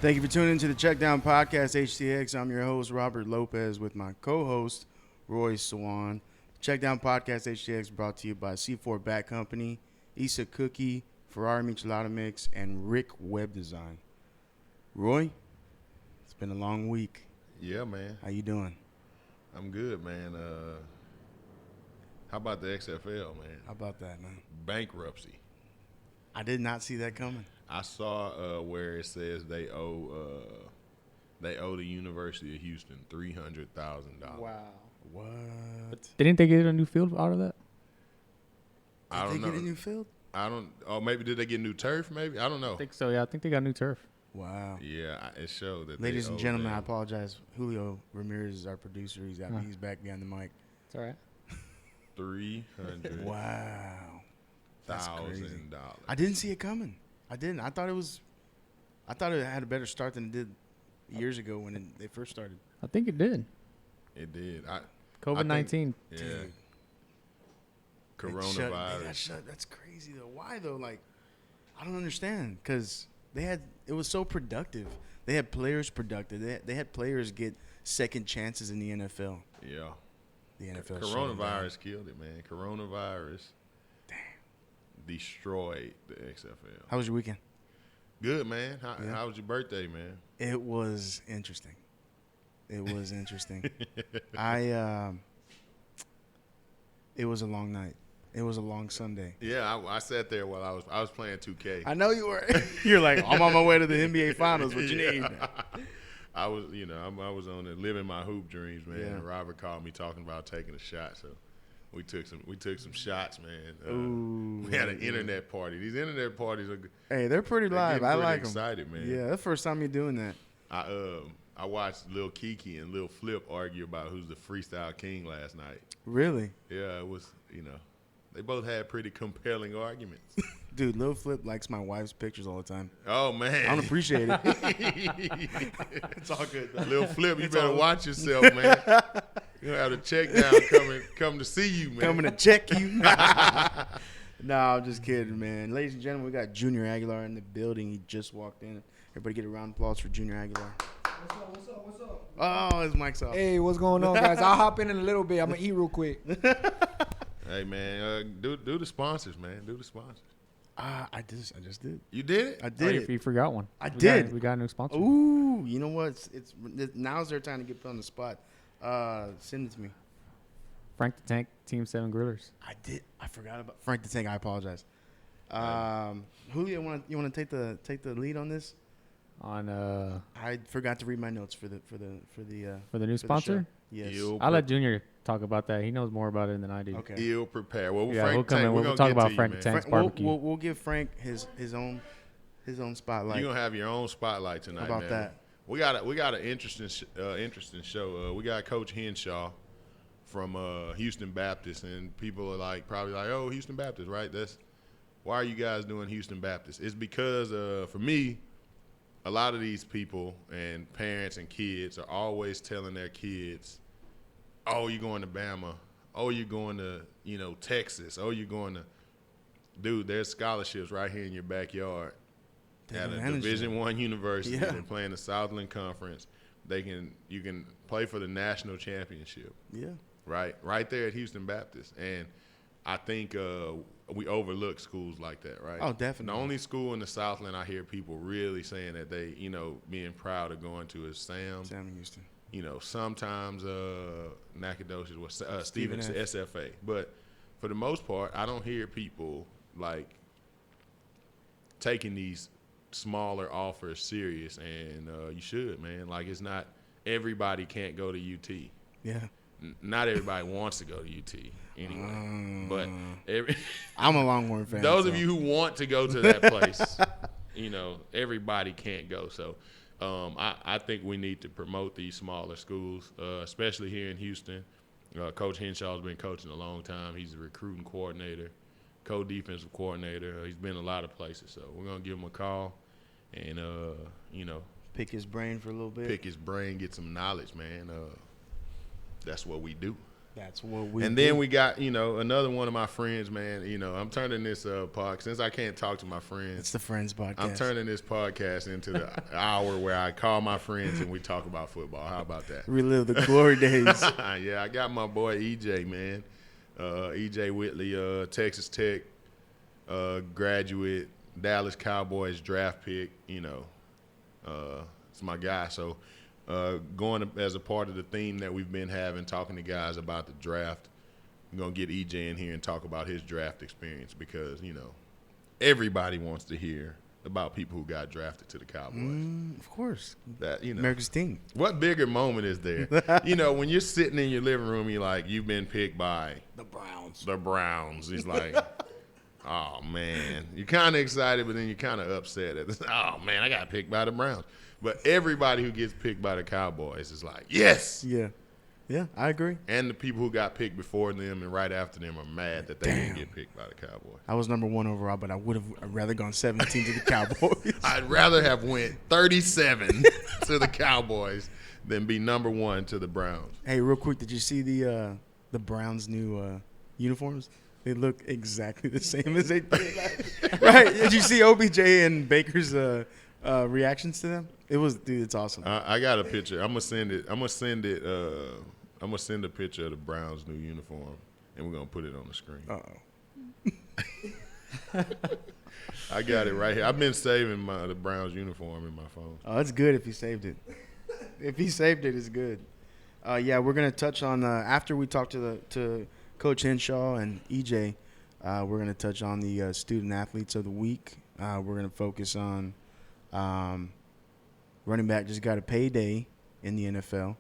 Thank you for tuning into the Check Down Podcast, HTX. I'm your host, Robert Lopez, with my co-host, Roy Swan. Check Down Podcast, HTX, brought to you by C4 Bat Company, Issa Cookie, Ferrari Michelada Mix, and Rick Web Design. Roy, it's been a long week. Yeah, man. How you doing? I'm good, man. How about the XFL, man? How about that, man? Bankruptcy. I did not see that coming. I saw where it says they owe the University of Houston $300,000. Wow. What? Didn't they get a new field out of that? I don't Did they know. get a new field? I don't. Oh, maybe did they get new turf? Maybe I don't know. I think so, yeah. I think they got new turf. Wow. Yeah, it showed that. Ladies they and owed gentlemen, them I apologize. Julio Ramirez is our producer. He's back behind the mic. It's all right. $300,000. Wow. That's crazy. I didn't see it coming. I didn't. I thought it had a better start than it did years ago when they first started. I think it did. It did. COVID-19. Yeah. Dude. Coronavirus. That's crazy though. Why though? Like, I don't understand. Because it was so productive. They had players productive. They had players get second chances in the NFL. Yeah. The NFL. Coronavirus killed it, man. Coronavirus. Damn. Destroyed the XFL. How was your weekend? Good, man. How was your birthday, man? It was interesting. It was interesting. It was a long night. It was a long Sunday. Yeah, I sat there while I was playing 2K. I know you were. You're like, I'm on my way to the NBA Finals. What you need? I was, I was on there living my hoop dreams, man. Yeah. And Robert called me talking about taking a shot, so we took some shots, man. Ooh, we had an internet party. These internet parties are. Hey, they're pretty live. I like them. Excited, man. Yeah, that's the first time you're doing that. I watched Lil Kiki and Lil Flip argue about who's the freestyle king last night. Really? Yeah, it was. They both had pretty compelling arguments. Dude, Lil Flip likes my wife's pictures all the time. Oh, man. I don't appreciate it. It's all good, though. Lil Flip, you better watch yourself, man. You're going to have to check down come to see you, man. Coming to check you. No, I'm just kidding, man. Ladies and gentlemen, we got Junior Aguilar in the building. He just walked in. Everybody get a round of applause for Junior Aguilar. What's up? Oh, his mic's off. Hey, what's going on, guys? I'll hop in a little bit. I'm going to eat real quick. Hey, man, do the sponsors, man. Do the sponsors. I just did. You did it? I did You forgot one. did. We got a new sponsor. Ooh, you know what? It's now's their time to get put on the spot. Send it to me. Frank the Tank, Team 7 Grillers. I forgot about Frank the Tank. I apologize. Julio, you want to take the lead on this? I forgot to read my notes for the new sponsor? Yes. I'll let Junior talk about that. He knows more about it than I do. Okay. Ill prepared. Well, Yeah, Frank we'll come Tank, in. we're We'll gonna talk get about to Frank you, the man. Tank's barbecue. We'll give Frank his own spotlight. You're gonna have your own spotlight tonight, How about man. that? We got an interesting show. We got Coach Hinshaw from Houston Baptist, and people are probably like, oh, Houston Baptist, right? Why are you guys doing Houston Baptist? It's because for me, a lot of these people and parents and kids are always telling their kids, oh, you're going to Bama. Oh, you're going to, Texas. Oh, you're going to – dude, there's scholarships right here in your backyard at a Division I university. Yeah. They're playing the Southland Conference. You can play for the national championship. Yeah. Right there at Houston Baptist. And I think we overlook schools like that, right? Oh, definitely. The only school in the Southland I hear people really saying that they, being proud of going to is Sam Houston. Sometimes Nacogdoches was Stephen F. SFA. But for the most part, I don't hear people taking these smaller offers serious, and you should, man. It's not everybody can't go to UT. Yeah. Not everybody wants to go to UT anyway. But I'm a Longhorn fan. Those of you who want to go to that place, everybody can't go. So I think we need to promote these smaller schools, especially here in Houston. Coach Hinshaw has been coaching a long time. He's a recruiting coordinator, co-defensive coordinator. He's been a lot of places. So we're going to give him a call and, pick his brain for a little bit. Pick his brain, get some knowledge, man. That's what we do. That's what we. And then we got, another one of my friends, man. I'm turning this podcast, since I can't talk to my friends. It's the Friends podcast. I'm turning this podcast into the hour where I call my friends and we talk about football. How about that? Relive the glory days. Yeah, I got my boy E.J, man. E.J Whitley, Texas Tech graduate, Dallas Cowboys draft pick. It's my guy. So going as a part of the theme that we've been having, talking to guys about the draft, I'm going to get EJ in here and talk about his draft experience because, everybody wants to hear about people who got drafted to the Cowboys. Of course. That America's team. What bigger moment is there? When you're sitting in your living room, you're like, you've been picked by The Browns. the Browns. He's like, oh, man. You're kind of excited, but then you're kind of upset. Oh, man, I got picked by the Browns. But everybody who gets picked by the Cowboys is like, yes. Yeah. Yeah, I agree. And the people who got picked before them and right after them are mad that they didn't get picked by the Cowboys. I was number 1 overall, but I'd rather gone 17 to the Cowboys. I'd rather have went 37 to the Cowboys than be number 1 to the Browns. Hey, real quick, did you see the Browns' new uniforms? They look exactly the same as they did. Right? Did you see OBJ and Baker's reactions to them? It's awesome. I got a picture. I'm gonna send it. I'm gonna send a picture of the Browns' new uniform, and we're gonna put it on the screen. I got it right here. I've been saving the Browns uniform in my phone. Oh, it's good if he saved it. If he saved it, it's good. Yeah, we're gonna touch on after we talk to Coach Hinshaw and EJ. We're gonna touch on the student athletes of the week. We're gonna focus on running back just got a payday in the NFL.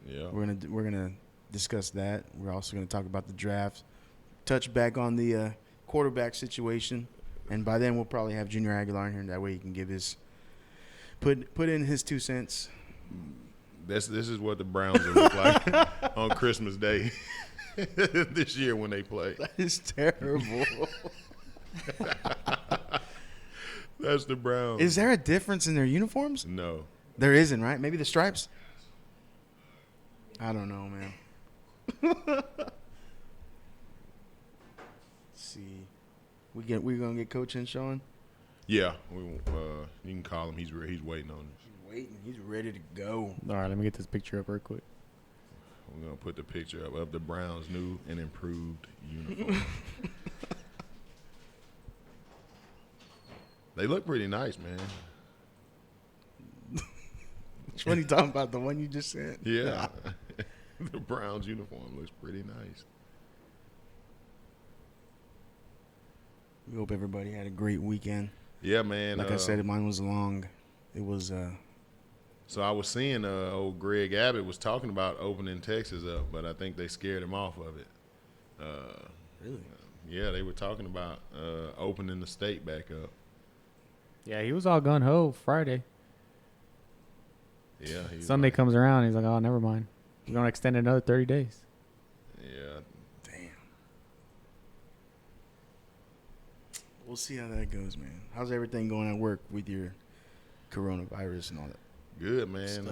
Yeah, we're gonna discuss that. We're also gonna talk about the draft, touch back on the quarterback situation, and by then we'll probably have Junior Aguilar in here. That way he can give his put in his 2 cents. This is what the Browns will look like on Christmas Day this year when they play. That is terrible. That's the Browns. Is there a difference in their uniforms? No. There isn't, right? Maybe the stripes? I don't know, man. Let's see. We're going to get Coach Hinshaw in? Yeah. You can call him. He's waiting on us. He's waiting. He's ready to go. All right, let me get this picture up real quick. We're going to put the picture up of the Browns' new and improved uniform. They look pretty nice, man. Which one are you talking about? The one you just sent? Yeah. The Browns uniform looks pretty nice. We hope everybody had a great weekend. Yeah, man. Like I said, mine was long. It was So I was seeing old Greg Abbott was talking about opening Texas up, but I think they scared him off of it. Really? Yeah, they were talking about opening the state back up. Yeah, he was all gun-ho Friday. Yeah. Sunday comes around, he's like, oh, never mind. We're going to extend another 30 days. Yeah. Damn. We'll see how that goes, man. How's everything going at work with your coronavirus and all that? Good, man.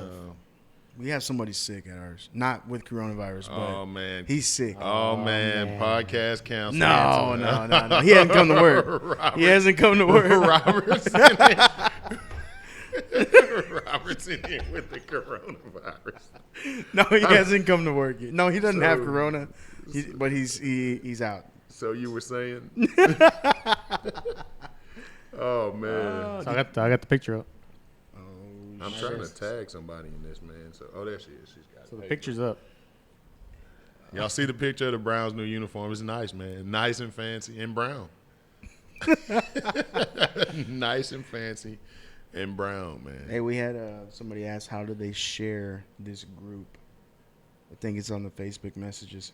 We have somebody sick at ours. Not with coronavirus, but man. he's sick. Oh, man. Podcast counselor. No. He hasn't come to work. He hasn't come to work. Robert's in here with the coronavirus. No, he hasn't come to work yet. No, he doesn't have corona, but he's out. So you were saying? Oh, man. So I got the picture up. I'm trying to tag somebody in this, man. So, there she is. She's got it. So the picture's up. Y'all see the picture of the Browns' new uniform? It's nice, man. Nice and fancy and brown. Nice and fancy and brown, man. Hey, we had somebody ask how do they share this group. I think it's on the Facebook messages.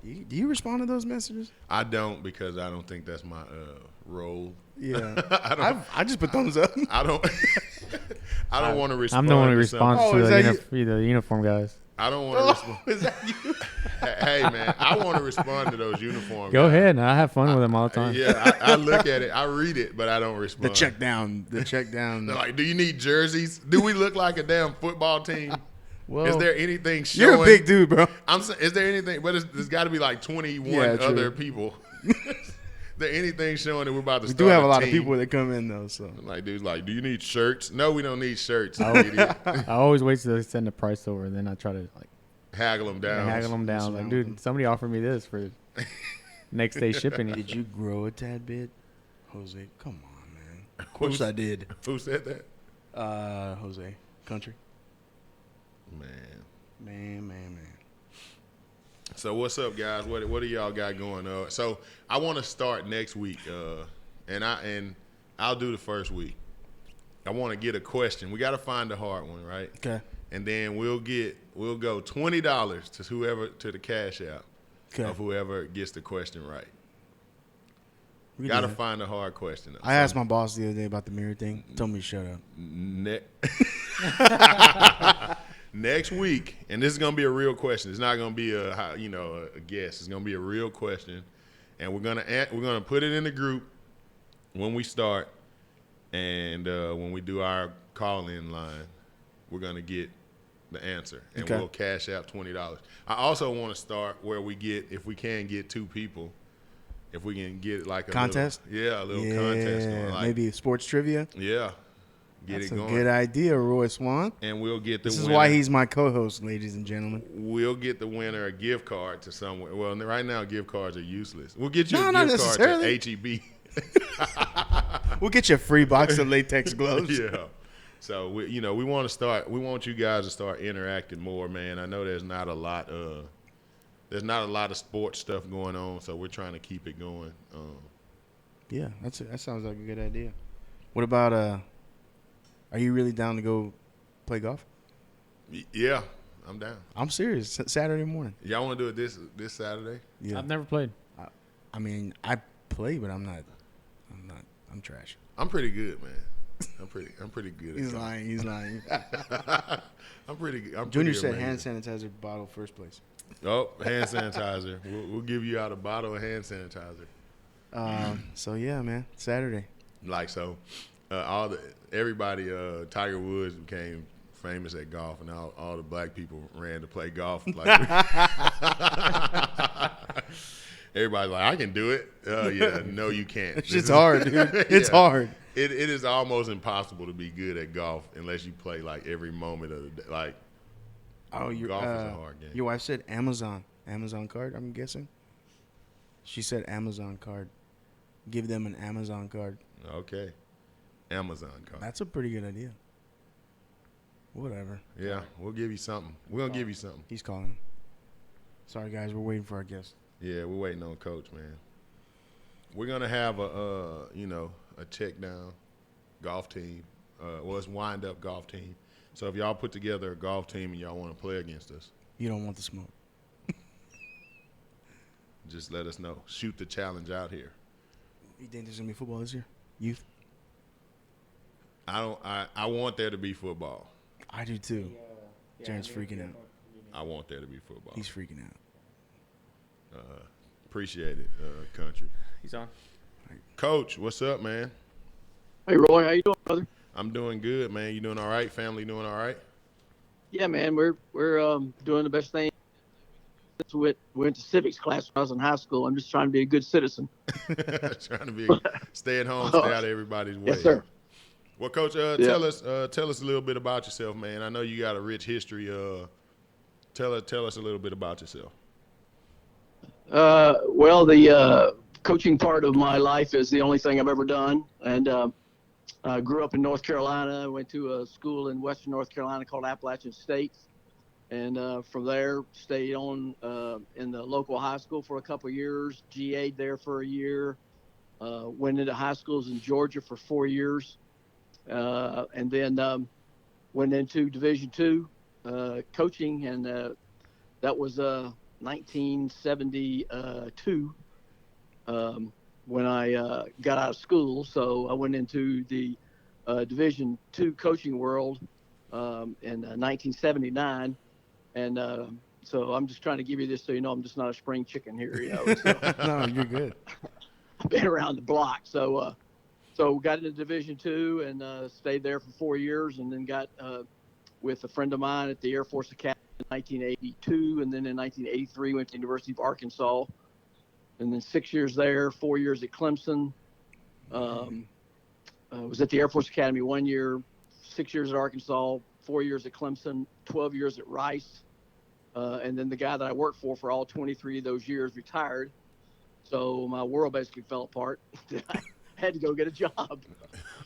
Do you respond to those messages? I don't because I don't think that's my role. Yeah, I just put thumbs up. I don't. I don't want to respond. I'm the one who responds to the uniform guys. I don't want to respond. Is that you? Hey, man, I want to respond to those uniforms. Go ahead. I have fun with them all the time. Yeah, I look at it. I read it, but I don't respond. The check down. They're like, do you need jerseys? Do we look like a damn football team? Well, is there anything showing? you're a big dude, bro. I'm saying, is there anything? But there's got to be like 21 Yeah, true. other people. Is there anything showing that we're about to We start do have a lot team? of people that come in though. So Like, dude's like, do you need shirts? No, we don't need shirts. Oh. Idiot. I always wait till they send the price over, and then I try to like Haggle them down. haggle them down. Like, around dude, with 'em. somebody offered me this for next day shipping. did you grow a tad bit, Jose? Come on, man. Of course I did. Who said that? Jose, country. Man. So what's up, guys? What do y'all got going on? So I want to start next week, and I'll do the first week. I want to get a question. We got to find a hard one, right? Okay. And then we'll go $20 to the cash app Okay. of whoever gets the question right. We Got to do that. find a hard question. I asked my boss the other day about the mirror thing. He told me to shut up. Next week, and this is gonna be a real question. It's not gonna be a guess. It's gonna be a real question, and we're gonna put it in the group when we start, and when we do our call-in line, we're gonna get the answer, and Okay. we'll cash out $20. I also want to start where if we can get two people, if we can get like a Contest? a little contest going, like, maybe sports trivia. yeah, get That's it a going, good idea, Roy Swan. and we'll get the. This is winner. why he's my co-host, ladies and gentlemen. We'll get the winner a gift card to somewhere. Well, right now gift cards are useless. We'll get you No, a not gift card to necessarily. HEB. We'll get you a free box of latex gloves. Yeah. So we want to start. We want you guys to start interacting more, man. I know there's not a lot of sports stuff going on, so we're trying to keep it going. Yeah, that sounds like a good idea. What about are you really down to go play golf? Yeah, I'm down. I'm serious. Saturday morning. Y'all want to do it this Saturday? Yeah. I've never played. I mean, I play, but I'm trash. I'm pretty good, man. I'm pretty good. He's at golf. lying. He's lying. I'm pretty good. Junior said hand sanitizer bottle first place. Oh, hand sanitizer. We'll give you out a bottle of hand sanitizer. So yeah, man, Saturday. Like so, everybody. Tiger Woods became famous at golf, and all the black people ran to play golf. Like everybody's like, I can do it. Yeah, no, you can't. It's just hard, dude. It's hard. It is almost impossible to be good at golf unless you play like every moment of the day. Like, Oh, golf is a hard game. Your wife said Amazon card. I'm guessing. She said Amazon card. Give them an Amazon card. Okay, Amazon card. That's a pretty good idea. Whatever. Yeah, we'll give you something. We're gonna give you something. He's calling. Sorry, guys. We're waiting for our guest. Yeah, we're waiting on Coach, man. We're gonna have a check down golf team. It's wind up golf team. So if y'all put together a golf team and y'all want to play against us, You don't want the smoke. just let us know. Shoot the challenge out here. You think there's gonna be football this year? Youth? I want there to be football. I do too. Jaren's freaking out. I want there to be football. He's freaking out. Appreciate it, country. He's on. Coach, what's up, man? Hey Roy, how you doing, brother? I'm doing good, man. You doing all right? Family doing all right? Yeah, man, we're doing the best thing. Went to civics class when I was in high school. I'm just trying to be a good citizen. Trying to be stay at home, stay out of everybody's way. Yes, sir. Well, Coach, tell us a little bit about yourself, man. I know you got a rich history. Tell us a little bit about yourself. Well, the coaching part of my life is the only thing I've ever done, and I grew up in North Carolina. I went to a school in Western North Carolina called Appalachian State, and from there stayed on in the local high school for a couple of years. GA'd there for a year. Went into high schools in Georgia for 4 years, and then went into Division II coaching, and that was 1972 when I got out of school. So I went into the Division II coaching world in 1979, and so I'm just trying to give you this so you know I'm just not a spring chicken here. You know, so No, you're good. I've been around the block. So got into Division II and stayed there for 4 years, and then got with a friend of mine at the Air Force Academy in 1982, and then in 1983 went to the University of Arkansas, and then 6 years there, 4 years at Clemson. Was at the Air Force Academy 1 year, 6 years at Arkansas, 4 years at Clemson, 12 years at Rice. And then the guy that I worked for all 23 of those years retired. So my world basically fell apart. I had to go get a job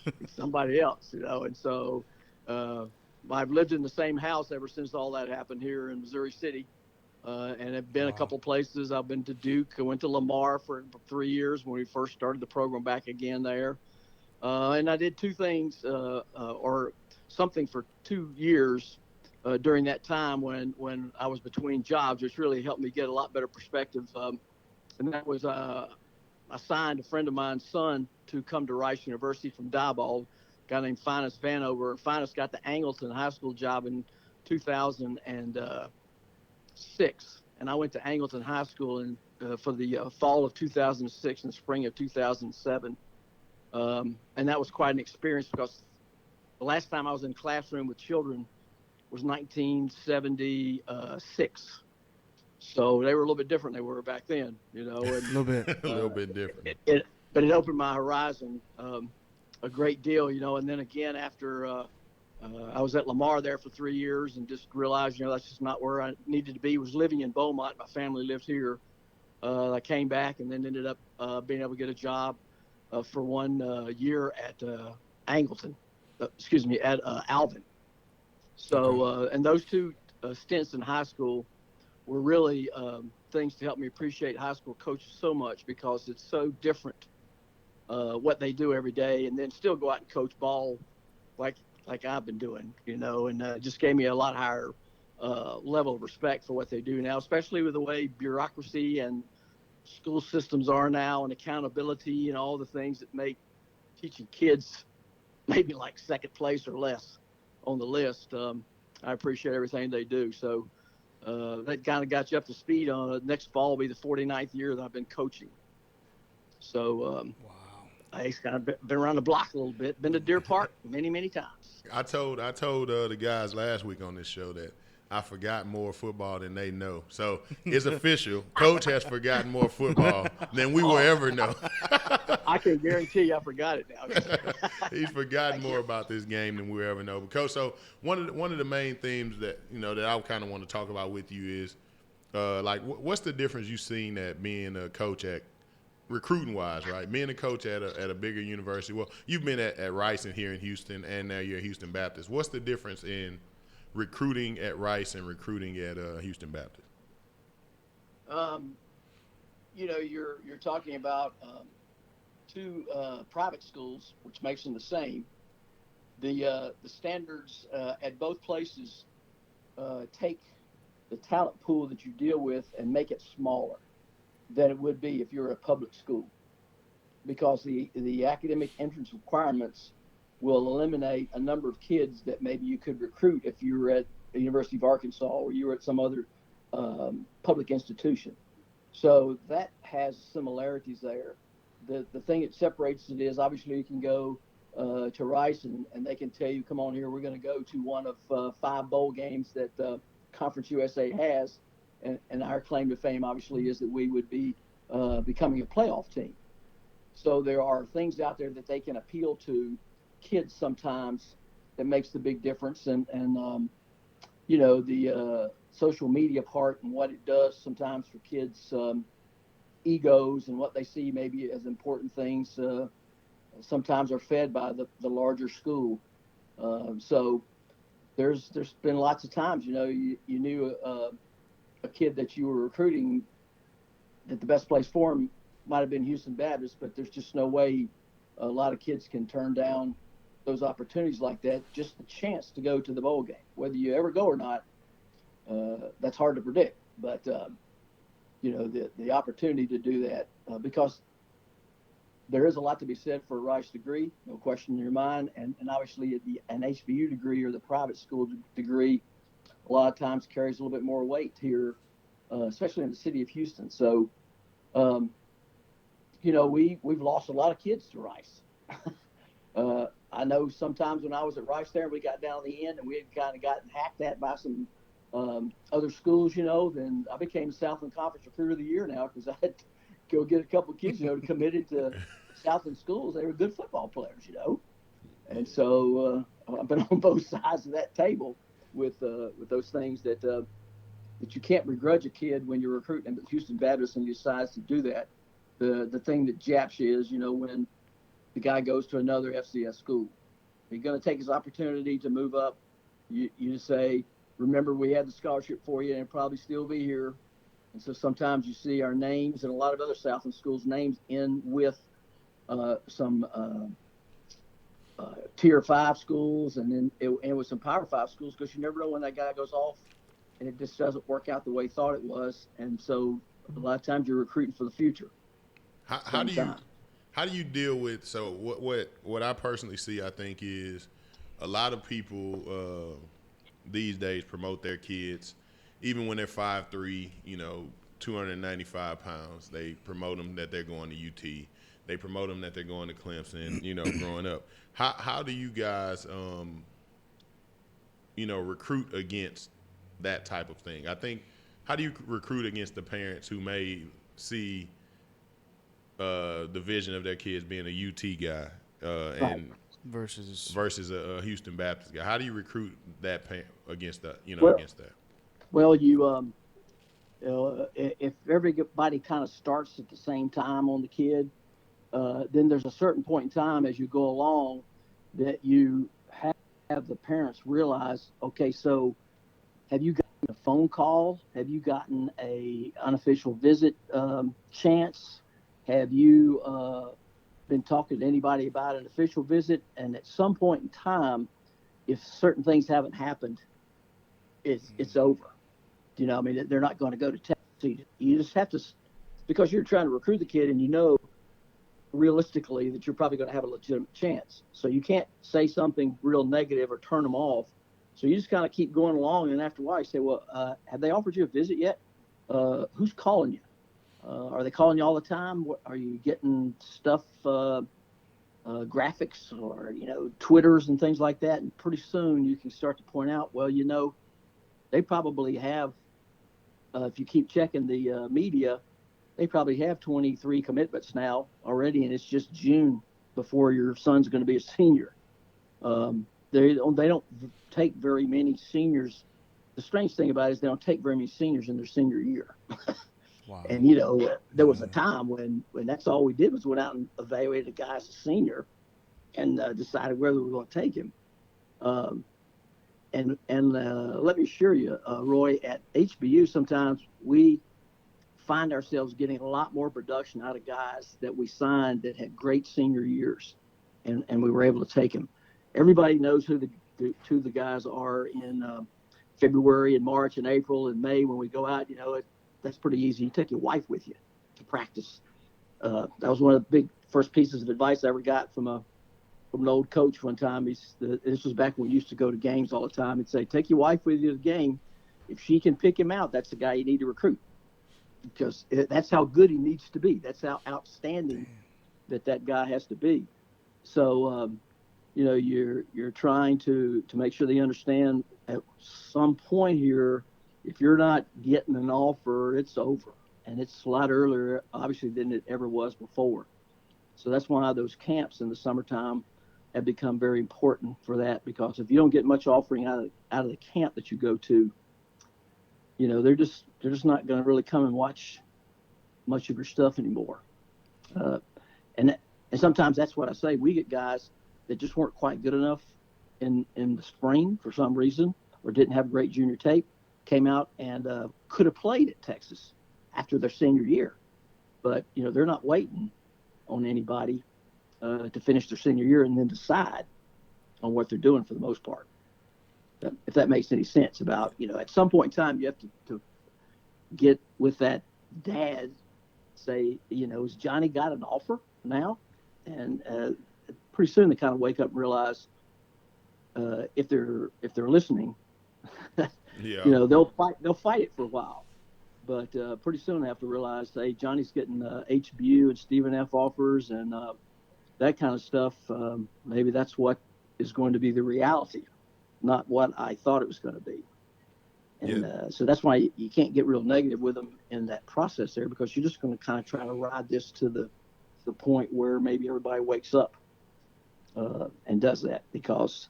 with somebody else, And so I've lived in the same house ever since all that happened here in Missouri City. And I've been a couple places. I've been to Duke. I went to Lamar for 3 years when we first started the program back again there. And I did two things or something for 2 years during that time when I was between jobs, which really helped me get a lot better perspective. And that was I signed a friend of mine's son to come to Rice University from Diboll, a guy named Finus Vanover. Finus got the Angleton High School job in 2006. And I went to Angleton High School for the fall of 2006 and spring of 2007. And that was quite an experience because the last time I was in a classroom with children was 1976. So they were a little bit different than they were back then, And, A little bit. A little bit different. But it opened my horizon a great deal, And then again, after I was at Lamar there for 3 years and just realized, that's just not where I needed to be. I was living in Beaumont. My family lived here. I came back and then ended up being able to get a job for 1 year at Angleton, at Alvin. So, and those two stints in high school were really things to help me appreciate high school coaches so much because it's so different what they do every day, and then still go out and coach ball like I've been doing, and just gave me a lot higher level of respect for what they do now, especially with the way bureaucracy and school systems are now and accountability and all the things that make teaching kids maybe like second place or less on the list. I appreciate everything they do. So that kind of got you up to speed on next fall will be the 49th year that I've been coaching. So I kind of been around the block a little bit, been to Deer Park many, many times. I told the guys last week on this show that I forgot more football than they know. So it's official. Coach has forgotten more football than we will ever know. I can guarantee you I forgot it now. He's forgotten more about this game than we ever know. But Coach, so one of the main themes that that I kind of want to talk about with you is what's the difference you've seen at being a coach at recruiting wise, right? Being a coach at a bigger university. Well, you've been at Rice and here in Houston, and now you're at Houston Baptist. What's the difference in recruiting at Rice and recruiting at Houston Baptist? You're talking about two private schools, which makes them the same. The standards at both places take the talent pool that you deal with and make it smaller than it would be if you're a public school, because the academic entrance requirements will eliminate a number of kids that maybe you could recruit if you were at the University of Arkansas or you were at some other public institution. So that has similarities there. The thing that separates it is obviously you can go to Rice and they can tell you, come on here, we're going to go to one of 5 bowl games that Conference USA has. And our claim to fame obviously is that we would be becoming a playoff team. So there are things out there that they can appeal to kids sometimes that makes the big difference. And the social media part and what it does sometimes for kids' egos and what they see maybe as important things sometimes are fed by the larger school. So there's been lots of times, you knew a kid that you were recruiting that the best place for him might have been Houston Baptist, but there's just no way a lot of kids can turn down those opportunities like that, just the chance to go to the bowl game. Whether you ever go or not, that's hard to predict. But, the opportunity to do that, because there is a lot to be said for a Rice degree, no question in your mind, and obviously an HBU degree or the private school degree a lot of times carries a little bit more weight here, especially in the city of Houston. So, we've lost a lot of kids to Rice. I know sometimes when I was at Rice there, we got down to the end and we had kind of gotten hacked at by some other schools, then I became Southland Conference Recruiter of the Year now because I had to go get a couple of kids, committed to Southland schools. They were good football players. And so I've been on both sides of that table with those things that you can't begrudge a kid when you're recruiting at Houston Baptist and he decides to do that. The thing that japs you is, when the guy goes to another FCS school. He's going to take his opportunity to move up. You just say, remember, we had the scholarship for you and it'll probably still be here. And so sometimes you see our names and a lot of other Southland schools' names in with some Tier 5 schools and with some Power 5 schools because you never know when that guy goes off and it just doesn't work out the way he thought it was. And so a lot of times you're recruiting for the future. How do you deal with, so what I personally see, I think, is a lot of people these days promote their kids, even when they're 5'3", 295 pounds. They promote them that they're going to UT. They promote them that they're going to Clemson, growing up. How do you guys, recruit against that type of thing? I think, how do you recruit against the parents who may see the vision of their kids being a UT guy and versus a Houston Baptist guy? How do you recruit that against that? Against that. Well, if everybody kind of starts at the same time on the kid, then there's a certain point in time as you go along that you have the parents realize, okay, so have you gotten a phone call? Have you gotten a unofficial visit chance? Have you been talking to anybody about an official visit? And at some point in time, if certain things haven't happened, it's over. They're not going to go to Texas. You just have to, because you're trying to recruit the kid and realistically that you're probably going to have a legitimate chance. So you can't say something real negative or turn them off. So you just kind of keep going along. And after a while you say, well, have they offered you a visit yet? Who's calling you? Are they calling you all the time? Are you getting stuff, graphics or, Twitters and things like that? And pretty soon you can start to point out, well, they probably have, if you keep checking the media, they probably have 23 commitments now already, and it's just June before your son's going to be a senior. They don't take very many seniors. The strange thing about it is they don't take very many seniors in their senior year. Wow. And, there was a time when that's all we did was went out and evaluated a guy as a senior and decided whether we were going to take him. And let me assure you, Roy, at HBU, sometimes we find ourselves getting a lot more production out of guys that we signed that had great senior years, and we were able to take them. Everybody knows who the guys are in February and March and April and May when we go out. That's pretty easy. You take your wife with you to practice. That was one of the big first pieces of advice I ever got from an old coach one time. This was back when we used to go to games all the time. He'd say, take your wife with you to the game. If she can pick him out, that's the guy you need to recruit, because that's how good he needs to be. That's how outstanding that guy has to be. So, you're trying to make sure they understand at some point here, if you're not getting an offer, it's over. And it's a lot earlier, obviously, than it ever was before. So that's why those camps in the summertime have become very important for that, because if you don't get much offering out of the camp that you go to, they're just not going to really come and watch much of your stuff anymore. And sometimes that's what I say. We get guys that just weren't quite good enough in the spring for some reason, or didn't have great junior tape, came out and could have played at Texas after their senior year. But, they're not waiting on anybody to finish their senior year and then decide on what they're doing for the most part. If that makes any sense about, at some point in time, you have to get with that dad, say, has Johnny got an offer now? And pretty soon they kind of wake up and realize if they're listening, yeah. They'll fight it for a while. But pretty soon they have to realize, hey, Johnny's getting HBU and Stephen F. offers, and that kind of stuff, maybe that's what is going to be the reality, not what I thought it was going to be. Yeah, And so that's why you can't get real negative with them in that process there, because you're just going to kind of try to ride this to the point where maybe everybody wakes up and does that. Because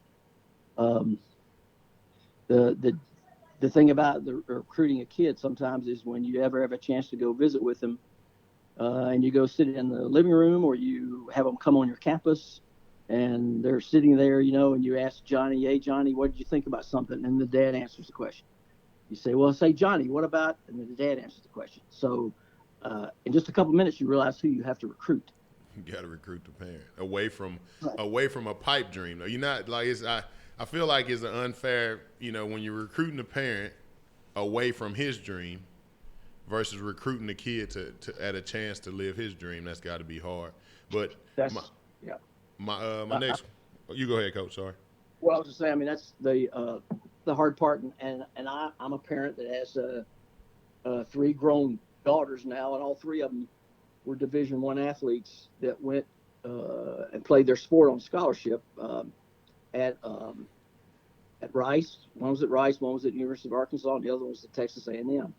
um, the the thing about the recruiting a kid sometimes is when you ever have a chance to go visit with them, and you go sit in the living room, or you have them come on your campus, and they're sitting there, and you ask Johnny, "Hey, Johnny, what did you think about something?" And the dad answers the question. You say, "Well, say, Johnny, what about?" And then the dad answers the question. So in just a couple of minutes, you realize who you have to recruit. you got to recruit the parent Right. away from a pipe dream. You're not like it's. I feel like it's an unfair. When you're recruiting the parent away from his dream versus recruiting the kid to at a chance to live his dream. That's got to be hard. But my That's yeah. my next. You go ahead, coach. Sorry. Well, I was just saying. I mean, that's the hard part, and I'm a parent that has three grown daughters now, and all three of them were Division I athletes that went and played their sport on scholarship at at Rice. One was at Rice, one was at University of Arkansas, and the other one was at Texas A&M.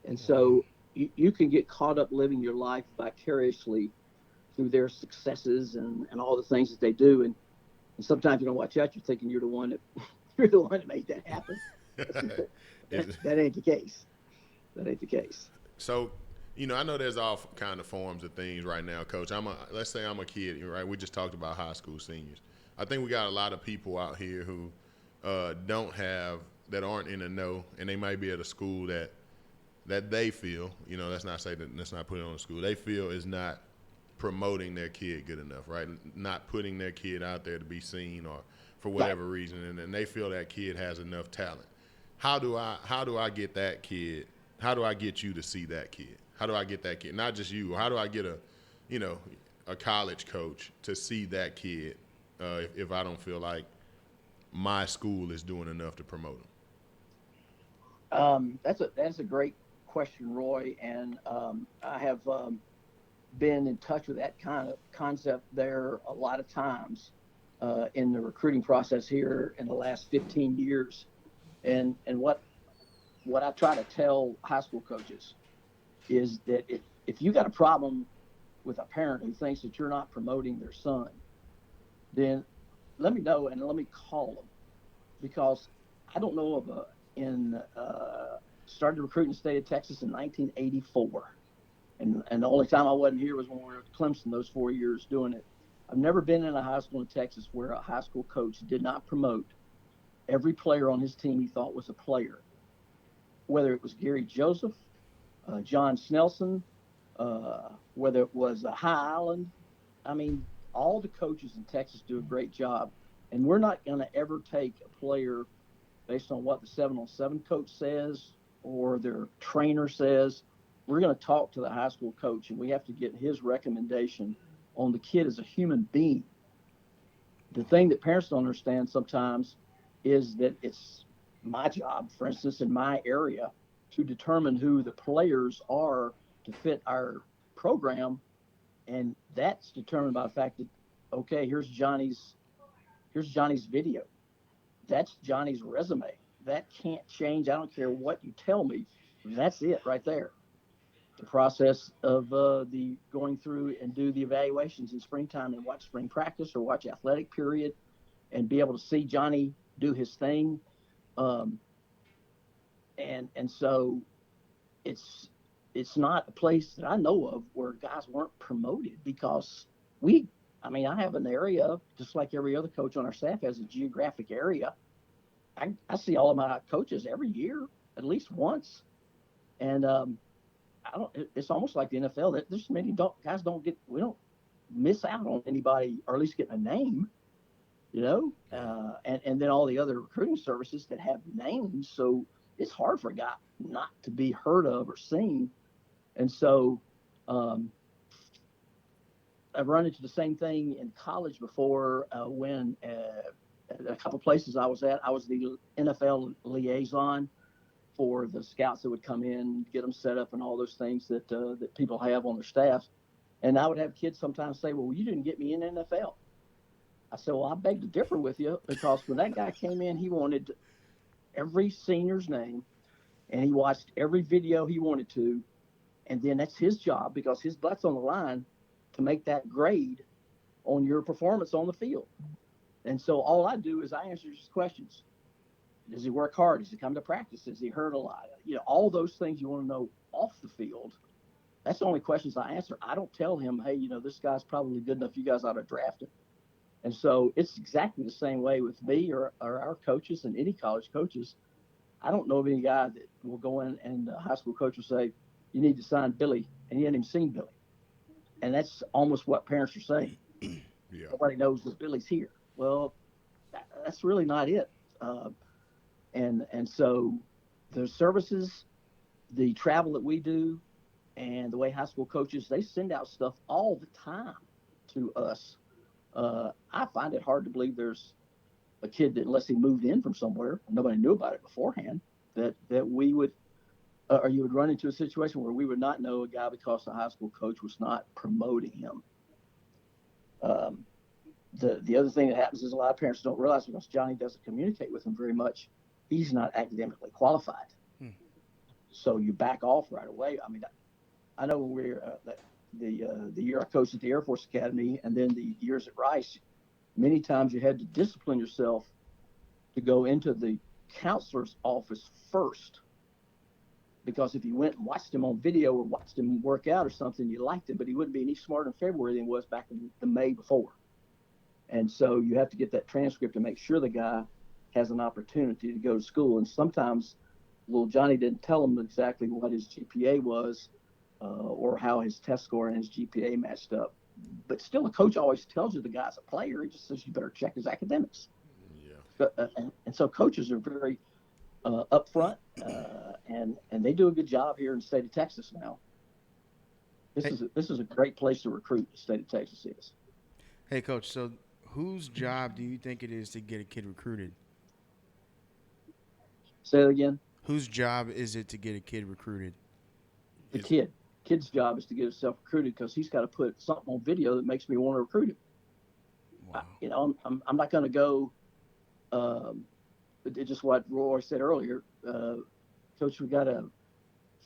And so you can get caught up living your life vicariously through their successes and all the things that they do. And sometimes you don't watch out. You're thinking you're the one that you're the one that made that happen. That ain't the case. That ain't the case. So, I know there's all kind of forms of things right now, Coach. Let's say I'm a kid, right? We just talked about high school seniors. I think we got a lot of people out here who that aren't in the know, and they might be at a school that they feel, let's not say that, let's not put it on the school. They feel is not promoting their kid good enough, right? Not putting their kid out there to be seen or for whatever reason, and they feel that kid has enough talent. How do I get that kid? How do I get you to see that kid? How do I get that kid? Not just you. How do I get a college coach to see that kid if I don't feel like my school is doing enough to promote him? That's a great question, Roy, and I have been in touch with that kind of concept there a lot of times in the recruiting process here in the last 15 years. And what I try to tell high school coaches is that if you got a problem with a parent who thinks that you're not promoting their son, then let me know and let me call them, because I don't know of started recruiting the state of Texas in 1984. And the only time I wasn't here was when we were at Clemson those 4 years doing it. I've never been in a high school in Texas where a high school coach did not promote every player on his team he thought was a player, whether it was Gary Joseph, John Snelson, whether it was High Island. I mean, all the coaches in Texas do a great job. And we're not going to ever take a player based on what the 7-on-7 coach says or their trainer says. We're going to talk to the high school coach, and we have to get his recommendation on the kid as a human being. The thing that parents don't understand sometimes is that it's my job, for instance, in my area, to determine who the players are to fit our program, and that's determined by the fact that, okay, here's Johnny's video. That's Johnny's resume. That can't change. I don't care what you tell me. That's it right there. The process of the going through and do the evaluations in springtime and watch spring practice or watch athletic period and be able to see Johnny do his thing. Um, and so it's not a place that I know of where guys weren't promoted, because I have an area just like every other coach on our staff has a geographic area. I see all of my coaches every year, at least once. And I don't. It's almost like the NFL that there's many guys we don't miss out on anybody, or at least getting a name, and then all the other recruiting services that have names. So it's hard for a guy not to be heard of or seen. And so I've run into the same thing in college before when a couple places I was at, I was the NFL liaison for the scouts that would come in, get them set up, and all those things that people have on their staffs. And I would have kids sometimes say, well, you didn't get me in the NFL. I said, well, I beg to differ with you, because when that guy came in, he wanted every senior's name, and he watched every video he wanted to. And then that's his job, because his butt's on the line, to make that grade on your performance on the field. And so all I do is I answer his questions. Does he work hard? Does he come to practice? Does he hurt a lot? All those things you want to know off the field. That's the only questions I answer. I don't tell him, hey, this guy's probably good enough. You guys ought to draft him. And so it's exactly the same way with me or our coaches and any college coaches. I don't know of any guy that will go in and a high school coach will say, you need to sign Billy, and he hasn't even seen Billy. And that's almost what parents are saying. Yeah. Nobody knows that Billy's here. Well, that's really not it. And so the services, the travel that we do, and the way high school coaches, they send out stuff all the time to us. I find it hard to believe there's a kid that, unless he moved in from somewhere, nobody knew about it beforehand, that we would, or you would run into a situation where we would not know a guy because the high school coach was not promoting him. The other thing that happens is a lot of parents don't realize, because Johnny doesn't communicate with them very much, he's not academically qualified. So you back off right away. I mean, I know when we're the year I coached at the Air Force Academy, and then the years at Rice, many times you had to discipline yourself to go into the counselor's office first, because if you went and watched him on video or watched him work out or something, you liked it, but he wouldn't be any smarter in February than he was back in the May before. And so you have to get that transcript to make sure the guy has an opportunity to go to school. And sometimes little Johnny didn't tell him exactly what his GPA was, or how his test score and his GPA matched up. But still, a coach always tells you the guy's a player. He just says you better check his academics. Yeah. And so coaches are very upfront, and they do a good job here in the state of Texas now. This is a great place to recruit. The state of Texas is. Hey, Coach, so whose job do you think it is to get a kid recruited? Say that again. Whose job is it to get a kid recruited? The kid's job is to get himself recruited, because he's got to put something on video that makes me want to recruit him. Wow. I'm not going to go. Just what Roy said earlier, Coach. We got a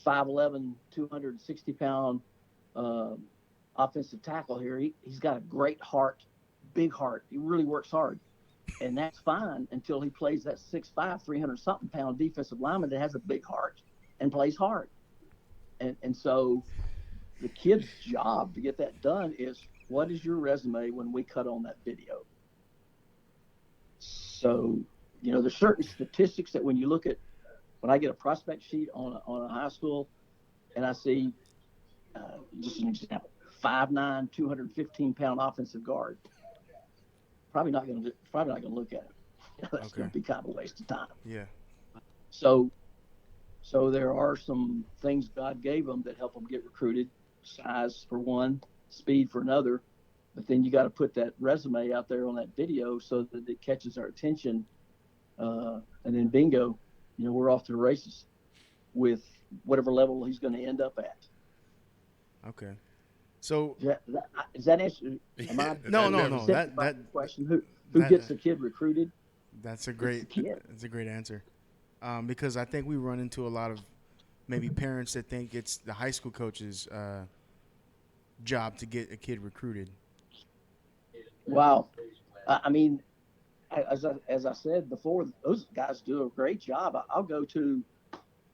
5'11", 260-pound offensive tackle here. He's got a great heart, big heart. He really works hard, and that's fine until he plays that 6'5", 300-something pound defensive lineman that has a big heart and plays hard. And so the kid's job to get that done is, what is your resume when we cut on that video? So, there's certain statistics that when you look at, when I get a prospect sheet on a high school, and I see, just an example, 5'9", 215-pound offensive guard, probably not going to look at it. That's going to be kind of a waste of time. Yeah. So there are some things God gave them that help them get recruited. Size for one, speed for another. But then you got to put that resume out there on that video so that it catches our attention. And then bingo, we're off to the races with whatever level he's going to end up at. Okay. So is that answer? No. That question. Who gets the kid recruited? That's a great answer. Because I think we run into a lot of maybe parents that think it's the high school coach's job to get a kid recruited. Wow. I mean, as I said before, those guys do a great job. I'll go to,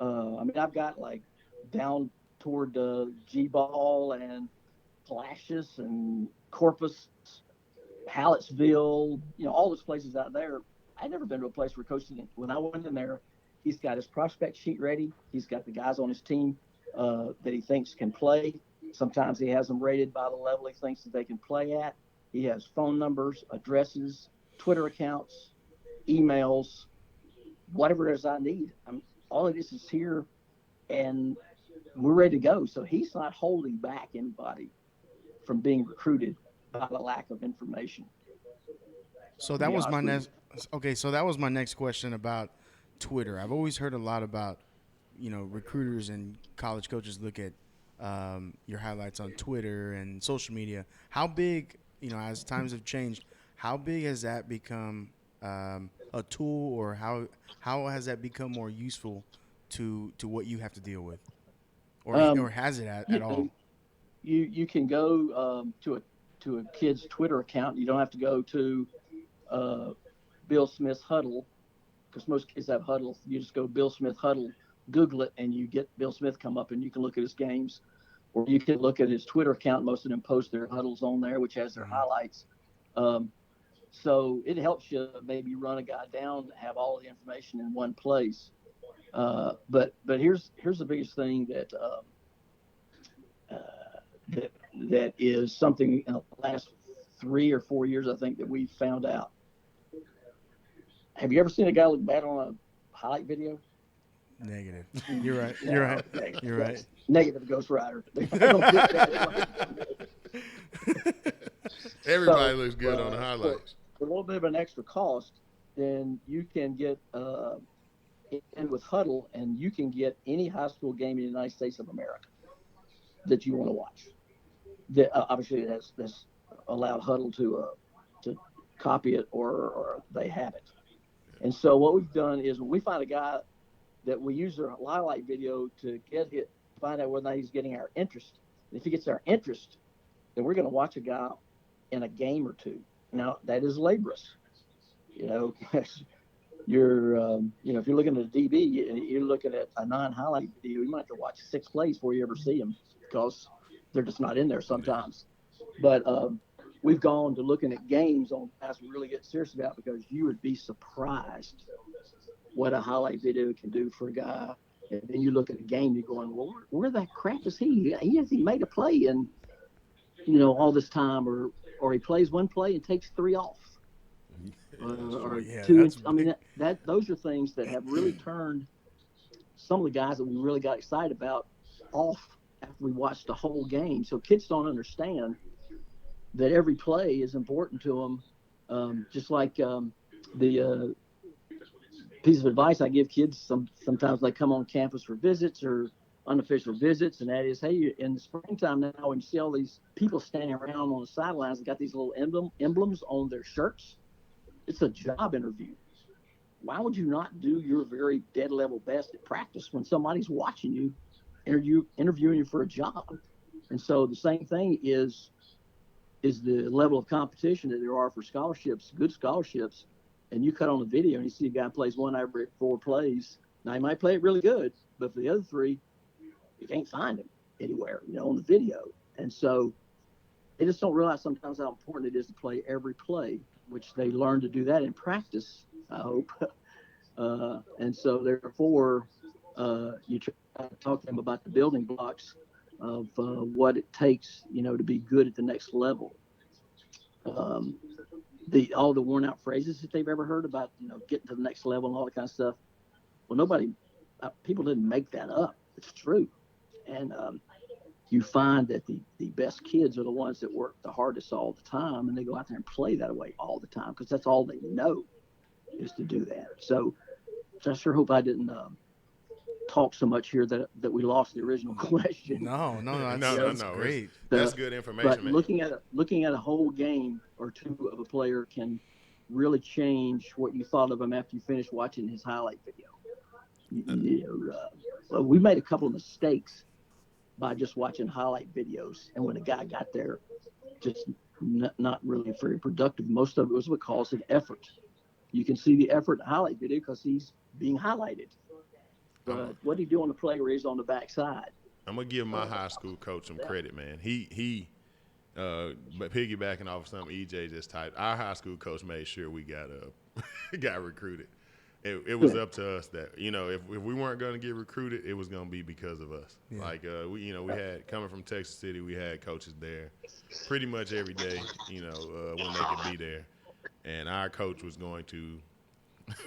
I've got like down toward G-Ball and Palacios and Corpus, Hallettsville, all those places out there. I'd never been to a place where Coach didn't. When I went in there, he's got his prospect sheet ready. He's got the guys on his team that he thinks can play. Sometimes he has them rated by the level he thinks that they can play at. He has phone numbers, addresses, Twitter accounts, emails, whatever it is I need. All of this is here, and we're ready to go. So he's not holding back anybody from being recruited by the lack of information. So that was my next. Okay, so that was my next question about Twitter. I've always heard a lot about, recruiters and college coaches look at your highlights on Twitter and social media. How big, as times have changed, how big has that become a tool, or how has that become more useful to what you have to deal with, or has it at all? You can go to a kid's Twitter account. You don't have to go to uh, Bill Smith's Huddle, because most kids have huddles. You just go Bill Smith Huddle, Google it, and you get Bill Smith come up, and you can look at his games, or you can look at his Twitter account. Most of them post their huddles on there, which has their highlights. So it helps you maybe run a guy down, have all the information in one place. But here's the biggest thing that is something in the last 3 or 4 years, I think, that we found out. Have you ever seen a guy look bad on a highlight video? Negative. You're right. You're right. You're right. Negative, Ghost Rider. I don't get that. Everybody looks good on the highlights. For a little bit of an extra cost, then you can get in with Huddle, and you can get any high school game in the United States of America that you want to watch. Obviously, that's allowed Huddle to copy it, or they have it. And so what we've done is, when we find a guy that we use their highlight video to find out whether or not he's getting our interest. And if he gets our interest, then we're going to watch a guy in a game or two. Now, that is laborious. If you're looking at a DB, you're looking at a non-highlight video, you might have to watch 6 plays before you ever see them, because they're just not in there sometimes. But we've gone to looking at games on guys we really get serious about, because you would be surprised what a highlight video can do for a guy. And then you look at a game, you're going, well, where the crap is he? He hasn't made a play in, all this time, or he plays one play and takes 3 off. Or 2. I mean, those are things that have really turned some of the guys that we really got excited about off after we watched the whole game. So kids don't understand that every play is important to them. Just like the piece of advice I give kids sometimes they come on campus for visits or unofficial visits, and that is, hey, in the springtime now, when you see all these people standing around on the sidelines, they got these little emblems on their shirts. It's a job interview. Why would you not do your very dead level best at practice when somebody's watching you, interviewing you for a job? And so the same thing is the level of competition that there are for scholarships, good scholarships. And you cut on the video and you see a guy plays one every 4 plays. Now, he might play it really good, but for the other 3, you can't find him anywhere, on the video. And so they just don't realize sometimes how important it is to play every play, which they learn to do that in practice, I hope. And so therefore, you try to talk to them about the building blocks of what it takes, to be good at the next level. All the worn out phrases that they've ever heard about, getting to the next level and all that kind of stuff. Well, people didn't make that up. It's true. And you find that the best kids are the ones that work the hardest all the time, and they go out there and play that way all the time, because that's all they know is to do that. So I sure hope I didn't talk so much here that we lost the original question. No, that's great. That's good information, but man. looking at a whole game or two of a player can really change what you thought of him after you finish watching his highlight video. We made a couple of mistakes by just watching highlight videos, and when a guy got there, just not really very productive. Most of it was because of effort. You can see the effort in the highlight video because he's being highlighted. But what did he do on the play where he's on the backside? I'm gonna give my high school coach some credit, man. But piggybacking off of something EJ just typed, our high school coach made sure we got recruited. It was up to us that, if we weren't going to get recruited, it was going to be because of us. Yeah. Like, we had, coming from Texas City, we had coaches there pretty much every day, when they could be there. And our coach was going to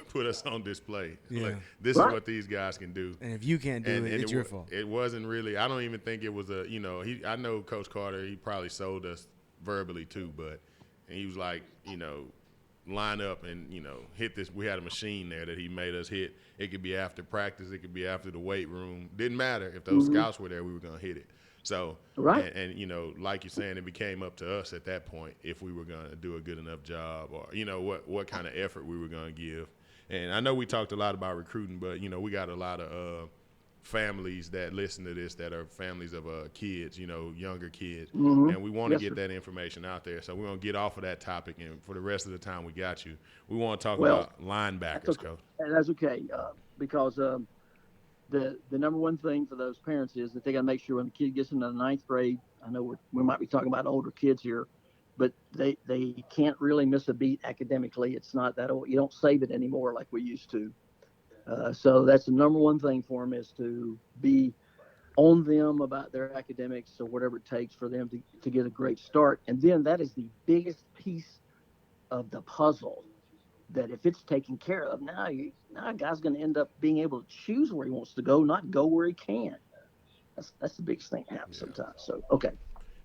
put us on display. Yeah. Like, this is what these guys can do. And if you can't do it, it's your fault. It wasn't really, I don't even think it was I know Coach Carter, he probably sold us verbally too, but he was like, line up and, hit this. We had a machine there that he made us hit. It could be after practice. It could be after the weight room. Didn't matter. If those scouts were there, we were going to hit it. So, Right. and you know, like you're saying, it became up to us at that point if we were going to do a good enough job, or you know what kind of effort we were going to give. And I know we talked a lot about recruiting, but you know, we got a lot of families that listen to this that are families of kids, you know, younger kids, and we want to Yes, get sir. that information out there. So we're gonna get off of that topic, and for the rest of the time we got you, we want to talk Well, about that's linebackers, okay. coach. That's okay, because the number one thing for those parents is that they got to make sure when the kid gets into the ninth grade. I know we might be talking about older kids here, but they can't really miss a beat academically. It's not that old. You don't save it anymore like we used to. So that's the number one thing for them is to be on them about their academics or whatever it takes for them to get a great start. And then that is the biggest piece of the puzzle that if it's taken care of, now a guy's going to end up being able to choose where he wants to go, not go where he can. That's the biggest thing that happens Yeah. sometimes. So okay,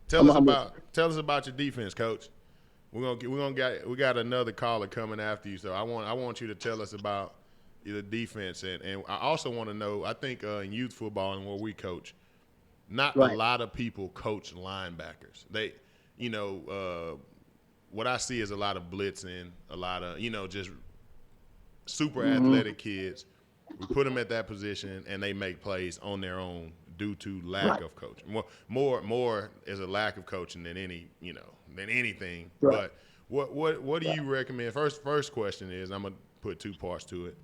Tell us I'm with you. tell us about your defense, coach. We got another caller coming after you, so I want you to tell us about the defense, and I also want to know. I think in youth football and where we coach, not a Right. lot of people coach linebackers. They, you know, what I see is a lot of blitzing, a lot of just super athletic kids. We put them at that position, and they make plays on their own due to lack Right. of coaching. More is a lack of coaching than than anything. Right. But what do you recommend? First question is, I'm gonna put two parts to it.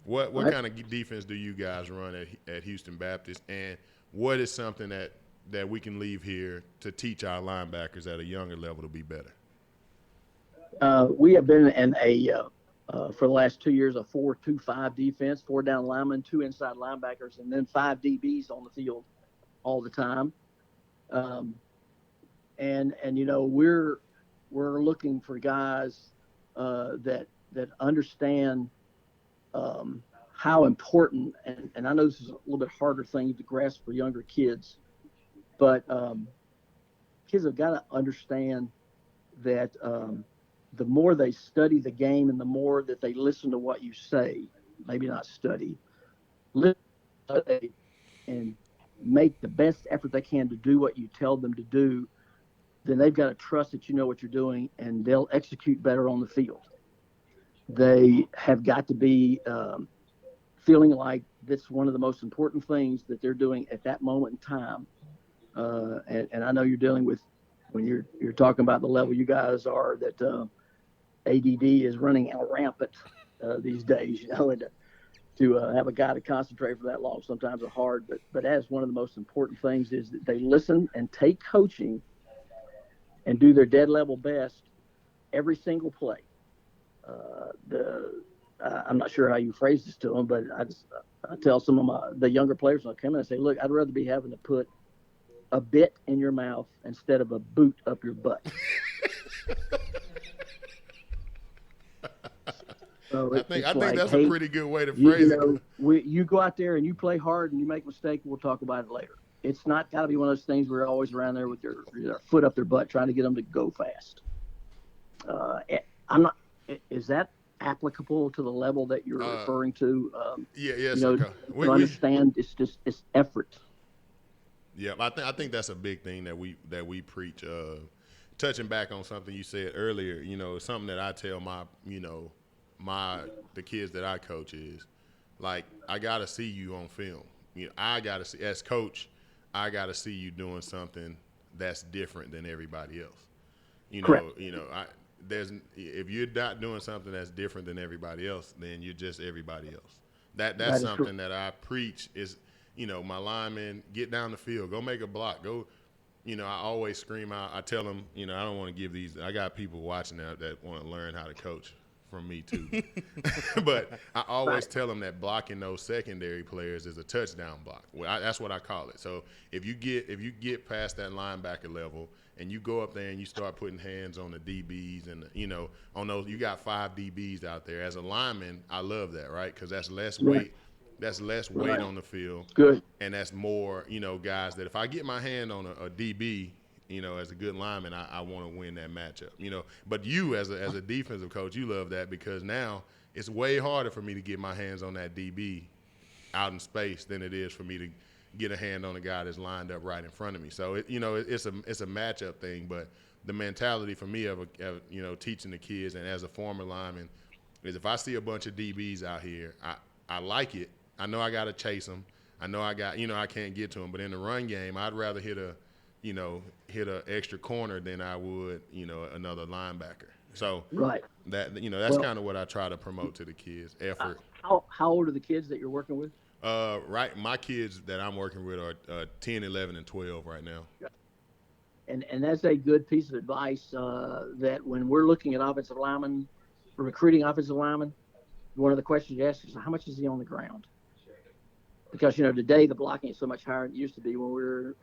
What Right. kind of defense do you guys run at Houston Baptist, and what is something that we can leave here to teach our linebackers at a younger level to be better? We have been in for the last 2 years, a 4-2-5 defense, 4 down linemen, 2 inside linebackers, and then 5 DBs on the field all the time. Um, and we're looking for guys that understand how important, and I know this is a little bit harder thing to grasp for younger kids, but kids have got to understand that the more they study the game and the more that they listen to what you say, maybe not study, listen and make the best effort they can to do what you tell them to do, then they've got to trust that you know what you're doing and they'll execute better on the field. They have got to be feeling like that's one of the most important things that they're doing at that moment in time. And I know you're dealing with when you're talking about the level you guys are that ADD is running out rampant these days. And to have a guy to concentrate for that long sometimes are hard. But as one of the most important things is that they listen and take coaching and do their dead level best every single play. I'm not sure how you phrase this to them, but I tell some of the younger players when I come in, I say, look, I'd rather be having to put a bit in your mouth instead of a boot up your butt. So I think like, that's hey, a pretty good way to phrase it. you go out there and you play hard and you make a mistake, we'll talk about it later. It's not got to be one of those things where you're always around there with your foot up their butt trying to get them to go fast. I'm not. Is that applicable to the level that you're referring to? Yes, to understand it's effort. Yeah, I think that's a big thing that we preach. Touching back on something you said earlier, something that I tell the kids that I coach is like, I gotta see you on film. I gotta see, as coach, I gotta see you doing something that's different than everybody else. Correct. If you're not doing something that's different than everybody else, then you're just everybody else. That's something that I preach is, my linemen, get down the field, go make a block, go. I always scream out. I tell them, I don't want to give these. I got people watching now that want to learn how to coach from me too. But I always tell them that blocking those secondary players is a touchdown block. That's what I call it. So if you get past that linebacker level and you go up there and you start putting hands on the DBs and on those, you got 5 DBs out there. As a lineman, I love that, right? Because that's less weight. That's less weight on the field. Good. And that's more, guys that if I get my hand on a DB, as a good lineman, I want to win that matchup. But you as a defensive coach, you love that because now it's way harder for me to get my hands on that DB out in space than it is for me to get a hand on a guy that's lined up right in front of me. So it's a matchup thing, but the mentality for me of teaching the kids and as a former lineman is if I see a bunch of DBs out here, I like it. I know I got to chase them. I know I can't get to them, but in the run game, I'd rather hit a extra corner than I would, another linebacker. So Right. That's kind of what I try to promote to the kids. Effort. How old are the kids that you're working with? Right, my kids that I'm working with are 10, 11, and 12 right now. And that's a good piece of advice that when we're looking at offensive linemen, recruiting offensive linemen, one of the questions you ask is how much is he on the ground? Because today the blocking is so much higher than it used to be when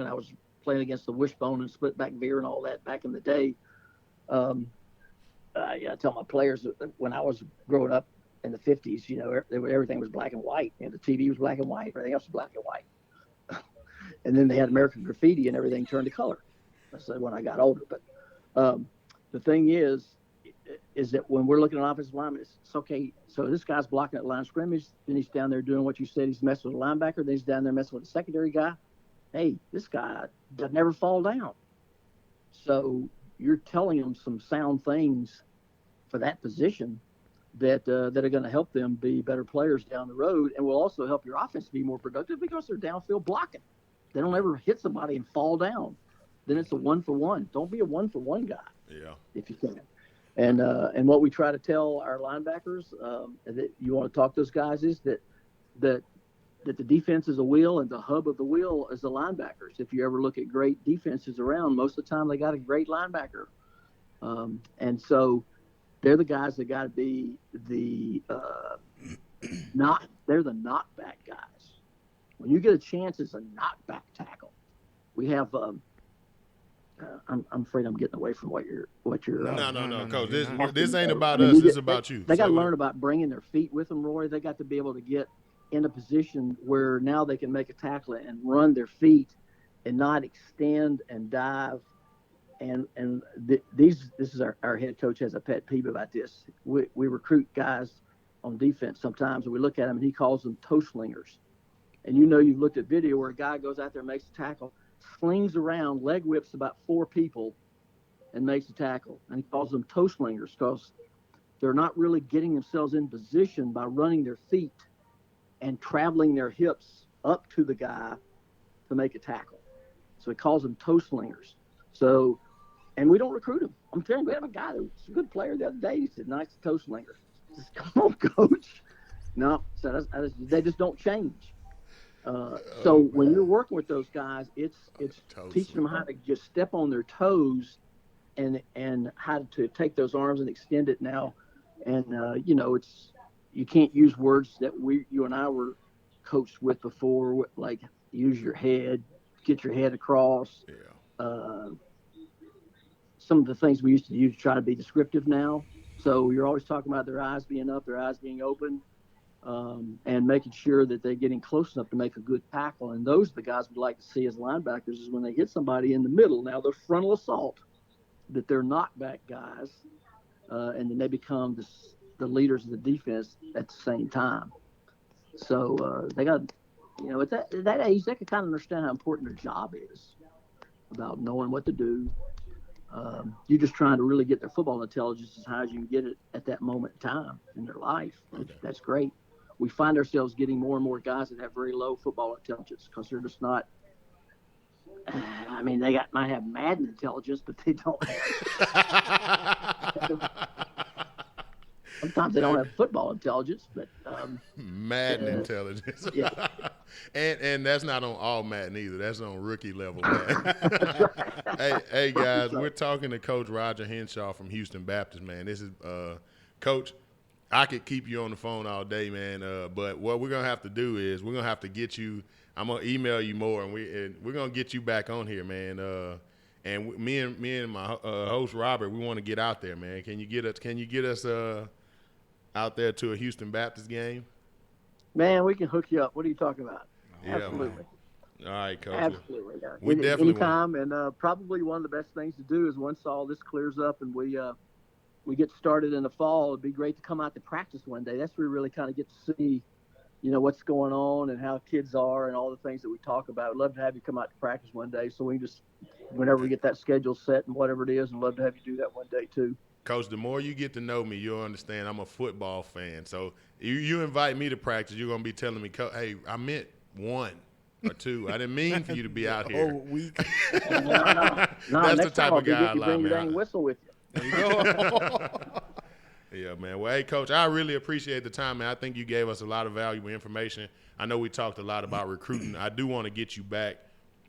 I was playing against the wishbone and split back veer and all that back in the day. I tell my players that when I was growing up in the 50s, everything was black and white. The TV was black and white, everything else was black and white. And then they had American Graffiti and everything turned to color. That's when I got older. But the thing is that when we're looking at offensive linemen, it's okay. So this guy's blocking at line of scrimmage. Then he's down there doing what you said. He's messing with a linebacker. Then he's down there messing with the secondary guy. Hey, this guy doesn't ever fall down. So you're telling them some sound things for that position that are going to help them be better players down the road, and will also help your offense be more productive because they're downfield blocking. They don't ever hit somebody and fall down. Then it's a 1-for-1. Don't be a 1-for-1 guy. Yeah. If you can. And what we try to tell our linebackers that you want to talk to those guys is that the defense is a wheel and the hub of the wheel is the linebackers. If you ever look at great defenses around, most of the time they got a great linebacker. And so they're the guys that got to be they're the knockback guys. When you get a chance as a knockback tackle, we have I'm afraid I'm getting away from what you're. No, Coach. No, this ain't about us. This is about you. They got to learn about bringing their feet with them, Roy. They got to be able to get in a position where now they can make a tackle and run their feet, and not extend and dive. This is our head coach has a pet peeve about this. We recruit guys on defense sometimes, and we look at them and he calls them toe slingers. And you've looked at video where a guy goes out there and makes a tackle, slings around, leg whips about 4 people, and makes a tackle. And he calls them toe slingers because they're not really getting themselves in position by running their feet and traveling their hips up to the guy to make a tackle. So he calls them toe slingers. So, and we don't recruit them. I'm telling you, we have a guy that was a good player the other day. He said, "Nice toe slinger." I said, "Come on, coach." No, so they just don't change. So when you're working with those guys, it's teaching them how to just step on their toes and how to take those arms and extend it now. And, you can't use words that you and I were coached with before, like use your head, get your head across. Yeah. Some of the things we used to use to try to be descriptive now. So you're always talking about their eyes being up, their eyes being open. And making sure that they're getting close enough to make a good tackle. And those are the guys we'd like to see as linebackers is when they hit somebody in the middle. Now they're frontal assault, that they're knockback guys, and then they become the leaders of the defense at the same time. So they got, at that age, they can kind of understand how important their job is, about knowing what to do. You're just trying to really get their football intelligence as high as you can get it at that moment in time in their life. Okay. That's great. We find ourselves getting more and more guys that have very low football intelligence because they're just not. I mean, might have Madden intelligence, but they don't have. Sometimes they don't have football intelligence, but Madden intelligence. Yeah. and that's not on all Madden either. That's on rookie level Madden. Hey guys, we're talking to Coach Roger Hinshaw from Houston Baptist. Man, this is Coach. I could keep you on the phone all day, man. But what we're gonna have to do is we're gonna have to get you. I'm gonna email you more, and we're gonna get you back on here, man. And me and my host Robert, we want to get out there, man. Can you get us out there to a Houston Baptist game? Man, we can hook you up. What are you talking about? Yeah, Absolutely. Man. All right, Coach. Absolutely. We definitely anytime, and probably one of the best things to do is once all this clears up and we get started in the fall, it'd be great to come out to practice one day. That's where we really kind of get to see what's going on and how kids are and all the things that we talk about. I'd love to have you come out to practice one day so we can just, whenever we get that schedule set and whatever it is, I'd love to have you do that one day too. Coach, the more you get to know me, you'll understand I'm a football fan. So you invite me to practice, you're going to be telling me, hey, I meant 1 or 2. I didn't mean for you to be out here. Oh, week. No, That's the next type time of guy I you like, bring your man. dang whistle with you. There you go. Yeah, man. Well, hey, Coach, I really appreciate the time, man. I think you gave us a lot of valuable information. I know we talked a lot about recruiting. I do want to get you back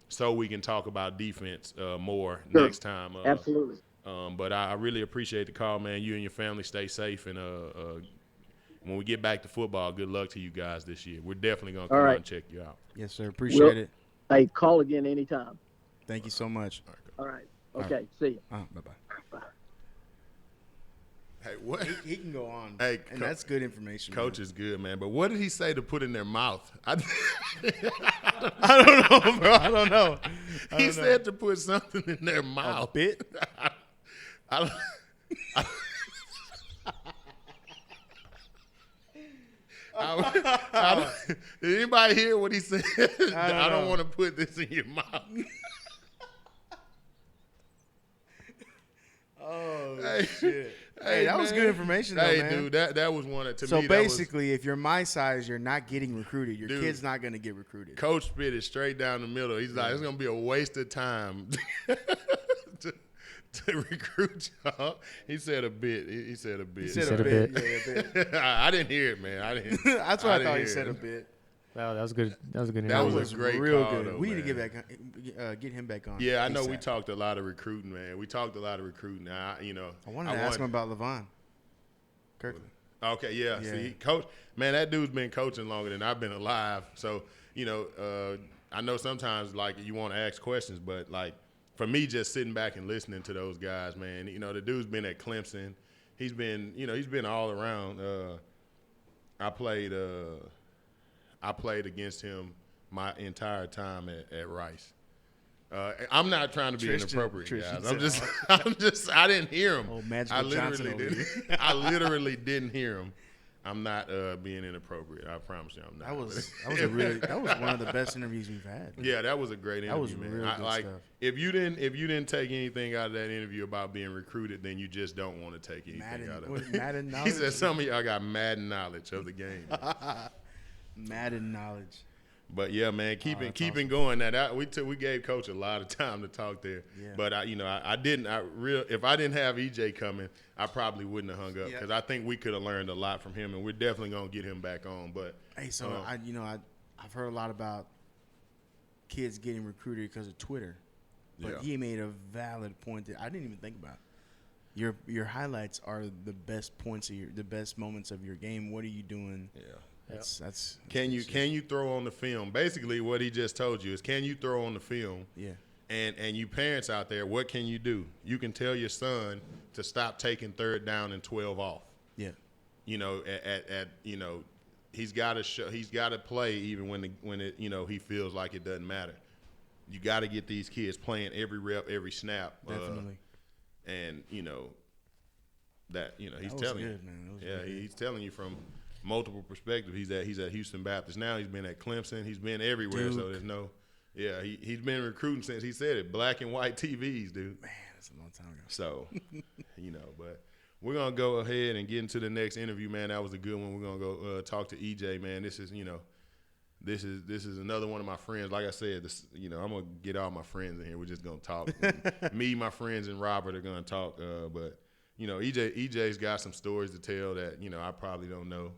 so we can talk about defense more next time. Absolutely. But I really appreciate the call, man. You and your family stay safe. And when we get back to football, good luck to you guys this year. We're definitely going to come out and check you out. Yes, sir. Appreciate it. Hey, call again anytime. Thank you so much. All right. Okay. See you. Bye-bye. Bye. Hey, what? He can go on. Hey, and that's good information. Coach is good, man. But what did he say to put in their mouth? I don't know, bro. I don't know. He said to put something in their mouth. A bit? Did anybody hear what he said? I don't want to put this in your mouth. Oh, Hey, shit. Hey, that was man. good information, though, Hey, man. dude, that was one of, to So me, basically, if you're my size, you're not getting recruited. Your Dude. kid's not going to get recruited. Coach spit it straight down the middle. He's like, it's going to be a waste of time to recruit y'all. He said a bit. He said a bit. He said said a a bit. bit. Yeah, a bit. I didn't hear it, man. I didn't. That's what I thought he didn't said hear a it. bit. Wow, that was good. That was a good. That interview. was a great real call, good. though, We need to man. get him back on. Yeah, I know we ASAP. talked a lot of recruiting, man. We talked a lot of recruiting. I wanted to ask him about Levon Kirkland. Okay, yeah. Yeah. See, coach, man, that dude's been coaching longer than I've been alive. So, I know sometimes like you want to ask questions, but like for me, just sitting back and listening to those guys, man, the dude's been at Clemson. He's been all around. I played against him my entire time at Rice. I'm not trying to be inappropriate, guys. I didn't hear him. Oh, Magical Johnson over here. I literally didn't hear him. I'm not being inappropriate. I promise you, I'm not. That was one of the best interviews we've had. Yeah, that was a great interview, That was man. real good like stuff. if you didn't take anything out of that interview about being recruited, then you just don't want to take anything out of it. Madden He knowledge. said some of y'all got Madden knowledge of the game. Madden knowledge. But yeah, man, keeping awesome. going. That we gave Coach a lot of time to talk there. Yeah. But if I didn't have EJ coming, I probably wouldn't have hung up because I think we could have learned a lot from him, and we're definitely gonna get him back on. But Hey, so I've heard a lot about kids getting recruited because of Twitter, but he made a valid point that I didn't even think about. Your highlights are the best points of the best moments of your game. What are you doing? yeah. That's Can you throw on the film? Basically, what he just told you is, can you throw on the film? Yeah. And you parents out there, what can you do? You can tell your son to stop taking 3rd down and 12 off. Yeah. He's got to play even when he feels like it doesn't matter. You got to get these kids playing every rep, every snap. Definitely. He's That was telling you. good, man. That was really good. He's telling you from multiple perspectives. He's at Houston Baptist now. He's been at Clemson. He's been everywhere. Duke. So there's no. Yeah, he's been recruiting since he said it. Black and white TVs, dude. Man, that's a long time ago. So, but we're gonna go ahead and get into the next interview, man. That was a good one. We're gonna go talk to EJ, man. This is another one of my friends. Like I said, I'm gonna get all my friends in here. We're just gonna talk. Me, my friends, and Robert are gonna talk. But EJ's got some stories to tell that I probably don't know.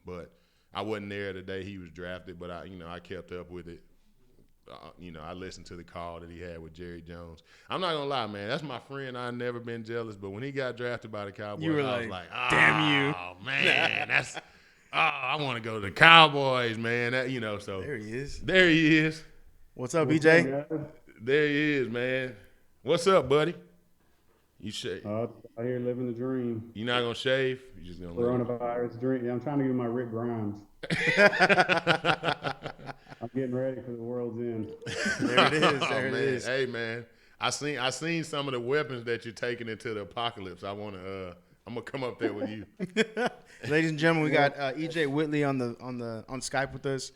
But I wasn't there the day he was drafted, but I kept up with it. I listened to the call that he had with Jerry Jones. I'm not gonna lie, man. That's my friend. I've never been jealous, but when he got drafted by the Cowboys, You were I was like, like, damn you. Oh man, I want to go to the Cowboys, man. So There he is. there he is. What's up, BJ? There he is, man. What's up, buddy? You shave? Out here living the dream. You not gonna shave? You just gonna let it? Coronavirus dream. Yeah, I'm trying to get my Rick Grimes. I'm getting ready for the world's end. There it is. Oh, There it man. is. Hey, man, I seen some of the weapons that you're taking into the apocalypse. I want I'm gonna come up there with you. Ladies and gentlemen, we got E.J Whitley on Skype with us,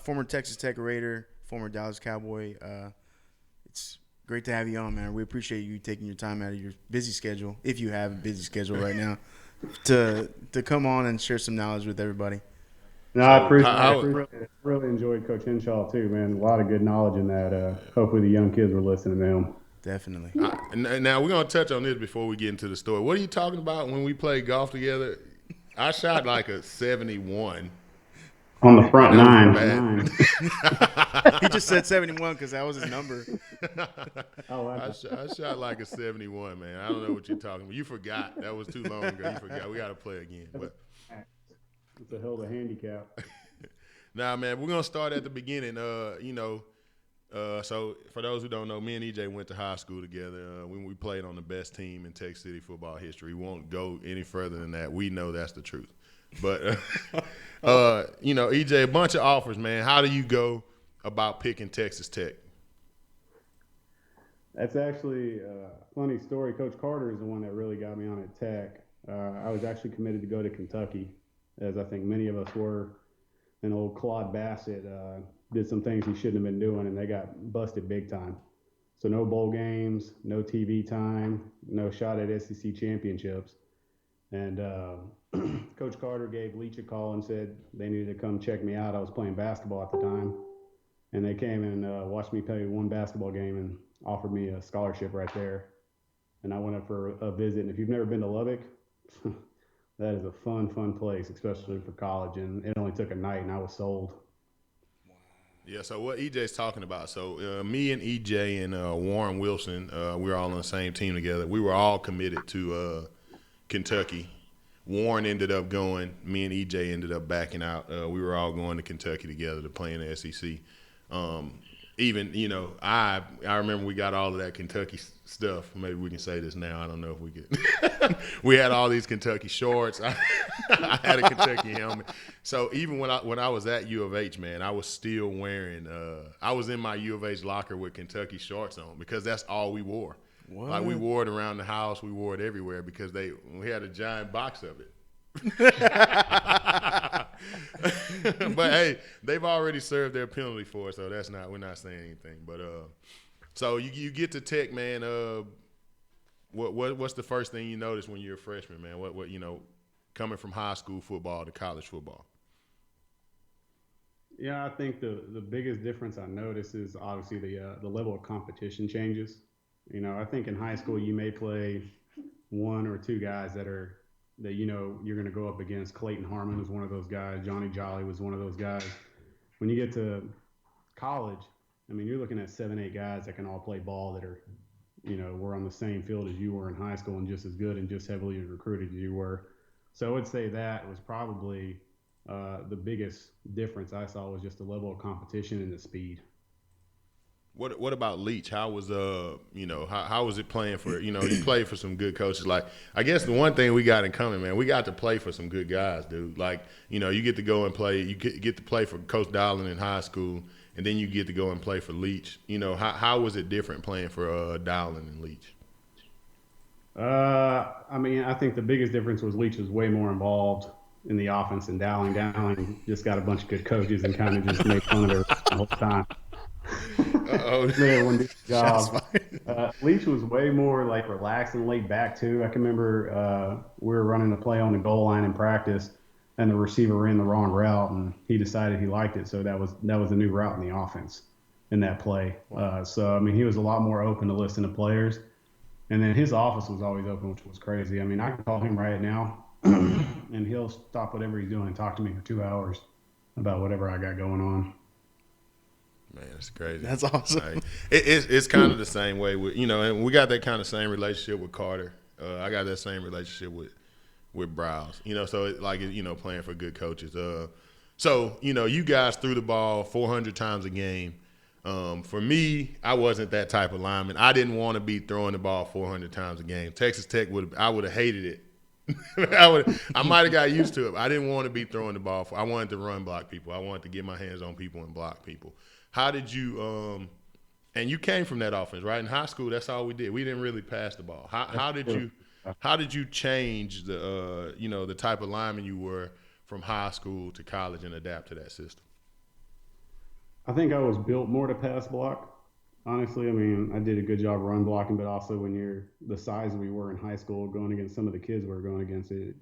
former Texas Tech Raider, former Dallas Cowboy. It's great to have you on, man. We appreciate you taking your time out of your busy schedule, if you have a busy schedule right now, to come on and share some knowledge with everybody. No, So, I appreciate it. Really enjoyed Coach Hinshaw too, man. A lot of good knowledge in that. Hopefully the young kids were listening to him. Definitely. Now we're gonna touch on this before we get into the story. What are you talking about when we played golf together? I shot like a 71. On the front nine. He just said 71 because that was his number. I shot like a 71, man. I don't know what you're talking about. You forgot. That was too long ago. You forgot. We got to play again. But It's a hell of a handicap. now, man, we're gonna start at the beginning. So for those who don't know, me and EJ went to high school together. When we played on the best team in Texas City football history. We won't go any further than that. We know that's the truth. But EJ, a bunch of offers, man. How do you go about picking Texas Tech? That's actually a funny story. Coach Carter is the one that really got me on at Tech. I was actually committed to go to Kentucky, as I think many of us were. And old Claude Bassett did some things he shouldn't have been doing, and they got busted big time. So no bowl games, no TV time, no shot at SEC championships. And Coach Carter gave Leach a call and said they needed to come check me out. I was playing basketball at the time. And they came and watched me play one basketball game and offered me a scholarship right there. And I went up for a visit. And if you've never been to Lubbock, that is a fun place, especially for college. And it only took a night, and I was sold. Yeah, so what EJ's talking about, so me and EJ and Warren Wilson, we were all on the same team together. We were all committed to Kentucky. Warren ended up going. Me and EJ ended up backing out. We were all going to Kentucky together to play in the SEC. I remember we got all of that Kentucky stuff. Maybe we can say this now. I don't know if we could. We had all these Kentucky shorts. I had a Kentucky helmet. So even when I was at U of H, man, I was still wearing. I was in my U of H locker with Kentucky shorts on because that's all we wore. What? Like we wore it around the house. We wore it everywhere because we had a giant box of it. But hey, they've already served their penalty for it, so we're not saying anything. But so you get to Tech, man. What's the first thing you notice when you're a freshman, man? What coming from high school football to college football? Yeah, I think the biggest difference I notice is obviously the level of competition changes. I think in high school you may play one or two guys that you're going to go up against. Clayton Harmon was one of those guys. Johnny Jolly was one of those guys. When you get to college, you're looking at 7-8 guys that can all play ball that are, were on the same field as you were in high school and just as good and just heavily recruited as you were. So I would say that was probably the biggest difference I saw was just the level of competition and the speed. What about Leach? How was how was it playing for you played for some good coaches? Like I guess the one thing we got in common, man, we got to play for some good guys, dude. Like you get to go and play, you get to play for Coach Dowling in high school, and then you get to go and play for Leach. How was it different playing for Dowling and Leach? I think the biggest difference was Leach was way more involved in the offense than Dowling. Dowling just got a bunch of good coaches and kind of just made fun of it the whole time. Job. Leach was way more like relaxed and laid back too. I can remember we were running a play on the goal line in practice, and the receiver ran the wrong route, and he decided he liked it, so that was a new route in the offense in that play. He was a lot more open to listen to players, and then his office was always open, which was crazy. I can call him right now, and he'll stop whatever he's doing and talk to me for 2 hours about whatever I got going on. Man, it's crazy. That's awesome. Like, it's kind of the same way with and we got that kind of same relationship with Carter. I got that same relationship with Browse. So it's like playing for good coaches. So you guys threw the ball 400 times a game. For me, I wasn't that type of lineman. I didn't want to be throwing the ball 400 times a game. Texas Tech I would have hated it. I might have got used to it. I didn't want to be throwing the ball. I wanted to run block people. I wanted to get my hands on people and block people. How did you and you came from that offense, right? In high school, that's all we did. We didn't really pass the ball. How did How did you change the type of lineman you were from high school to college and adapt to that system? I think I was built more to pass block. Honestly, I mean, I did a good job run blocking, but also when you're the size we were in high school, going against some of the kids we were going against, it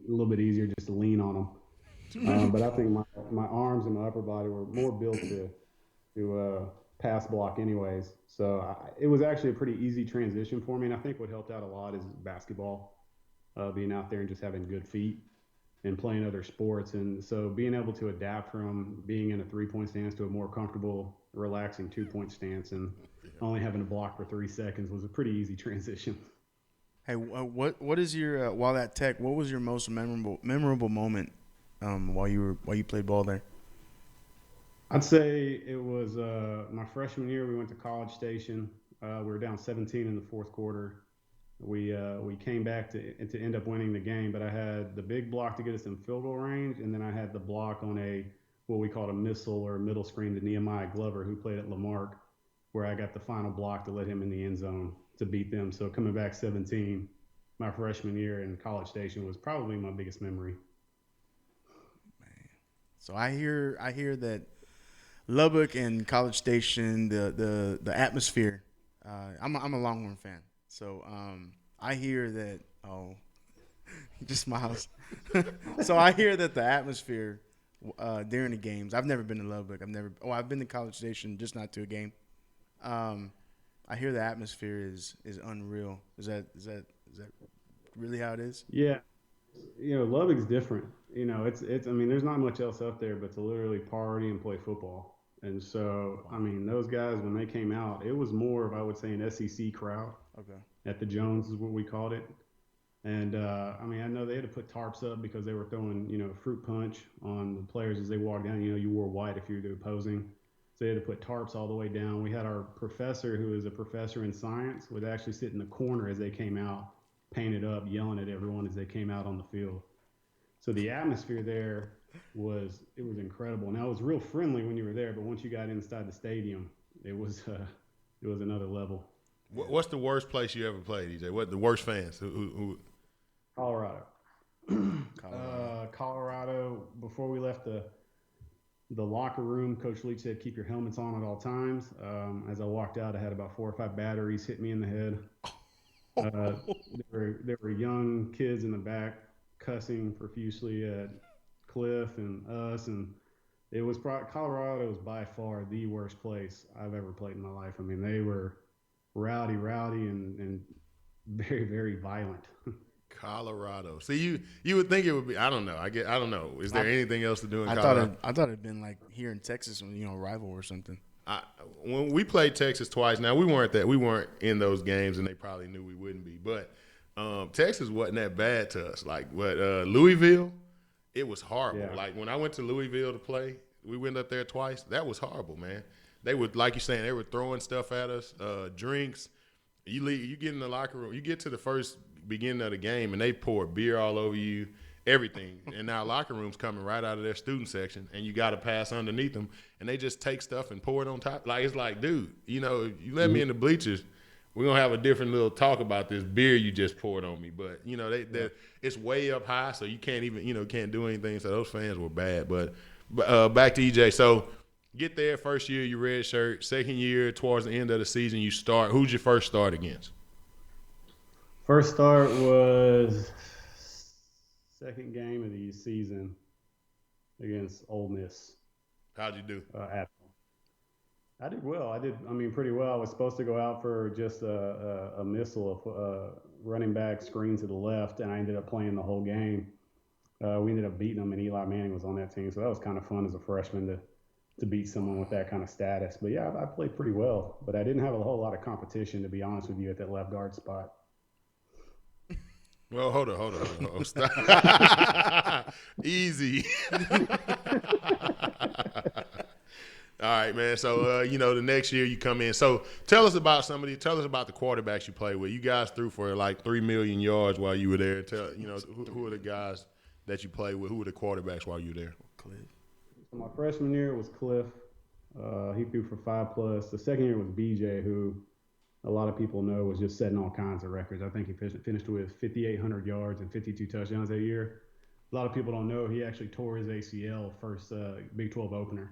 a little bit easier just to lean on them. But I think my arms and my upper body were more built to pass block anyways. So it was actually a pretty easy transition for me. And I think what helped out a lot is basketball, being out there and just having good feet and playing other sports. And so being able to adapt from being in a 3-point stance to a more comfortable, relaxing 2-point stance and only having to block for 3 seconds was a pretty easy transition. Hey, what is your while at Tech? What was your most memorable moment while you played ball there? I'd say it was my freshman year. We went to College Station. We were down 17 in the fourth quarter. We came back to end up winning the game, but I had the big block to get us in field goal range, and then I had the block on what we called a missile or middle screen to Nehemiah Glover, who played at Lamarck, where I got the final block to let him in the end zone to beat them. So coming back 17, my freshman year in College Station was probably my biggest memory. Man. So I hear that Lubbock and College Station, the atmosphere. I'm a Longhorn fan, so I hear that. Oh, he just smiles. So I hear that the atmosphere during the games. I've never been to Lubbock. I've been to College Station, just not to a game. I hear the atmosphere is unreal. Is that really how it is? Yeah, Lubbock's different. It's. I mean, there's not much else up there but to literally party and play football. And so, I mean, those guys, when they came out, it was more of, I would say, an SEC crowd. Okay. At the Jones is what we called it. And, I mean, I know they had to put tarps up because they were throwing, fruit punch on the players as they walked down. You wore white if you were opposing. So they had to put tarps all the way down. We had our professor, who is a professor in science, would actually sit in the corner as they came out, painted up, yelling at everyone as they came out on the field. So the atmosphere there was incredible. Now it was real friendly when you were there, but once you got inside the stadium, it was another level. What's the worst place you ever played, EJ? What the worst fans? Who? Colorado. Colorado. Before we left the locker room, Coach Leach said, "Keep your helmets on at all times." As I walked out, I had about 4 or 5 batteries hit me in the head. There were young kids in the back cussing profusely at Cliff and us, and it was Colorado was by far the worst place I've ever played in my life. I mean, they were rowdy, and very, very violent. Colorado. See, you would think it would be. I don't know. I don't know. Is there anything else to do in Colorado? I thought it'd been like here in Texas, rival or something. When we played Texas twice, now we weren't in those games, and they probably knew we wouldn't be. But Texas wasn't that bad to us. Louisville, it was horrible. Yeah. Like when I went to Louisville to play, we went up there twice. That was horrible, man. They would, like you're saying, they were throwing stuff at us, drinks. You get in the locker room, you get to the first beginning of the game, and they pour beer all over you, everything. And now locker room's coming right out of their student section, and you got to pass underneath them, and they just take stuff and pour it on top. Like, it's like, dude, you let me in the bleachers, we're going to have a different little talk about this beer you just poured on me. But, it's way up high, so you can't even, can't do anything. So those fans were bad. But back to EJ. So get there, first year, you red shirt. Second year, towards the end of the season, you start. Who's your first start against? First start was second game of the season against Ole Miss. How'd you do? I did well. Pretty well. I was supposed to go out for just a missile of running back screen to the left, and I ended up playing the whole game. We ended up beating them, and Eli Manning was on that team, so that was kind of fun as a freshman to beat someone with that kind of status. But, yeah, I played pretty well, but I didn't have a whole lot of competition, to be honest with you, at that left guard spot. Well, hold on. Stop. Easy. All right, man. So, the next year you come in. So, tell us about the quarterbacks you played with. You guys threw for like 3 million yards while you were there. Who are the guys that you played with? Who were the quarterbacks while you were there? Cliff. So my freshman year was Cliff. He threw for 5+. The second year was BJ, who a lot of people know was just setting all kinds of records. I think he finished with 5,800 yards and 52 touchdowns that year. A lot of people don't know he actually tore his ACL first Big 12 opener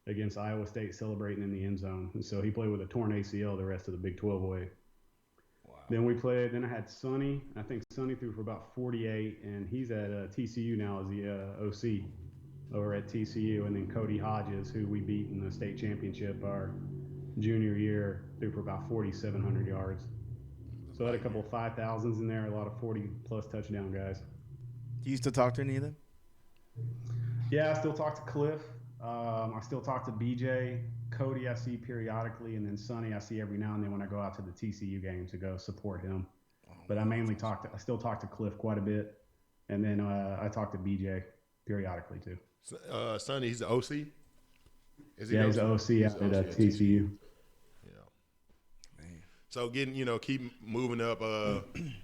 against Iowa State, celebrating in the end zone. And so he played with a torn ACL the rest of the Big 12 way. Wow. Then I had Sonny. I think Sonny threw for about 48, and he's at TCU now as the OC over at TCU. And then Cody Hodges, who we beat in the state championship our junior year, threw for about 4,700 yards. So I had a couple of 5,000s in there, a lot of 40-plus touchdown guys. Do you still talk to any of them? Yeah, I still talk to Cliff. I still talk to BJ. Cody I see periodically, and then Sonny I see every now and then when I go out to the TCU games to go support him. But I still talk to Cliff quite a bit, and then I talk to BJ periodically too. Sonny, he's the OC? He's the OC out at TCU. So keep moving up.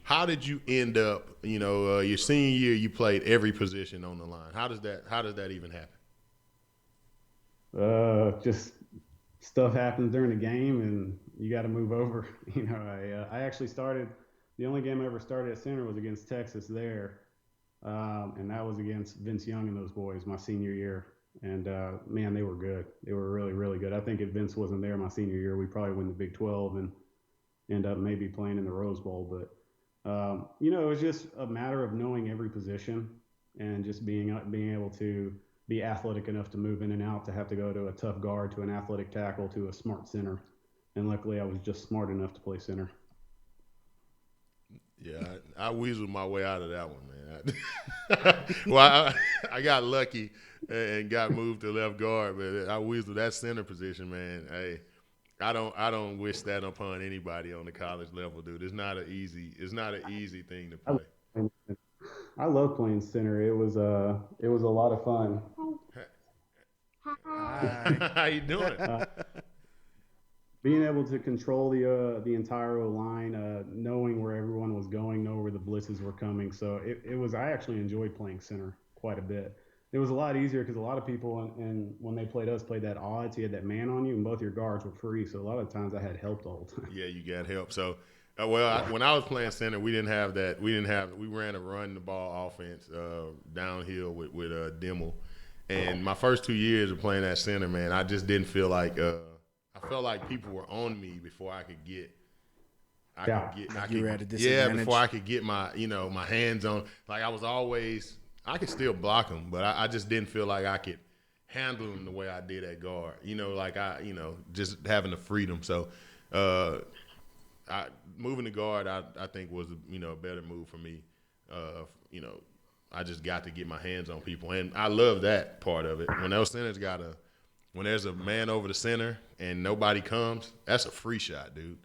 How did you end up? Your senior year, you played every position on the line. How does that even happen? Just stuff happens during the game, and you got to move over. I actually started. The only game I ever started at center was against Texas there, and that was against Vince Young and those boys my senior year. And man, they were good. They were really, really good. I think if Vince wasn't there my senior year, we probably win the Big 12 and end up maybe playing in the Rose Bowl. But, it was just a matter of knowing every position and just being able to be athletic enough to move in and out, to have to go to a tough guard, to an athletic tackle, to a smart center. And luckily I was just smart enough to play center. Yeah, I weaseled my way out of that one, man. Well, I got lucky and got moved to left guard, but I weaseled that center position, man. Hey, I don't wish that upon anybody on the college level, dude. It's not an easy thing to play. I love playing center. It was a lot of fun. Hi. How you doing? Being able to control the entire line, knowing where everyone was going, know where the blitzes were coming. So it was. I actually enjoyed playing center quite a bit. It was a lot easier because a lot of people, and when they played that odds, you had that man on you, and both your guards were free. So a lot of times I had help the whole time. Yeah, you got help. So, when I was playing center, we didn't have that. We ran a run the ball offense downhill with Dimmel. And my first 2 years of playing that center, man, I just didn't feel like I felt like people were on me before I could get. You were at a disadvantage. Yeah, before I could get my my hands on. Like I could still block them, but I just didn't feel like I could handle them the way I did at guard. Just having the freedom. So, moving to guard, I think was a better move for me. I just got to get my hands on people, and I love that part of it. When those centers when there's a man over the center and nobody comes, that's a free shot, dude.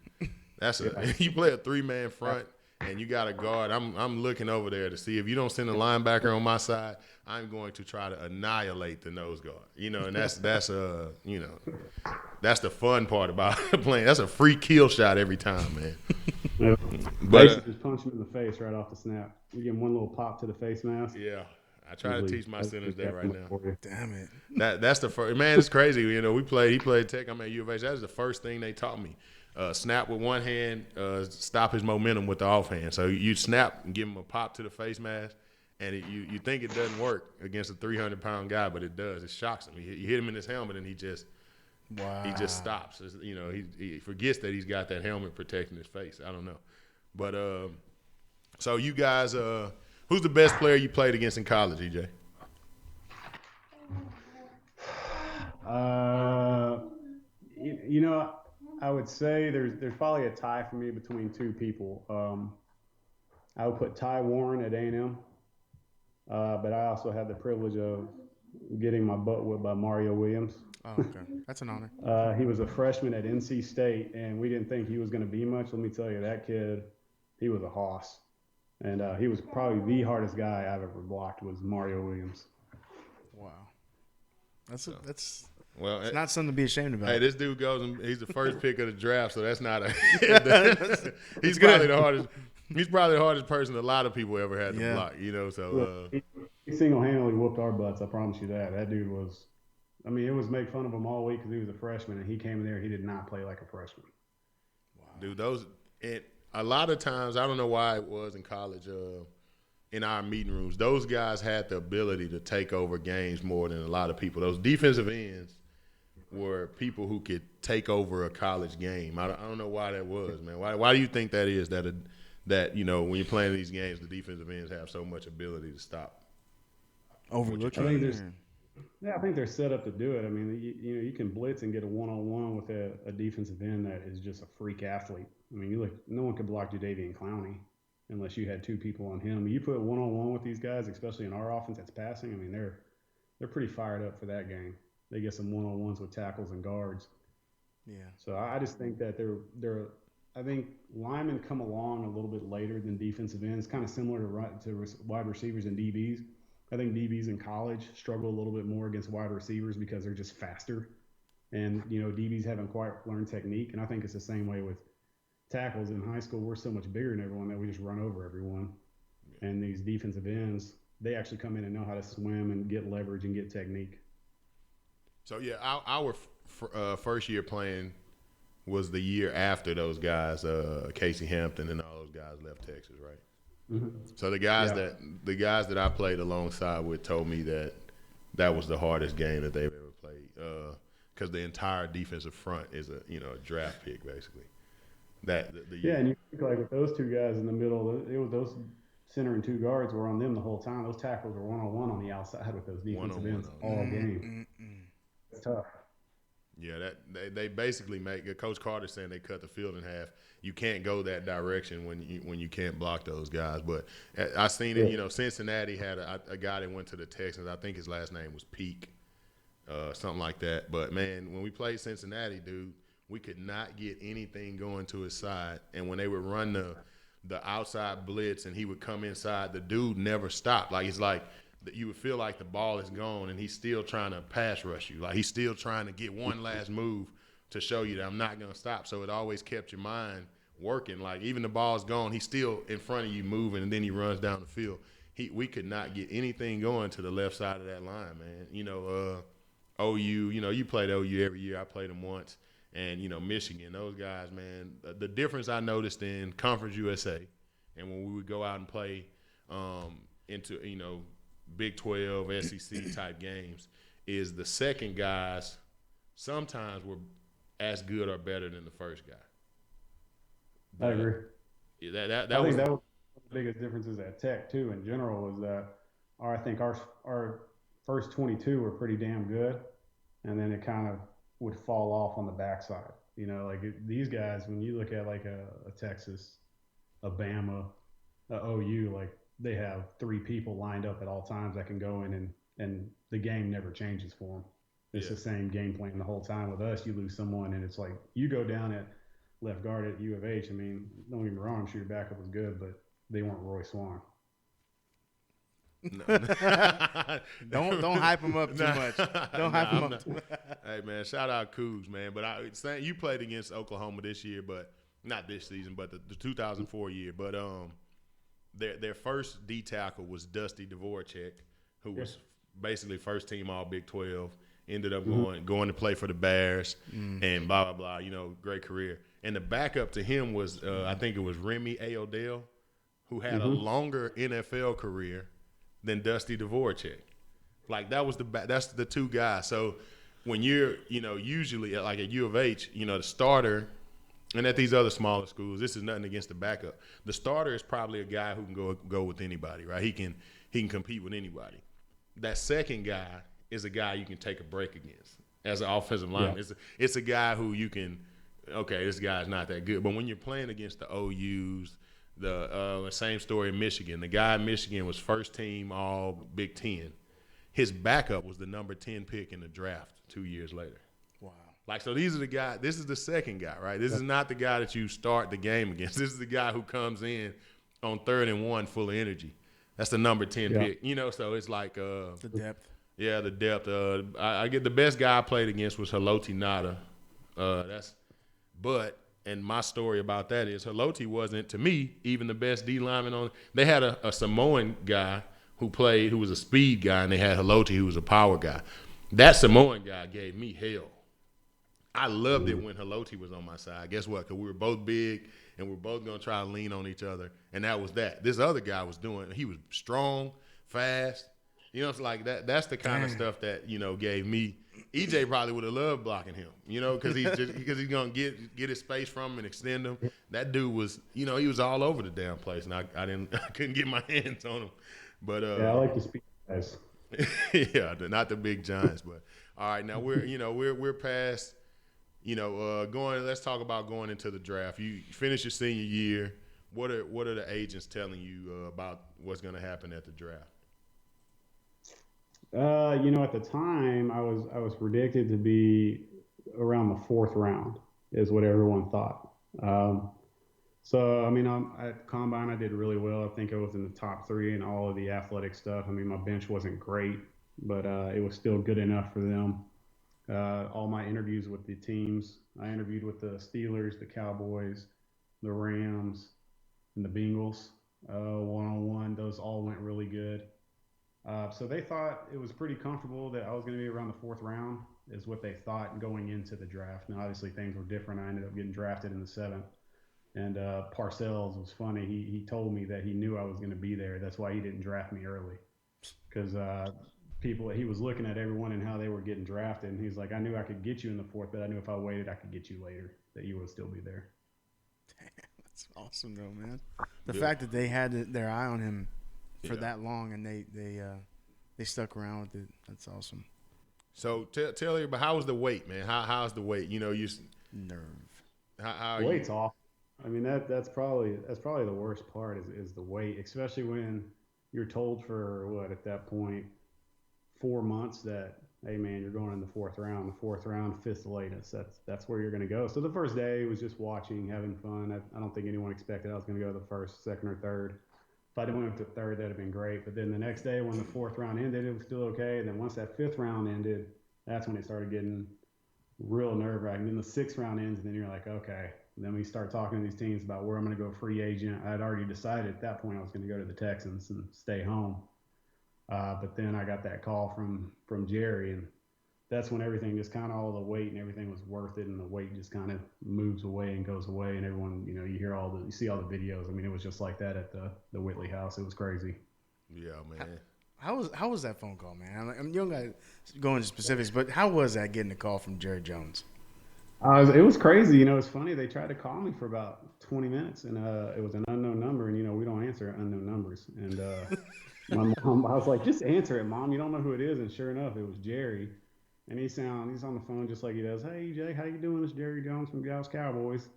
You play a 3-man front and you got a guard. I'm looking over there to see if you don't send a linebacker on my side, I'm going to try to annihilate the nose guard. And that's the fun part about playing. That's a free kill shot every time, man. But just punch him in the face right off the snap. You give him one little pop to the face mask. Yeah. I try to teach my centers that right now. Damn it. That's the first. Man, it's crazy. He played Tech. I'm at U of H. That's the first thing they taught me. Snap with one hand, stop his momentum with the offhand. So you snap and give him a pop to the face mask, and you think it doesn't work against a 300-pound guy, but it does. It shocks him. You hit him in his helmet, and he just stops. He forgets that he's got that helmet protecting his face. I don't know. But so you guys who's the best player you played against in college, EJ? I would say there's probably a tie for me between two people. I would put Ty Warren at A&M, but I also had the privilege of getting my butt whipped by Mario Williams. Oh, okay. That's an honor. He was a freshman at NC State, and we didn't think he was going to be much. Let me tell you, that kid, he was a hoss. And he was probably the hardest guy I've ever blocked was Mario Williams. Wow. It's not something to be ashamed about. Hey, this dude goes and he's the first pick of the draft, so that's not a he's probably the hardest. He's probably the hardest person a lot of people ever had to block, So he single-handedly whooped our butts. I promise you that. That dude was. I mean, it was make fun of him all week because he was a freshman, and he came in there. He did not play like a freshman. Dude, those and a lot of times I don't know why it was in college. In our meeting rooms, those guys had the ability to take over games more than a lot of people. Those defensive ends were people who could take over a college game. I don't know why that was, man. Why do you think that is? That you know when you're playing these games, the defensive ends have so much ability to stop. Overlooking. I think they're set up to do it. I mean, you can blitz and get a one-on-one with a defensive end that is just a freak athlete. I mean, no one could block Jadeveon Clowney unless you had two people on him. You put one-on-one with these guys, especially in our offense that's passing. I mean, they're pretty fired up for that game. They get some one-on-ones with tackles and guards. Yeah. So I just think that I think linemen come along a little bit later than defensive ends, kind of similar to wide receivers and DBs. I think DBs in college struggle a little bit more against wide receivers because they're just faster. And, DBs haven't quite learned technique. And I think it's the same way with tackles in high school. We're so much bigger than everyone that we just run over everyone. And these defensive ends, they actually come in and know how to swim and get leverage and get technique. So, yeah, our first year playing was the year after those guys, Casey Hampton and all those guys left Texas, right? Mm-hmm. So the guys that I played alongside with told me that was the hardest game that they've ever played because the entire defensive front is a draft pick basically. And you think like with those two guys in the middle, it was those center and two guards were on them the whole time. Those tackles were one-on-one on the outside with those defensive ends all game. It's tough. Yeah, they basically make Coach Carter saying they cut the field in half. You can't go that direction when you can't block those guys. But I seen it. Cincinnati had a guy that went to the Texans. I think his last name was Peak, something like that. But man, when we played Cincinnati, dude, we could not get anything going to his side. And when they would run the outside blitz and he would come inside, the dude never stopped. Like it's like you would feel like the ball is gone and he's still trying to pass rush you. Like he's still trying to get one last move to show you that I'm not going to stop. So it always kept your mind working. Like even the ball's gone, he's still in front of you moving, and then he runs down the field. We could not get anything going to the left side of that line, man. OU, you played OU every year. I played them once. And, Michigan, those guys, man, the difference I noticed in Conference USA and when we would go out and play into, Big 12, SEC type games is the second guys sometimes were as good or better than the first guy. I agree. Yeah, I think that was the biggest differences at Tech too. In general, was that I think our first 22 were pretty damn good, and then it kind of would fall off on the backside. These guys, when you look at like a Texas, a Bama, a OU, like they have three people lined up at all times that can go in and the game never changes for them. It's the same game plan the whole time. With us, you lose someone and it's like you go down at left guard at U of H. I mean, don't get me wrong, I'm sure your backup was good, but they weren't Roy Swan. No. Don't hype him up too much. Don't hype him up too much. Hey man, shout out Cougs, man. But you played against Oklahoma this year, but not this season, but the 2004 year. But their first D tackle was Dusty Dvorak, who was basically first team All Big 12. Ended up going to play for the Bears and blah blah blah. Great career. And the backup to him was I think it was Remy Odell, who had a longer NFL career than Dusty Dvorak. Like that's the two guys. So when you're usually like at U of H, the starter, and at these other smaller schools, this is nothing against the backup. The starter is probably a guy who can go with anybody, right? He can compete with anybody. That second guy is a guy you can take a break against as an offensive lineman. Yeah. It's a guy who you can, okay, this guy's not that good. But when you're playing against the OUs, the same story in Michigan. The guy in Michigan was first team All Big 10. His backup was the number 10 pick in the draft 2 years later. Wow. Like, so these are the guys. This is the second guy, right? This is not the guy that you start the game against. This is the guy who comes in on 3rd and 1 full of energy. That's the number 10 pick. So it's like the depth. Yeah, the depth. I get the best guy I played against was Haloti Ngata. And my story about that is Haloti wasn't, to me, even the best D lineman on. They had a Samoan guy who was a speed guy, and they had Haloti who was a power guy. That Samoan guy gave me hell. I loved it when Haloti was on my side. Guess what? Because we were both big and we were both going to try to lean on each other. And that was that. This other guy was doing, he was strong, fast. You know, it's like that. That's the kind of stuff that, gave me. EJ probably would have loved blocking him, because he's going to get his space from him and extend him. That dude was, he was all over the damn place. And I couldn't get my hands on him. But I like the speed guys. yeah, not the big giants, but all right. Now we're past. Let's talk about going into the draft. You finish your senior year. What are the agents telling you about what's going to happen at the draft? At the time, I was predicted to be around the 4th round, is what everyone thought. So at Combine, I did really well. I think I was in the top 3 in all of the athletic stuff. My bench wasn't great, but it was still good enough for them. All my interviews with the teams, I interviewed with the Steelers, the Cowboys, the Rams, and the Bengals one-on-one. Those all went really good. So they thought it was pretty comfortable that I was going to be around the 4th round, is what they thought going into the draft. Now, obviously, things were different. I ended up getting drafted in the 7th. And Parcells was funny. He told me that he knew I was going to be there. That's why he didn't draft me early, because he was looking at everyone and how they were getting drafted, and he's like, I knew I could get you in the 4th, but I knew if I waited, I could get you later, that you would still be there. Damn, that's awesome though, man. The fact that they had their eye on him for that long, and they stuck around with it. That's awesome. So tell everybody, how was the weight, man? How's the weight? Nerve. How Weight's off. That's probably the worst part is the weight, especially when you're told for at that point 4 months that, hey man, you're going in the 4th round. The 4th round, 5th latest. That's where you're going to go. So the first day was just watching, having fun. I don't think anyone expected I was going to go to the 1st, 2nd, or 3rd. If I didn't went to 3rd, that'd have been great. But then the next day, when the 4th round ended, it was still okay. And then once that 5th round ended, that's when it started getting real nerve-wracking. Then the 6th round ends, and then you're like, okay. And then we start talking to these teams about where I'm going to go free agent. I'd already decided at that point I was going to go to the Texans and stay home. But then I got that call from Jerry, and that's when everything just kind of, all the weight and everything was worth it, and the weight just kind of moves away and goes away, and everyone, you see all the videos. It was just like that at the Whitley house. It was crazy. Yeah, man. How was that phone call, man? You don't got to go into specifics, but how was that, getting a call from Jerry Jones? It was crazy. It's funny. They tried to call me for about 20 minutes, and it was an unknown number, and we don't answer unknown numbers. And my mom, I was like, just answer it, Mom. You don't know who it is. And sure enough, it was Jerry. And he's on the phone just like he does. Hey, Jay, how you doing? It's Jerry Jones from Dallas Cowboys.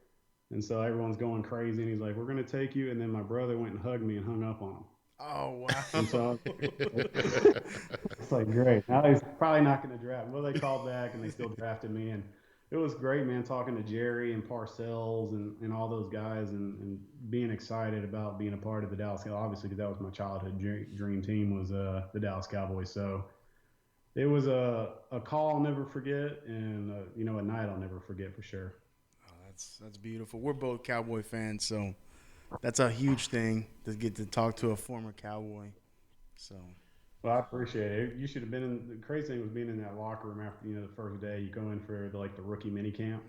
And so everyone's going crazy, and he's like, we're going to take you. And then my brother went and hugged me and hung up on him. Oh, wow. And so it's like, great. Now he's probably not going to draft. Well, they called back, and they still drafted me. And it was great, man, talking to Jerry and Parcells and all those guys, and being excited about being a part of the Dallas Cowboys. Obviously, because that was my childhood dream team, was the Dallas Cowboys. So it was a call I'll never forget, and a night I'll never forget for sure. Oh, that's beautiful. We're both Cowboy fans, so that's a huge thing to get to talk to a former Cowboy. So. Well, I appreciate it. You should have been in. The crazy thing was being in that locker room after the first day. You go in for the rookie mini camp,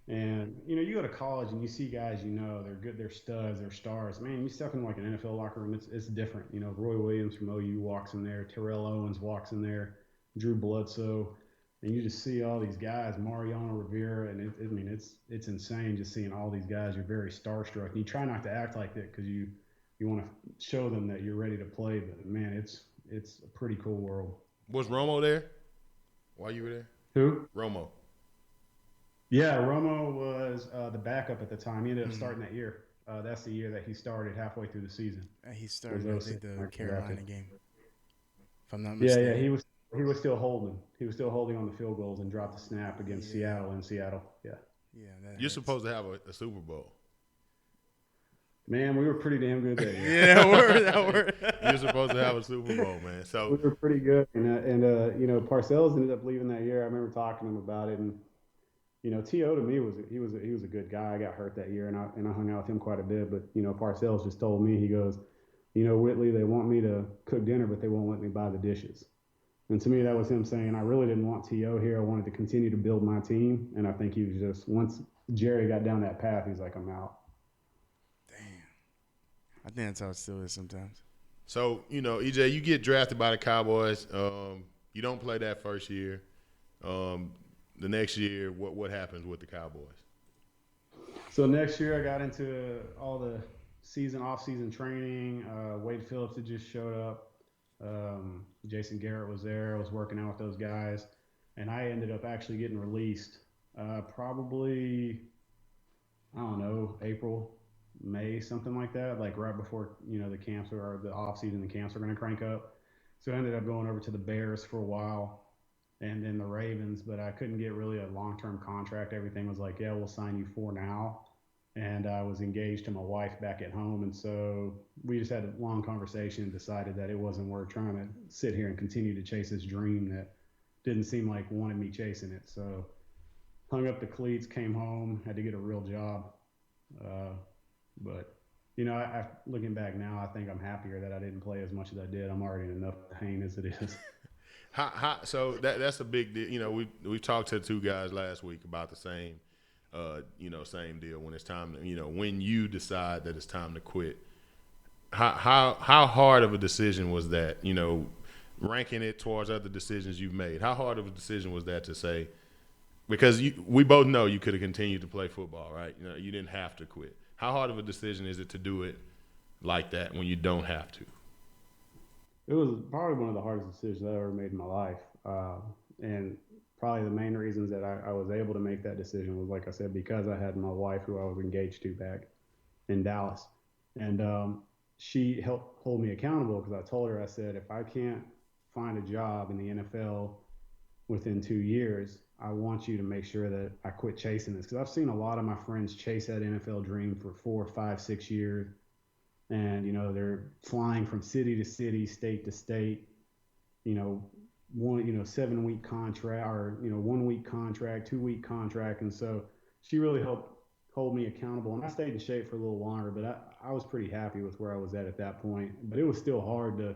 and you go to college and you see guys they're good, they're studs, they're stars. Man, you step in an NFL locker room, it's different. Roy Williams from OU walks in there, Terrell Owens walks in there, Drew Bledsoe, and you just see all these guys, Mariano Rivera, and it's insane just seeing all these guys. You're very starstruck, and you try not to act like that because you want to show them that you're ready to play. But man, it's a pretty cool world. Was Romo there while you were there? Who? Romo. Yeah, Romo was the backup at the time. He ended up starting that year. That's the year that he started halfway through the season. He started, I think, the Carolina game, if I'm not mistaken. Yeah, he was still holding. He was still holding on the field goals and dropped the snap against Seattle in Seattle. Yeah. Yeah. You're supposed to have a Super Bowl. Man, we were pretty damn good that year. Yeah, that were. You're supposed to have a Super Bowl, man. So we were pretty good, and Parcells ended up leaving that year. I remember talking to him about it, and T.O. to me was a good guy. I got hurt that year, and I hung out with him quite a bit. But Parcells just told me, he goes, Whitley, they want me to cook dinner, but they won't let me buy the dishes. And to me, that was him saying, I really didn't want T.O. here. I wanted to continue to build my team. And I think he was just, once Jerry got down that path, he's like, I'm out. Damn. I think that's how it still is sometimes. So, EJ, you get drafted by the Cowboys. You don't play that first year. The next year, what happens with the Cowboys? So next year I got into all the off-season training. Wade Phillips had just showed up. Jason Garrett was there. I was working out with those guys. And I ended up actually getting released probably, I don't know, April, May, something like that, like right before, the camps or the off-season, the camps are going to crank up. So I ended up going over to the Bears for a while and then the Ravens, but I couldn't get really a long-term contract. Everything was like, yeah, we'll sign you for now. And I was engaged to my wife back at home. And so we just had a long conversation and decided that it wasn't worth trying to sit here and continue to chase this dream that didn't seem like wanted me chasing it. So hung up the cleats, came home, had to get a real job. But, looking back now, I think I'm happier that I didn't play as much as I did. I'm already in enough pain as it is. So that's a big deal. We talked to two guys last week about the same same deal when it's time to, when you decide that it's time to quit. How hard of a decision was that, ranking it towards other decisions you've made? How hard of a decision was that to say, because we both know you could have continued to play football, right? You didn't have to quit. How hard of a decision is it to do it like that when you don't have to? It was probably one of the hardest decisions I ever made in my life. And probably the main reasons that I was able to make that decision was, like I said, because I had my wife who I was engaged to back in Dallas. And she helped hold me accountable because I told her, I said, if I can't find a job in the NFL within 2 years, I want you to make sure that I quit chasing this. Because I've seen a lot of my friends chase that NFL dream for 4, 5, 6 years. And, they're flying from city to city, state to state, 7-week contract or, 1-week contract, 2-week contract. And so she really helped hold me accountable. And I stayed in shape for a little longer, but I was pretty happy with where I was at that point. But it was still hard to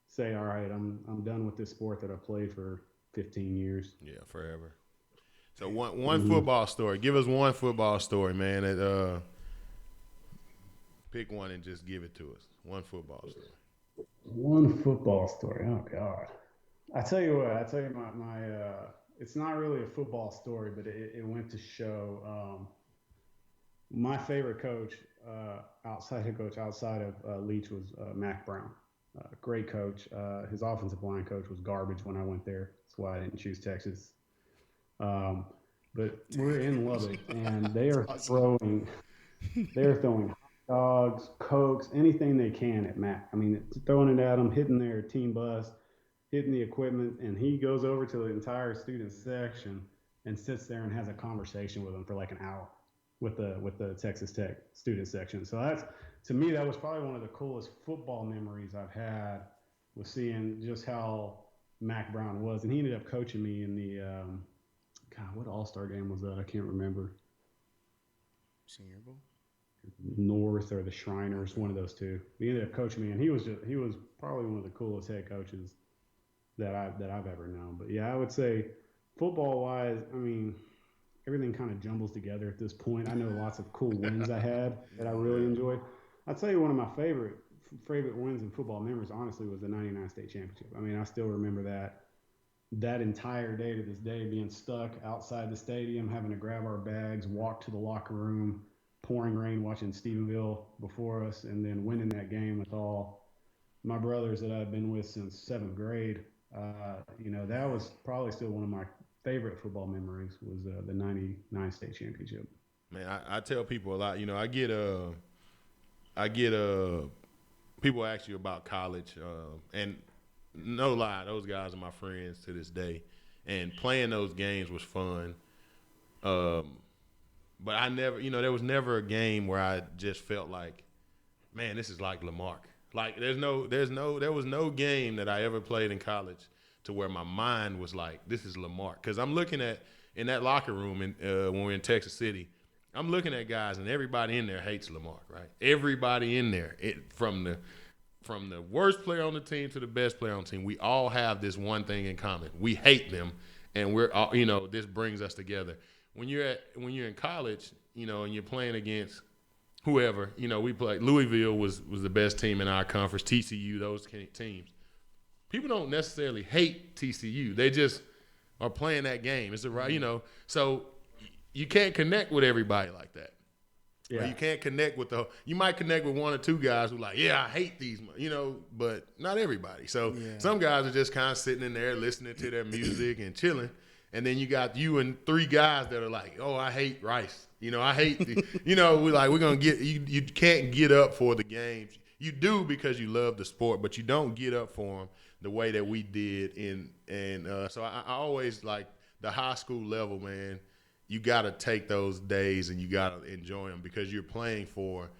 say, all right, I'm done with this sport that I played for 15 years. Yeah, forever. So one football story. Give us one football story, man. Pick one and just give it to us. One football story. One football story. Oh God. I tell you what. My it's not really a football story, but it went to show my favorite coach outside of Leach was Mac Brown. Great coach. His offensive line coach was garbage when I went there. That's why I didn't choose Texas. But we're in Lubbock, and they are throwing hot dogs, Cokes, anything they can at Mac. I mean, throwing it at them, hitting their team bus, hitting the equipment, and he goes over to the entire student section and sits there and has a conversation with them for like an hour with the Texas Tech student section. So that's, to me, that was probably one of the coolest football memories I've had, was seeing just how Mac Brown was. And he ended up coaching me in the what All-Star game was that? I can't remember. Senior Bowl? North or the Shriners, one of those two. He ended up coaching me, and he was probably one of the coolest head coaches that I've ever known. But yeah, I would say football-wise, I mean, everything kind of jumbles together at this point. I know lots of cool wins I had that I really enjoyed. I'll tell you one of my favorite wins in football memories, honestly, was the 99 state championship. I mean, I still remember that entire day to this day, being stuck outside the stadium, having to grab our bags, walk to the locker room, pouring rain, watching Stephenville before us, and then winning that game with all my brothers that I've been with since 7th grade. That was probably still one of my favorite football memories, was the 99 state championship. Man, I tell people a lot. I get people ask you about college, and no lie, those guys are my friends to this day, and playing those games was fun. But I never, there was never a game where I just felt like, man, this is like Lamarck. Like there was no game that I ever played in college to where my mind was like, this is Lamarck. Because I'm looking at, in that locker room when we're in Texas City, I'm looking at guys and everybody in there hates Lamarck, right? Everybody in there, from from the worst player on the team to the best player on the team, we all have this one thing in common. We hate them, and we're all, this brings us together. When you're in college, and you're playing against whoever, we played Louisville was the best team in our conference, TCU, those teams. People don't necessarily hate TCU. They just are playing that game. It's so you can't connect with everybody like that. Yeah. Or you can't connect with you might connect with one or two guys who like, yeah, I hate these, but not everybody. So some guys are just kind of sitting in there listening to their music and chilling. And then you got you and three guys that are like, oh, I hate Rice. I hate we're going to get, you can't get up for the games. You do because you love the sport, but you don't get up for them the way that we did. So I always like the high school level, man. You got to take those days and you got to enjoy them because you're playing for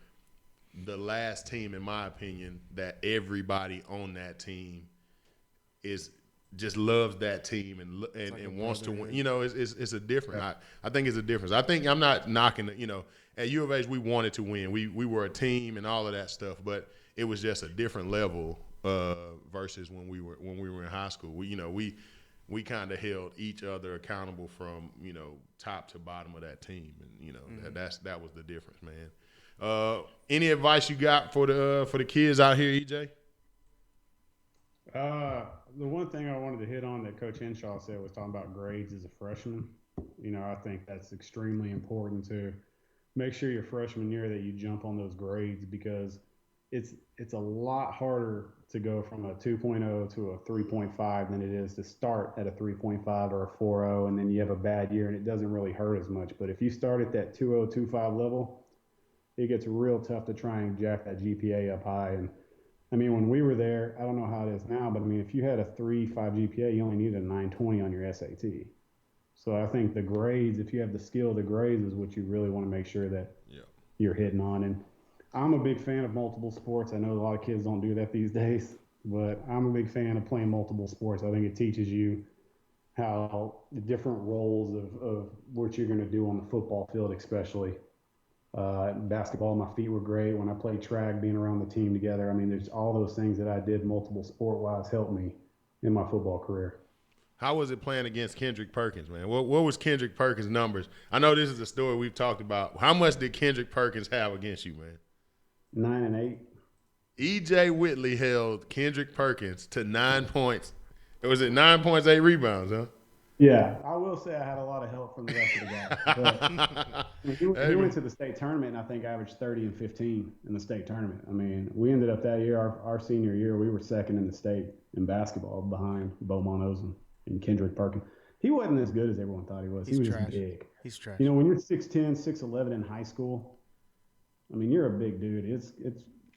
the last team, in my opinion, that everybody on that team just loves that team and wants to win. It's a difference. Yeah. I think it's a difference. I think I'm not knocking at U of H we wanted to win. We were a team and all of that stuff, but it was just a different level versus when we were in high school. We kind of held each other accountable from top to bottom of that team, and that was the difference, man. Any advice you got for the kids out here, EJ? The one thing I wanted to hit on that Coach Hinshaw said was talking about grades as a freshman. I think that's extremely important to make sure your freshman year that you jump on those grades because it's a lot harder to go from a 2.0 to a 3.5 than it is to start at a 3.5 or a 4.0 and then you have a bad year and it doesn't really hurt as much. But if you start at that 2.0, 2.5 level, it gets real tough to try and jack that GPA up high. And I mean, when we were there, I don't know how it is now, but I mean, if you had a 3.5 GPA, you only needed a 920 on your SAT. So I think the grades, if you have the skill of the grades, is what you really want to make sure that you're hitting on. And I'm a big fan of multiple sports. I know a lot of kids don't do that these days, but I'm a big fan of playing multiple sports. I think it teaches you how the different roles of what you're going to do on the football field, especially. Basketball, my feet were great. When I played track, being around the team together, I mean, there's all those things that I did multiple sport-wise helped me in my football career. How was it playing against Kendrick Perkins, man? What was Kendrick Perkins' numbers? I know this is a story we've talked about. How much did Kendrick Perkins have against you, man? 9 and 8. E.J. Whitley held Kendrick Perkins to 9 points. Was it 9 points, 8 rebounds, huh? Yeah, I will say I had a lot of help from the rest of the guys. But he went to the state tournament, and I think averaged 30 and 15 in the state tournament. I mean, we ended up that year, our senior year, we were second in the state in basketball behind Beaumont Ozen and Kendrick Perkins. He wasn't as good as everyone thought he was. He was just big. He's trash. When you're 6'10", 6'11" in high school, I mean, you're a big dude.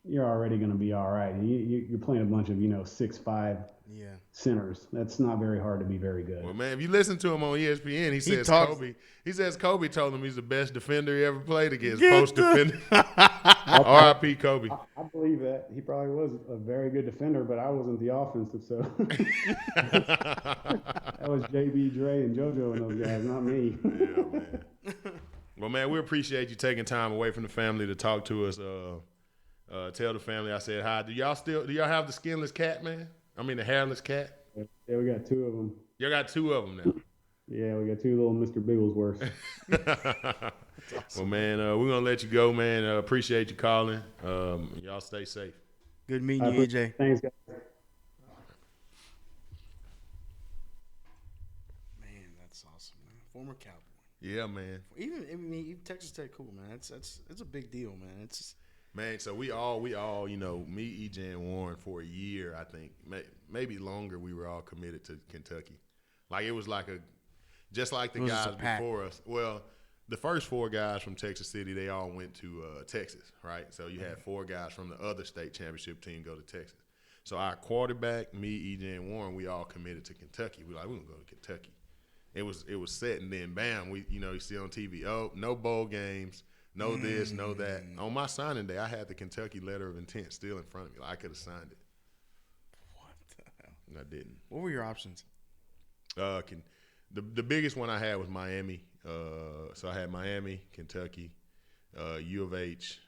You're already going to be all right. You're playing a bunch of 6'5" centers. That's not very hard to be very good. Well, man, if you listen to him on ESPN, he says Kobe told him he's the best defender he ever played against. Post defender. R.I.P. Kobe. I believe that. He probably was a very good defender, but I wasn't the offensive. So that was JB, Dre, and JoJo and those guys, not me. Yeah, man. Well, man, we appreciate you taking time away from the family to talk to us. Tell the family I said hi. Do y'all have the skinless cat, man? I mean the hairless cat? Yeah, we got 2 of them. Y'all got 2 of them now. Yeah, we got 2 little Mr. Bigglesworth. Awesome. Well, man, we're going to let you go, man. Appreciate you calling. Y'all stay safe. Good meeting you, EJ. Thanks, guys. Man, that's awesome, man. Former Cowboy. Yeah, man. Even Texas Tech, cool, man. It's a big deal, man. Man, so we all, me, EJ, and Warren for a year, I think, maybe longer. We were all committed to Kentucky. Like it was like just like the guys before us. Well, the first 4 guys from Texas City, they all went to Texas, right? So you had 4 guys from the other state championship team go to Texas. So our quarterback, me, EJ, and Warren, we all committed to Kentucky. We're gonna go to Kentucky. It was set, and then bam, you see on TV, oh, no bowl games. No this, no that. On my signing day, I had the Kentucky letter of intent still in front of me. Like I could have signed it. What the hell? And I didn't. What were your options? The biggest one I had was Miami. So I had Miami, Kentucky, U of H,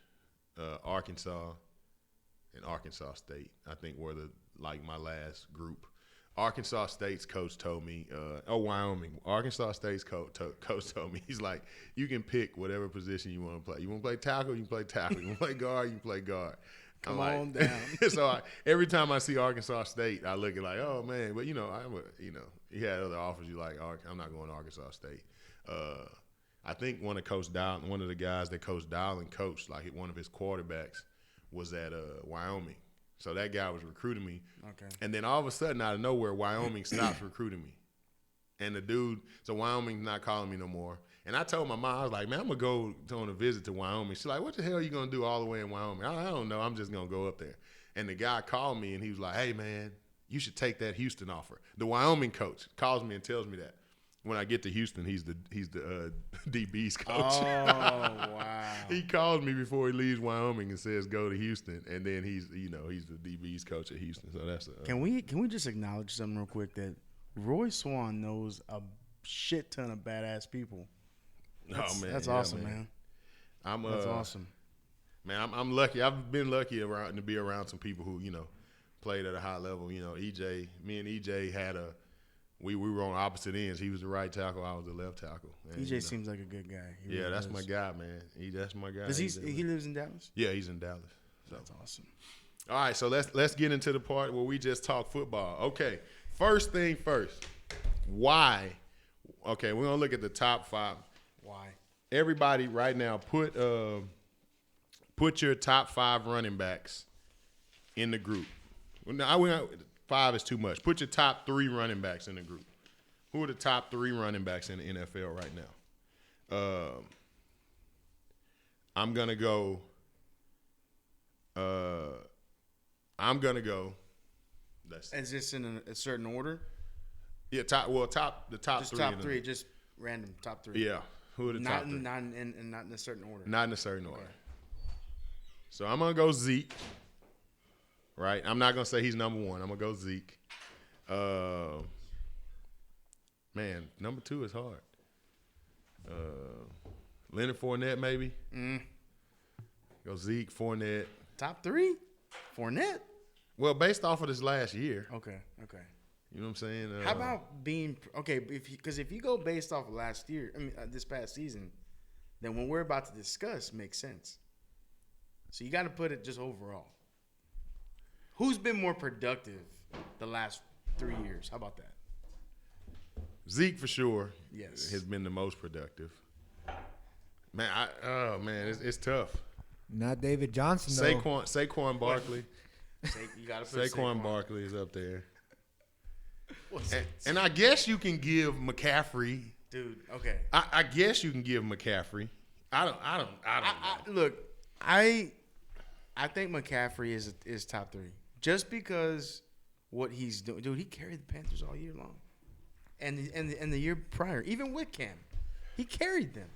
Arkansas, and Arkansas State, I think, were my last group. Arkansas State's coach told me, Wyoming. Arkansas State's coach told me, he's like, you can pick whatever position you want to play. You want to play tackle, you can play tackle. You want to play guard, you can play guard. Come on down. So every time I see Arkansas State, I look at like, oh man, but he had other offers. You like, I'm not going to Arkansas State. I think one of the guys that Coach Dowling coached, like one of his quarterbacks, was at Wyoming. So that guy was recruiting me. Okay. And then all of a sudden, out of nowhere, Wyoming stops recruiting me. And so Wyoming's not calling me no more. And I told my mom, I was like, man, I'm going to go on a visit to Wyoming. She's like, what the hell are you going to do all the way in Wyoming? I don't know. I'm just going to go up there. And the guy called me, and he was like, hey, man, you should take that Houston offer. The Wyoming coach calls me and tells me that. When I get to Houston, he's the DB's coach. Oh, wow. He calls me before he leaves Wyoming and says go to Houston, and then he's the DB's coach at Houston. So that's Can we just acknowledge something real quick that Roy Swan knows a shit ton of badass people. That's awesome, man. That's awesome. Man, I'm lucky. I've been lucky to be around some people who played at a high level. Me and EJ had we were on opposite ends. He was the right tackle. I was the left tackle. And, EJ seems like a good guy. He really that's does. my guy, man. That's my guy. Does he lives in Dallas? Yeah, he's in Dallas. So. That's awesome. All right, so let's get into the part where we just talk football. Okay, first thing first. Why? Okay, we're gonna look at the top 5. Why? Everybody, right now, put your top 5 running backs in the group. Now, 5 is too much. Put your top 3 running backs in the group. Who are the top 3 running backs in the NFL right now? I'm gonna go. Is this in a certain order? Yeah, the top Just 3. top 3, just random top 3. Yeah, who are the top 3? Not in a certain order. Not in a certain order. So I'm gonna go Zeke. Right, I'm not gonna say he's number 1. I'm gonna go Zeke. Man, number 2 is hard. Leonard Fournette, maybe. Go Zeke, Fournette. Top 3? Fournette? Well, based off of this last year. Okay. You know what I'm saying? How about being okay? Because if you go based off of last year, this past season, then what we're about to discuss makes sense. So you got to put it just overall. Who's been more productive the last 3 years? How about that? Zeke for sure. Yes, has been the most productive. Man, it's tough. Not David Johnson though. Saquon Barkley. You got to put Saquon Barkley is up there. And I guess you can give McCaffrey. Dude, okay. I guess you can give McCaffrey. I don't know. Look, I think McCaffrey is top 3 just because what he's doing. Dude, he carried the Panthers all year long, and the year prior, even with Cam, he carried them.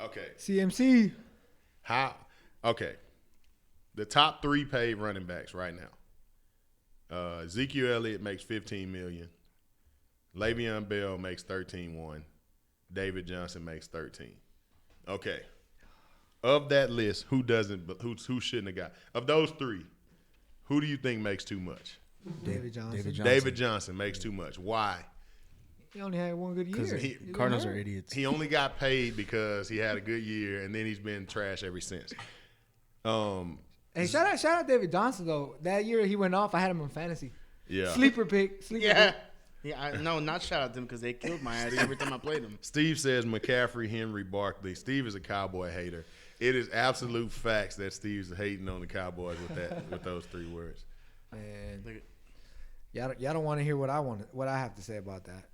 Okay. CMC. How? Okay. The top 3 paid running backs right now. Ezekiel Elliott makes $15 million. Le'Veon Bell makes $13.1. David Johnson makes $13. Okay. Of that list, who shouldn't have got? Of those 3, who do you think makes too much? David Johnson. David Johnson makes too much. Why? He only had one good year. Cardinals are idiots. He only got paid because he had a good year, and then he's been trash ever since. Hey, shout out David Johnson though. That year he went off. I had him in fantasy. Yeah. Sleeper pick. Yeah. No, not shout out them because they killed my ass every time I played them. Steve says McCaffrey, Henry, Barkley. Steve is a Cowboy hater. It is absolute facts that Steve's hating on the Cowboys with those 3 words. Man, y'all don't want to hear what I have to say about that.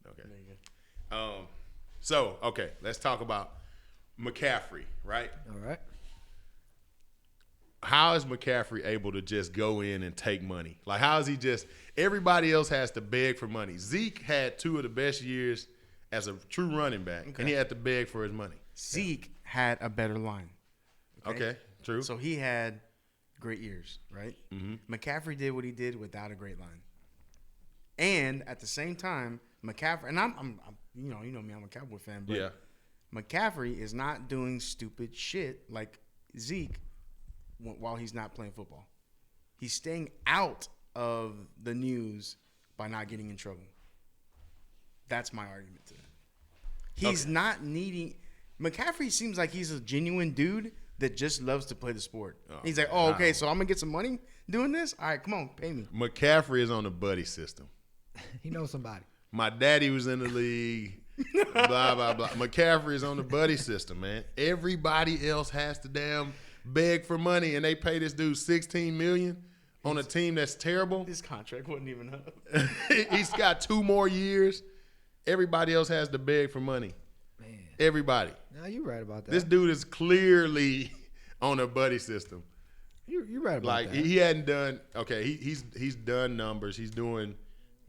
Okay. So let's talk about McCaffrey, right? All right. How is McCaffrey able to just go in and take money? Like, how is he just – everybody else has to beg for money. Zeke had 2 of the best years as a true running back, and he had to beg for his money. Zeke had a better line. Okay, true. So he had great years, right? Mm-hmm. McCaffrey did what he did without a great line. And at the same time, McCaffrey – and I'm you know me, I'm a Cowboy fan. But McCaffrey is not doing stupid shit like Zeke while he's not playing football. He's staying out of the news by not getting in trouble. That's my argument to that. He's not needing – McCaffrey seems like he's a genuine dude that just loves to play the sport. He's like, oh, okay, so I'm going to get some money doing this? All right, come on, pay me. McCaffrey is on the buddy system. He knows somebody. My daddy was in the league, blah, blah, blah. McCaffrey is on the buddy system, man. Everybody else has to damn beg for money, and they pay this dude $16 million on a team that's terrible. His contract wasn't even up. He's got 2 more years. Everybody else has to beg for money. Man. Everybody. No, you're right about that. This dude is clearly on a buddy system. You're right about Like, that. he hadn't done – okay, he's done numbers. He's doing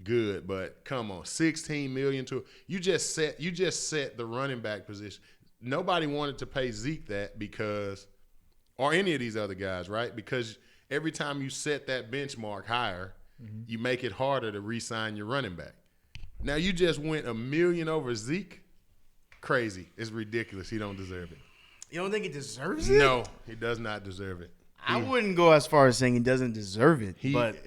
good, but come on, $16 million to – you just set the running back position. Nobody wanted to pay Zeke that because – or any of these other guys, right? Because every time you set that benchmark higher, you make it harder to re-sign your running back. Now, you just went $1 million over Zeke. Crazy. It's ridiculous. He don't deserve it. You don't think he deserves it? No, he does not deserve it. I wouldn't go as far as saying he doesn't deserve it, but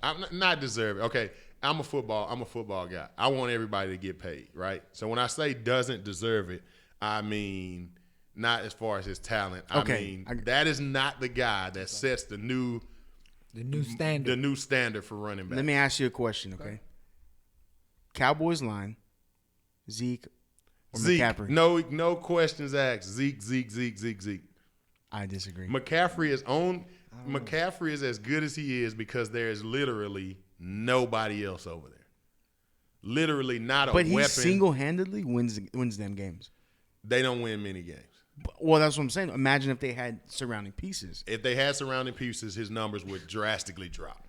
I'm not deserve it. Okay, I'm a football guy. I want everybody to get paid, right? So when I say doesn't deserve it, I mean not as far as his talent. Okay. I mean that is not the guy that sets the new standard. The new standard for running back. let me ask you a question, okay? Cowboys line, Zeke or Zeke, McCaffrey? no questions asked. Zeke. I disagree. McCaffrey is as good as he is because there is literally nobody else over there. Literally not a But weapon. he single-handedly wins them games. They don't win many games. Well, that's what I'm saying. Imagine if they had surrounding pieces. If they had surrounding pieces, his numbers would drastically drop.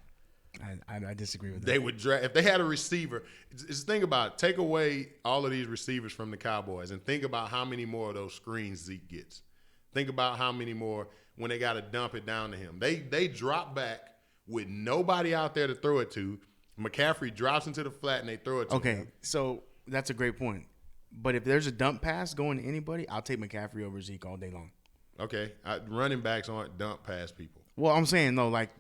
I disagree with that. They would if they had a receiver. Just think about it. Take away all of these receivers from the Cowboys and think about how many more of those screens Zeke gets. Think about how many more when they got to dump it down to him. They drop back with nobody out there to throw it to. McCaffrey drops into the flat and they throw it to him. Okay, so that's a great point. But if there's a dump pass going to anybody, I'll take McCaffrey over Zeke all day long. Okay, running backs aren't dump pass people. Well, I'm saying though, like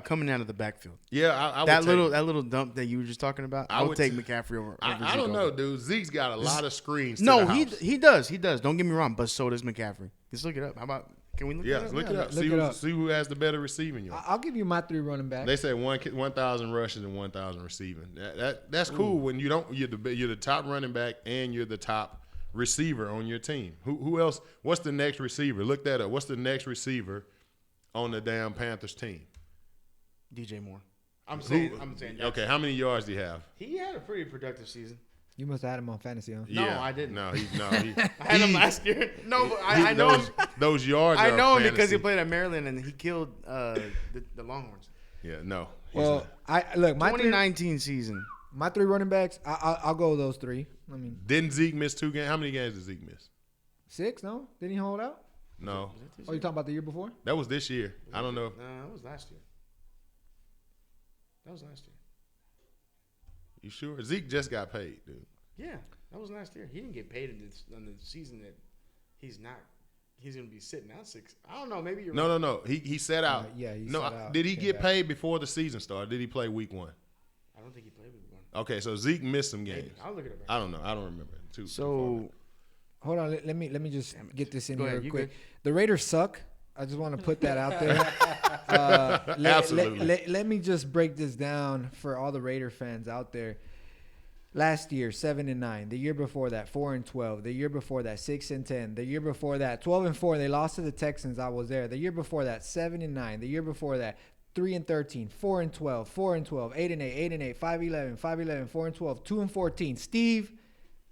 coming out of the backfield. Yeah, I would that take, little dump that you were just talking about. I would take McCaffrey over. I don't know, dude. Zeke's got a lot of screens. No, to the house. he does. Don't get me wrong, but so does McCaffrey. Let's look it up. How about? Can we look it up? Look it up. Look it up. See who has the better receiving yard. I'll give you my 3 running backs. They say 1,000 rushes and 1,000 receiving. That's cool when you're the top running back and you're the top receiver on your team. Who else? What's the next receiver? Look that up. What's the next receiver on the damn Panthers team? DJ Moore. I'm saying. Okay, how many yards do you have? He had a pretty productive season. You must have had him on fantasy, huh? No, I didn't. No, he I had him last year. No, but I know him. Those yards. I know are him because he fantasy. played at Maryland and he killed the Longhorns. Yeah, no. Well, look my 2019 season. My 3 running backs. I'll go with those 3. I mean, Didn't Zeke miss 2 games? How many games did Zeke miss? 6? No, didn't he hold out? No, Oh, you talking about the year before? that was this year. I don't know. No, that was last year. You sure? Zeke just got paid, dude. Yeah, that was last year. He didn't get paid in the season that he's not. He's going to be sitting out 6. I don't know. Maybe you're right. No. He sat out. Yeah, he no, sat out. Did he Came get back. paid before the season started? Did he play week 1? I don't think he played with one. Okay, so Zeke missed some games. Maybe. I'll look it up. I don't know. I don't remember. So Hold on, let me just get this in Go here ahead, real you quick. good. The Raiders suck. I just want to put that out there. Absolutely. Let me just break this down for all the Raider fans out there. Last year, 7-9. The year before that, 4-12. The year before that, 6-10. The year before that, 12-4. They lost to the Texans. I was there. The year before that, 7-9. The year before that, 3-13, 4-12, 4-12, 8-8, 8-8, 5-11, 5-11, 4-12, 2-14. Steve,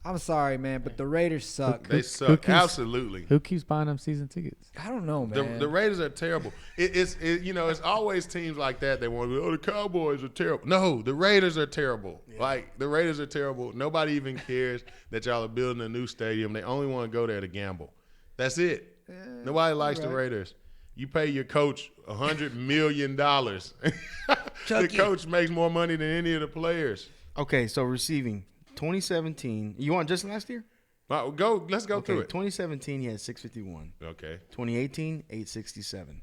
I'm sorry, man, but the Raiders suck. They suck. Absolutely. Who keeps buying them season tickets? I don't know, man. The Raiders are terrible. It's always teams like that. They want to go, the Cowboys are terrible. No, the Raiders are terrible. Yeah. Like, the Raiders are terrible. Nobody even cares that y'all are building a new stadium. They only want to go there to gamble. That's it. Nobody likes the Raiders. You pay your coach $100 million. The coach makes more money than any of the players. Okay, so receiving 2017. You want just last year? Let's go through it. 2017, he had 651. Okay. 2018, 867.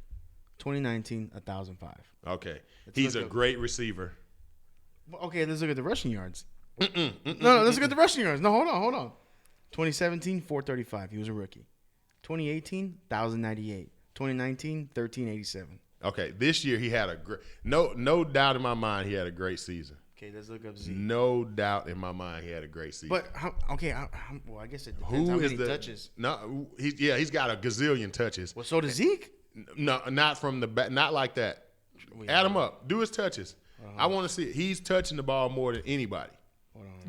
2019, 1,005. Okay. Let's He's look a up- great receiver. Okay, let's look at the rushing yards. No, let's look at the rushing yards. No, hold on. 2017, 435. He was a rookie. 2018, 1,098. 2019, 1,387. Okay. This year he had a great no doubt in my mind he had a great season. Okay, let's look up Zeke. No doubt in my mind he had a great season. But well, I guess it depends how many touches. No, he's got a gazillion touches. Well, so does Zeke. No, not from the back, not like that. Add him up. Do his touches. I want to see it. He's touching the ball more than anybody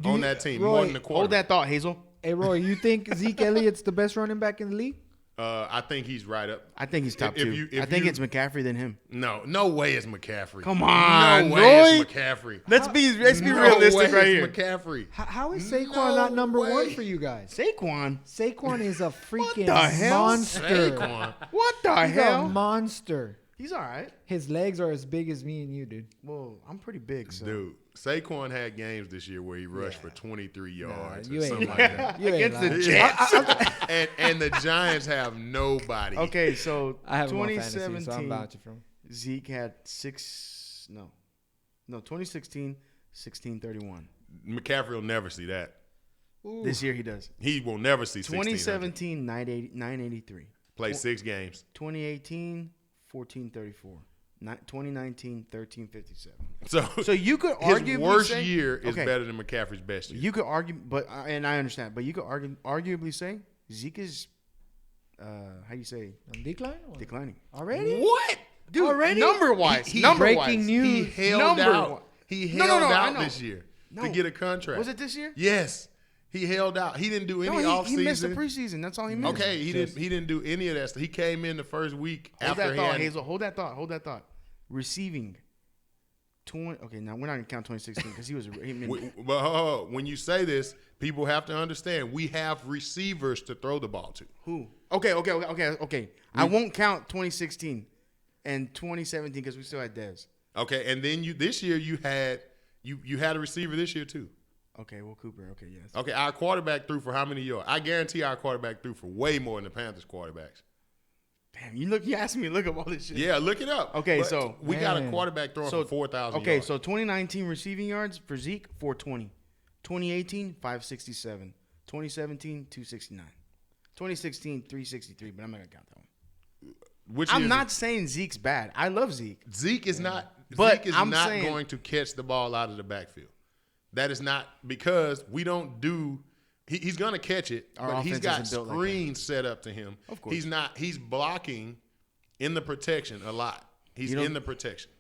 on that team, more than the quarterback. Hold that thought, Hazel. Hey, Roy, you think Zeke Elliott's the best running back in the league? I think he's right up. I think he's top If two. you- I think it's McCaffrey than him. No way is McCaffrey. Come on, no way Roy. is McCaffrey. Let's be No realistic way right is here. McCaffrey. How is Saquon No not number way. one for you guys? Saquon. Saquon is a freaking the hell? monster. Saquon. What the He's hell? a monster. He's all right. His legs are as big as me and you, dude. Well, I'm pretty big, so. Dude, Saquon had games this year where he rushed for 23 yards you or ain't something like lying. that. You ain't Against the lying. Jets. and the Giants have nobody. Okay, so I have him on fantasy, 2017, so I'm vouching for him. Zeke had 2016, 1631. McCaffrey will never see that. This year he does. He will never see 1600. 2017, 983. Played 6 games. 2018, 1434. 2019, 1357. So, So you could his arguably worst say, year is okay, better than McCaffrey's best year. You could argue, but and I understand, but you could arguably say Zeke is, how you say, On decline? Or- declining. Already? What? Dude, Already? number wise, He- number breaking wise. news. He held Number out. one. He No, held no, I out know. this year No. to get a contract. Was it this year? Yes. He held out. He didn't do any No, he offseason. missed the preseason. That's all he missed. Okay, he didn't do any of that stuff. He came in the first week Hold after that he thought, had Hazel. Hold that thought. Receiving. Okay, now we're not gonna count 2016 because he was. But when you say this, people have to understand we have receivers to throw the ball to. Who? Okay. I won't count 2016 and 2017 because we still had Dez. Okay, and then this year you had a receiver this year too. Okay, well Cooper. Okay, yes. Okay, our quarterback threw for how many yards? I guarantee our quarterback threw for way more than the Panthers quarterbacks. Damn, you asked me to look up all this shit. Yeah, look it up. Okay, But so we got a Man. quarterback throwing for 4,000 Okay, yards. so 2019 receiving yards for Zeke 420, 2018 567, 2017 269, 2016 363. But I'm not gonna count that one. Which I'm is- not saying Zeke's bad. I love Zeke. Zeke is not. But Zeke is I'm not saying- going to catch the ball out of the backfield. That is not because we don't do. He's going to catch it, Our but he's offense got isn't built like that. screens set up to him. Of course. he's not. He's blocking in the protection a lot. He's You don't- in the protection.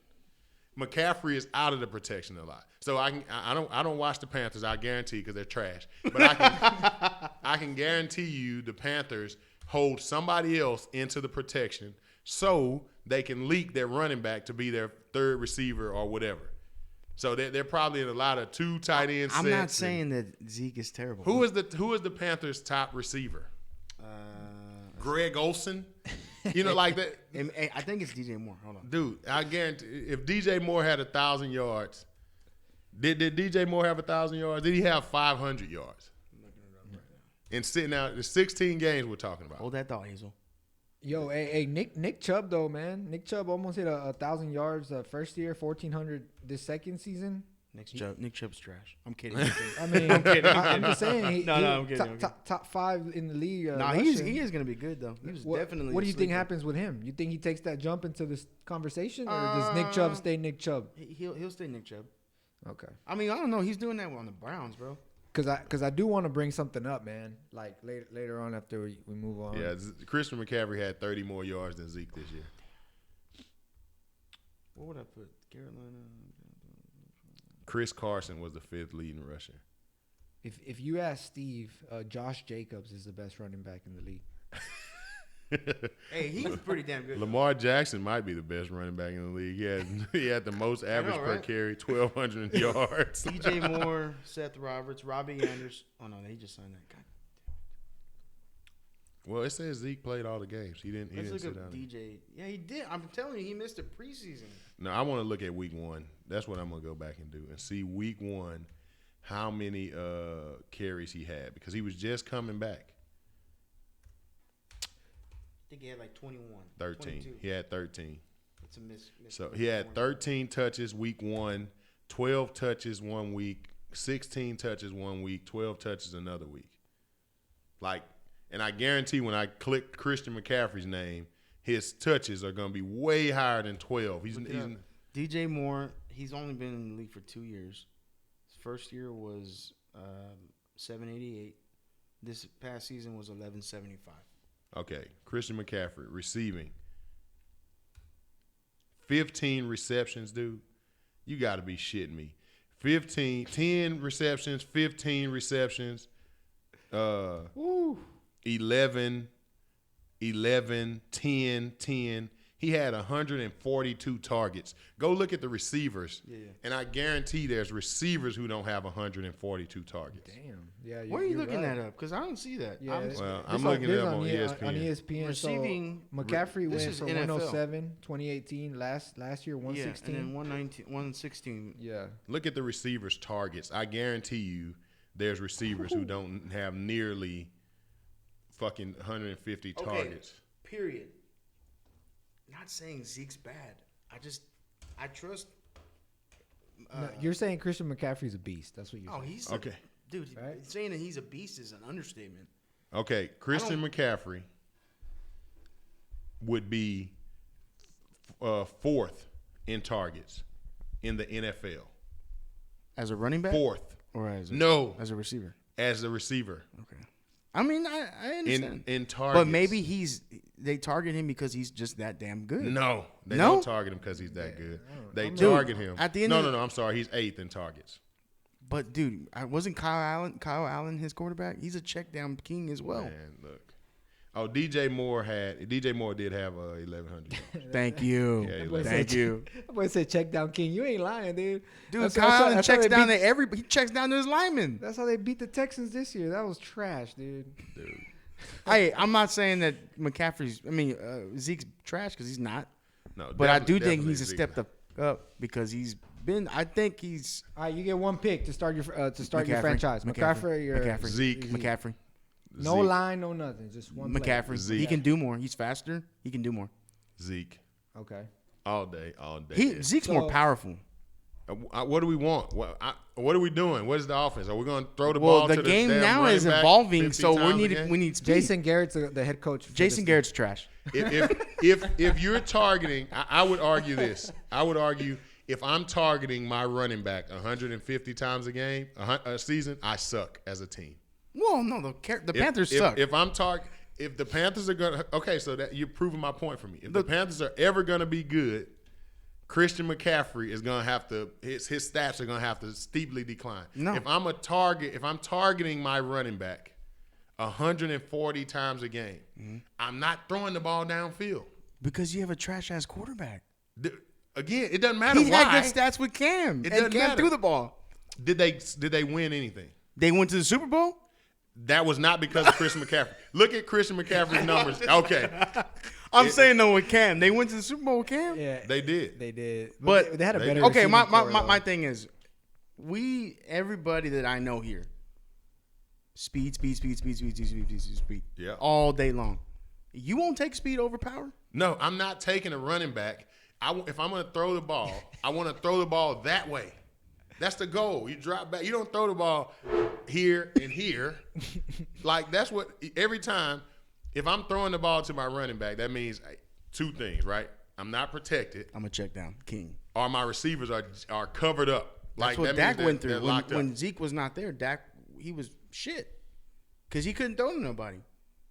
McCaffrey is out of the protection a lot. So I don't watch the Panthers. I guarantee because they're trash. But I can guarantee you the Panthers hold somebody else into the protection so they can leak their running back to be their third receiver or whatever. So they're probably in a lot of 2 tight end sets. I'm not and- saying that Zeke is terrible. who is the Panthers' top receiver? Greg Olsen. You know, like that. I think it's DJ Moore. Hold on. Dude, I guarantee if DJ Moore had 1,000 yards, did DJ Moore have 1,000 yards? Did he have 500 yards? And sitting out the 16 games we're talking about. Hold that thought, Hazel. Yo, hey, Nick Chubb though, man. Nick Chubb almost hit 1,000 yards first year, 1,400 this second season. Nick Chubb's trash. I'm kidding. I mean, I'm just saying. I'm kidding. Top 5 in the league. Nah, he is gonna be good though. He was definitely. What do you think sleeper. happens with him? You think he takes that jump into this conversation, or does Nick Chubb stay Nick Chubb? He'll stay Nick Chubb. Okay. I mean, I don't know. He's doing that on the Browns, bro. Cause I do want to bring something up, man. Like later on after we move on. Yeah, Christian McCaffrey had 30 more yards than Zeke this year. What would I put? Carolina. Chris Carson was the 5th leading rusher. If you ask Steve, Josh Jacobs is the best running back in the league. Hey, he's pretty damn good. Lamar Jackson might be the best running back in the league. He had the most average per right? carry, 1,200 yards. DJ Moore, Seth Roberts, Robbie Anderson. Oh no, he just signed that. God. Well, it says Zeke played all the games. He didn't Let's sit look down. up DJ. Yeah, he did. I'm telling you, he missed the preseason. No, I want to look at week 1. That's what I'm going to go back and do and see week 1 how many carries he had because he was just coming back. I think he had like 21. 13. 22. He had 13. It's a miss. So he had 13 touches week 1, 12 touches 1 week, 16 touches 1 week, 12 touches another week. Like, and I guarantee when I click Christian McCaffrey's name, his touches are going to be way higher than 12. He's DJ Moore, he's only been in the league for 2 years. His first year was 788. This past season was 1175. Okay, Christian McCaffrey receiving 15 receptions, dude. You got to be shitting me. 10 receptions, 15 receptions, 11, 10, 10. He had 142 targets. Go look at the receivers, and I guarantee there's receivers who don't have 142 targets. Damn. Yeah. Where are you looking that up? Because I don't see that. Yeah. I'm looking it up on ESPN. On ESPN. Receiving, so McCaffrey this went is from NFL. 107, 2018. Last year, 116. Yeah, and then 119, 116. Yeah. Look at the receivers' targets. I guarantee you there's receivers who don't have nearly fucking 150 targets. Period. Not saying Zeke's bad. I trust. No, you're saying Christian McCaffrey's a beast. That's what you're saying. He's Okay. Dude, Right? saying that he's a beast is an understatement. Okay, Christian McCaffrey would be fourth in targets in the NFL. As a running back? Fourth. Or as a receiver? As a receiver. Okay. I mean, I understand. In targets. But maybe they target him because he's just that damn good. No, they No? don't target him because he's that good. They Dude, target him. at the end no, of the- I'm sorry. He's 8th in targets. But dude, wasn't Kyle Allen his quarterback? He's a check down king as well. Man, look. Oh, DJ Moore did have 1,100 yards. Thank you. Yeah, Thank you. I would say check down king. You ain't lying, dude. Dude, That's- Kyle that's how- Allen that's how checks they down beat- to he checks down to his linemen. That's how they beat the Texans this year. That was trash, dude. Hey, I'm not saying that Zeke's trash because he's not. No, But I do think definitely he's a Zeke. step up because I think he's All right, you get one pick to start your franchise. McCaffrey or Zeke. McCaffrey. no Zeke. line, no nothing, just one player. McCaffrey. Zeke. He can do more. He's faster. He can do more. Zeke. Okay. All day. Yeah. Zeke's more powerful. What do we want? What are we doing? What is the offense? Are we going to throw the Well, ball the to game damn now running is back evolving, 50 so times a we game? need speed. Jason Garrett's the head coach. for Jason this Garrett's trash. If you're targeting, I would argue this. I would argue if I'm targeting my running back 150 times a season, I suck as a team. Well, no, the Panthers suck. If the Panthers are gonna so that you're proving my point for me. If the Panthers are ever gonna be good, Christian McCaffrey is gonna have to his stats are gonna have to steeply decline. No. If I'm targeting my running back 140 times a game, I'm not throwing the ball downfield. Because you have a trash ass quarterback. Again, it doesn't matter He why. had good stats with Cam. It And doesn't Cam matter. threw the ball. Did they win anything? They went to the Super Bowl? That was not because of Christian McCaffrey. Look at Christian McCaffrey's numbers. Okay, I'm saying though with Cam. They went to the Super Bowl with Cam? Yeah, they did. they did. But they had a they better. did. Okay, receiving core, though. my thing is everybody that I know here, speed. Yeah. All day long. You won't take speed over power? No, I'm not taking a running back. If I'm going to throw the ball, I want to throw the ball that way. That's the goal. You drop back. You don't throw the ball here and here. Like, that's what – every time, if I'm throwing the ball to my running back, that means two things, right? I'm not protected, I'm a check down king. or my receivers are covered up. That's Like, what that Dak means went they're through. locked When up. Zeke was not there, Dak, he was shit. Because he couldn't throw to nobody.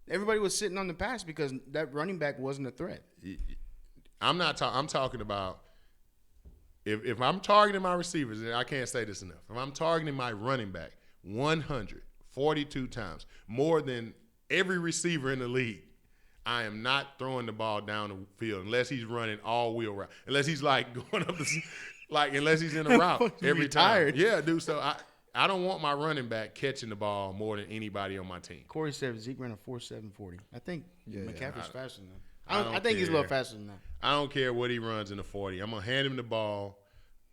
Everybody was sitting on the pass because that running back wasn't a threat. I'm talking about if I'm targeting my receivers, and I can't say this enough. If I'm targeting my running back 142 times, more than every receiver in the league, I am not throwing the ball down the field unless he's running all wheel route. Unless he's like going up unless he's in a route every Retired. time. Yeah, dude. So I don't want my running back catching the ball more than anybody on my team. Corey said Zeke ran a 4.740. I think McCaffrey's faster than that. I don't I think he's a little care. faster than that. I don't care what he runs in the 40. I'm gonna hand him the ball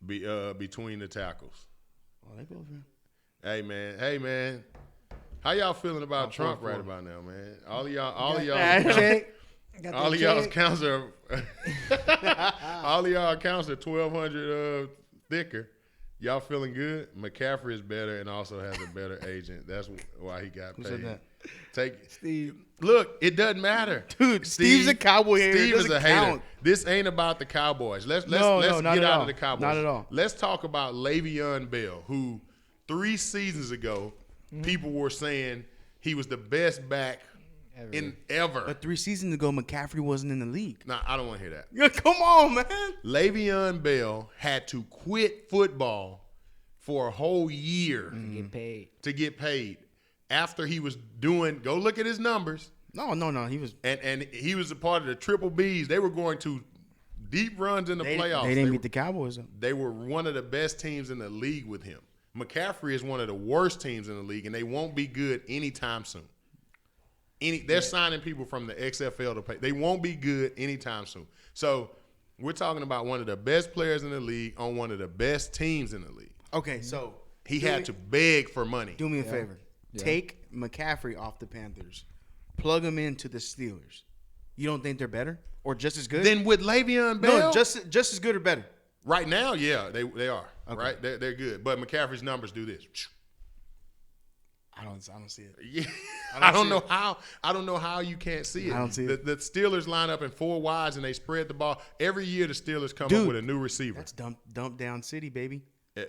between the tackles. Oh, they both ran. Hey man. How y'all feeling about Trump right about now, man? All of y'all accounts are all of y'all accounts are 1,200 thicker. Y'all feeling good? McCaffrey is better and also has a better agent. That's why he got paid. Who said that? Steve. Look, it doesn't matter, dude. Steve's a Cowboy hater. Steve is a hater. Count. This ain't about the Cowboys. Let's get not out at all. of the Cowboys. Not at all. Let's talk about Le'Veon Bell, who 3 seasons ago people were saying he was the best back ever. But 3 seasons ago, McCaffrey wasn't in the league. Nah, I don't want to hear that. Yeah, come on, man. Le'Veon Bell had to quit football for a whole year To get paid. after he was doing. Go look at his numbers. No. He was. And he was a part of the Triple Bs. They were going to deep runs in the playoffs. They didn't beat the Cowboys, though. They were one of the best teams in the league with him. McCaffrey is one of the worst teams in the league, and they won't be good anytime soon. They're signing people from the XFL to pay. They won't be good anytime soon. So we're talking about one of the best players in the league on one of the best teams in the league. Okay, so He had to beg for money. do me a favor. Yeah. Take McCaffrey off the Panthers. Plug him into the Steelers. You don't think they're better or just as good? Then with Le'Veon Bell, no, just as good or better. right now, yeah, they are. Okay. Right, they're good. But McCaffrey's numbers do this. I don't see it. Yeah. I I don't don't see know how. I don't know how you can't see it. I don't see it. The Steelers line up in 4 wides and they spread the ball every year. The Steelers come Dude, up with a new receiver. That's dump down city, baby.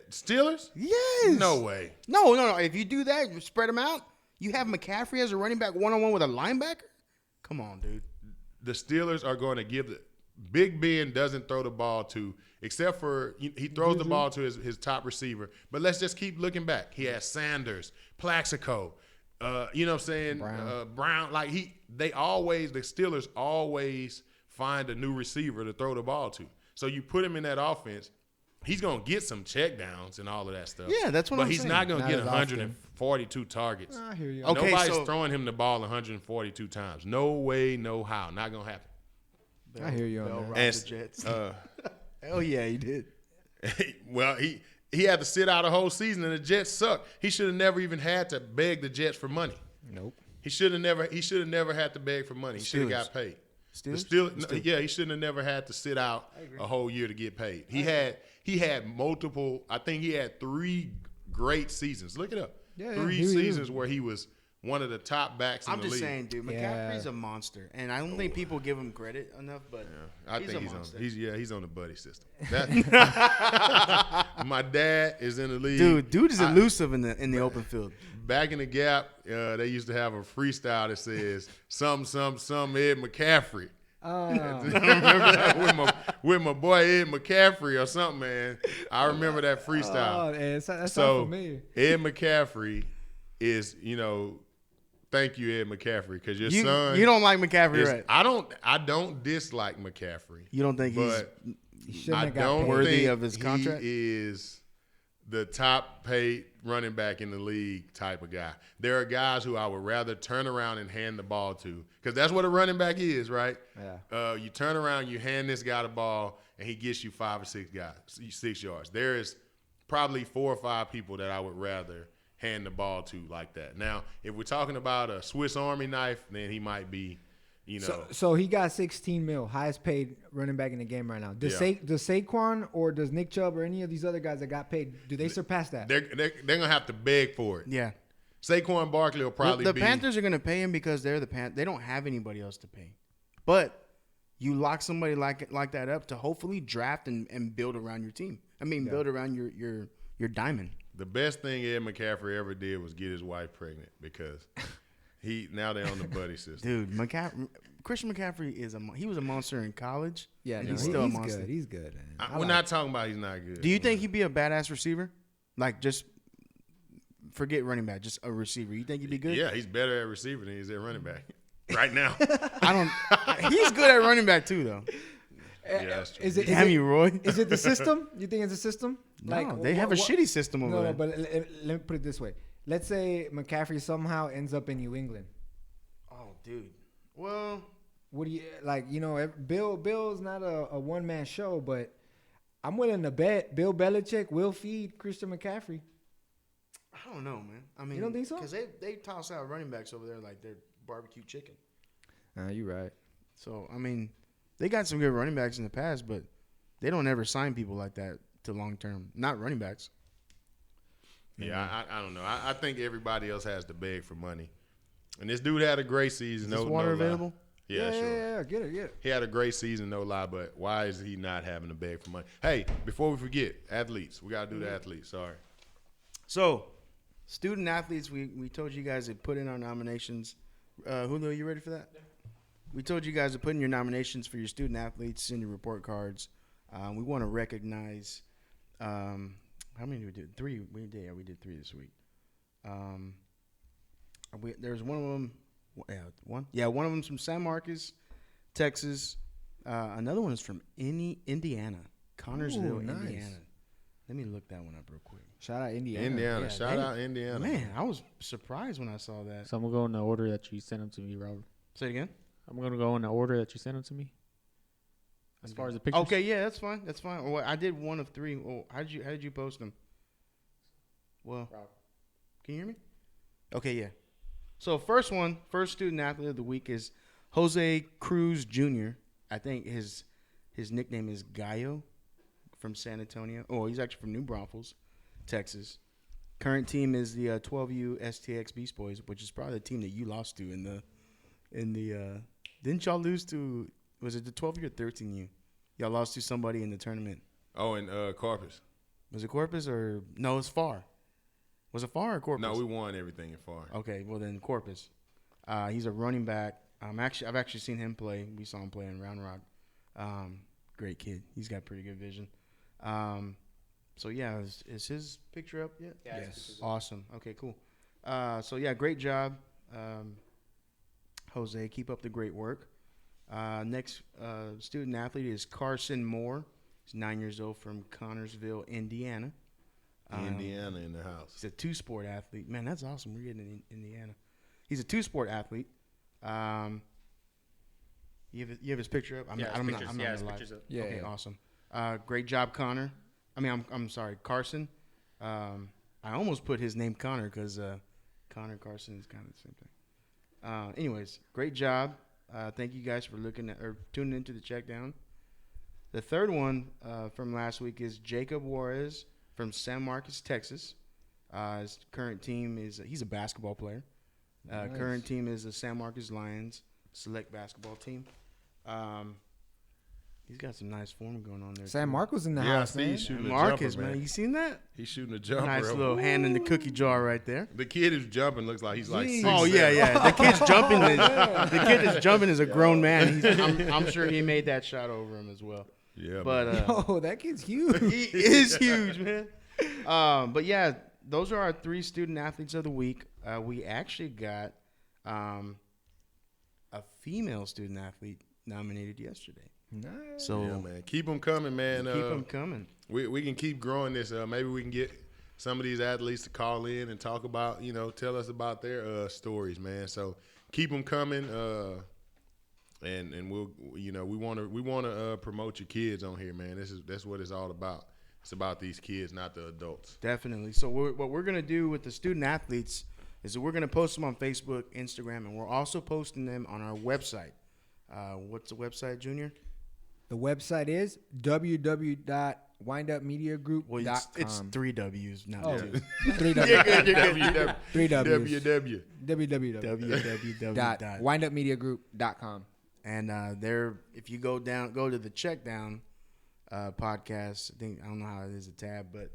Steelers? Yes. No way. No. If you do that, you spread them out. You have McCaffrey as a running back 1-on-1 with a linebacker. Come on, dude. The Steelers are going to give the Big Ben doesn't throw the ball to, except for he throws the ball to his top receiver. But let's just keep looking back. He has Sanders, Plaxico, you know what I'm saying? Brown. Like the Steelers always find a new receiver to throw the ball to. So you put him in that offense, he's going to get some check downs and all of that stuff. Yeah, that's what but I'm he's saying. not going to Not get as 142 targets. I hear you. Okay, Nobody's so- throwing him the ball 142 times. No way, no how. Not going to happen. I hear you on Bell that. robbed And- the Jets. Hell yeah, he did. Well, he had to sit out a whole season, and the Jets suck. He should have never even had to beg the Jets for money. Nope. He should have never had to beg for money. He should have Steelers. got paid. Steelers? Yeah, he shouldn't have never had to sit out a whole year to get paid. He had multiple. I think he had 3 great seasons. Look it up. Yeah, 3 he was- seasons where he was one of the top backs in I'm the just league. saying, dude. Yeah. McCaffrey's a monster, and I don't think people give him credit enough. But I he's think a he's monster. on. He's on the buddy system. My dad is in the league. Dude is elusive in the open field. Back in the Gap, they used to have a freestyle that says some Ed McCaffrey. Remember that with my boy Ed McCaffrey or something, man. I remember that freestyle. Oh, man, that's So not familiar. Ed McCaffrey is, thank you, Ed McCaffrey, because your son. You don't like McCaffrey, is, right? I don't dislike McCaffrey. You don't think he's but He shouldn't I have got don't paid. worthy think of his contract? He is the top paid running back in the league type of guy. There are guys who I would rather turn around and hand the ball to, because that's what a running back is, right? Yeah. You turn around, you hand this guy the ball, and he gets you 5 or 6 yards. There is probably 4 or 5 people that I would rather hand the ball to like that. Now, if we're talking about a Swiss Army knife, then he might be, So he got 16 mil, highest paid running back in the game right now. Does Saquon or does Nick Chubb or any of these other guys that got paid, do they surpass that? they're gonna have to beg for it. Yeah. Saquon Barkley will probably the be. Panthers are going to pay him because they're the Panthers. They don't have anybody else to pay. But you lock somebody like that up to hopefully draft and build around your team. Build around your diamond. The best thing Ed McCaffrey ever did was get his wife pregnant, because now they're on the buddy system. Dude, Christian McCaffrey he was a monster in college. Yeah, and no, he's still a he's monster. good. He's good, man. We're not talking about he's not good. Do you think he'd be a badass receiver? Like, just forget running back, just a receiver. You think he'd be good? Yeah, he's better at receiver than he's at running back right now. He's good at running back too, though. Yeah, that's true. Damn you, Roy. Is it the system? You think it's a system? No, they have a shitty system over No, there. but let me put it this way. Let's say McCaffrey somehow ends up in New England. Oh, dude. Well, What do you like? Bill's not a one man show, but I'm willing to bet Bill Belichick will feed Christian McCaffrey. I don't know, man. I mean, You don't think so? Because they toss out running backs over there like they're barbecue chicken. You're right. So, I mean, they got some good running backs in the past, but they don't ever sign people like that to long term. Not running backs. Yeah, I don't know. I think everybody else has to beg for money. And this dude had a great season. Is this no water lie. available? Yeah, sure. Yeah, get it. He had a great season, no lie, but why is he not having to beg for money? Hey, before we forget, athletes. We got to do the athletes. Sorry. So, student athletes, we told you guys to put in our nominations. Julio, you ready for that? Yeah. We told you guys to put in your nominations for your student athletes in your report cards. We want to recognize how many did we do? 3. We did 3 this week. There's one of them. One of them's from San Marcos, Texas. Another one is from Indiana, Connorsville, nice. Indiana. Let me look that one up real quick. Shout out Indiana. Indiana. Shout out Indiana. Man, I was surprised when I saw that. So I'm going to go in the order that you sent them to me, Robert. Say it again. I'm going to go in the order that you sent them to me. As far as the pictures. Okay, yeah, that's fine. That's fine. Well, I did one of 3. Oh, how did you post them? Well, can you hear me? Okay, yeah. So first student athlete of the week is Jose Cruz Jr. I think his nickname is Gallo from San Antonio. Oh, he's actually from New Braunfels, Texas. Current team is the 12U STX Beast Boys, which is probably the team that you lost to in the didn't y'all lose to, was it the 12U or 13U? Y'all lost to somebody in the tournament. Oh, and Corpus. Was it Corpus or no? It's Far. Was it Far or Corpus? No, we won everything in Far. Okay, well then Corpus. He's a running back. I've actually seen him play. We saw him play in Round Rock. Great kid. He's got pretty good vision. So yeah, is his picture up yet? Yeah, yes. Awesome. Okay, cool. So yeah, great job, Jose. Keep up the great work. Next student athlete is Carson Moore. He's 9 years old from Connorsville, Indiana. Indiana in the house. He's a 2-sport athlete. Man, that's awesome. We're getting in Indiana. He's a 2-sport athlete. You have his picture up? I'm not pictures up. Yeah. Okay, awesome. Great job, Connor. I'm sorry, Carson. I almost put his name Connor because Connor Carson is kind of the same thing. Anyways, great job. Thank you guys for tuning into the check down. The third one from last week is Jacob Juarez from San Marcos, Texas. His current team he's a basketball player. Nice. Current team is the San Marcos Lions select basketball team. He's got some nice form going on there. San Marcos in the house, man. He's shooting Marcus, a jumper, man. You seen that? He's shooting a jumper. Nice little hand in the cookie jar right there. The kid who's jumping looks like he's like 6'7". Oh yeah. The kid's jumping. The kid that's jumping is a grown man. I'm sure he made that shot over him as well. Yeah, but that kid's huge. He is huge, man. But yeah, those are our 3 student athletes of the week. We actually got a female student athlete nominated yesterday. Nice. So yeah, man, keep them coming, man. Keep them coming. We can keep growing this. Maybe we can get some of these athletes to call in and talk about, tell us about their stories, man. So keep them coming. And we'll, we want to promote your kids on here, man. That's what it's all about. It's about these kids, not the adults. Definitely. So what we're gonna do with the student athletes is that we're gonna post them on Facebook, Instagram, and we're also posting them on our website. What's the website, Junior? The website is www.windupmediagroup.com. Well, it's 3 W's, not 2. 3 W's. 3 W's. www. www.windupmediagroup.com. And if you go to the check down podcast, I don't know how it is a tab, but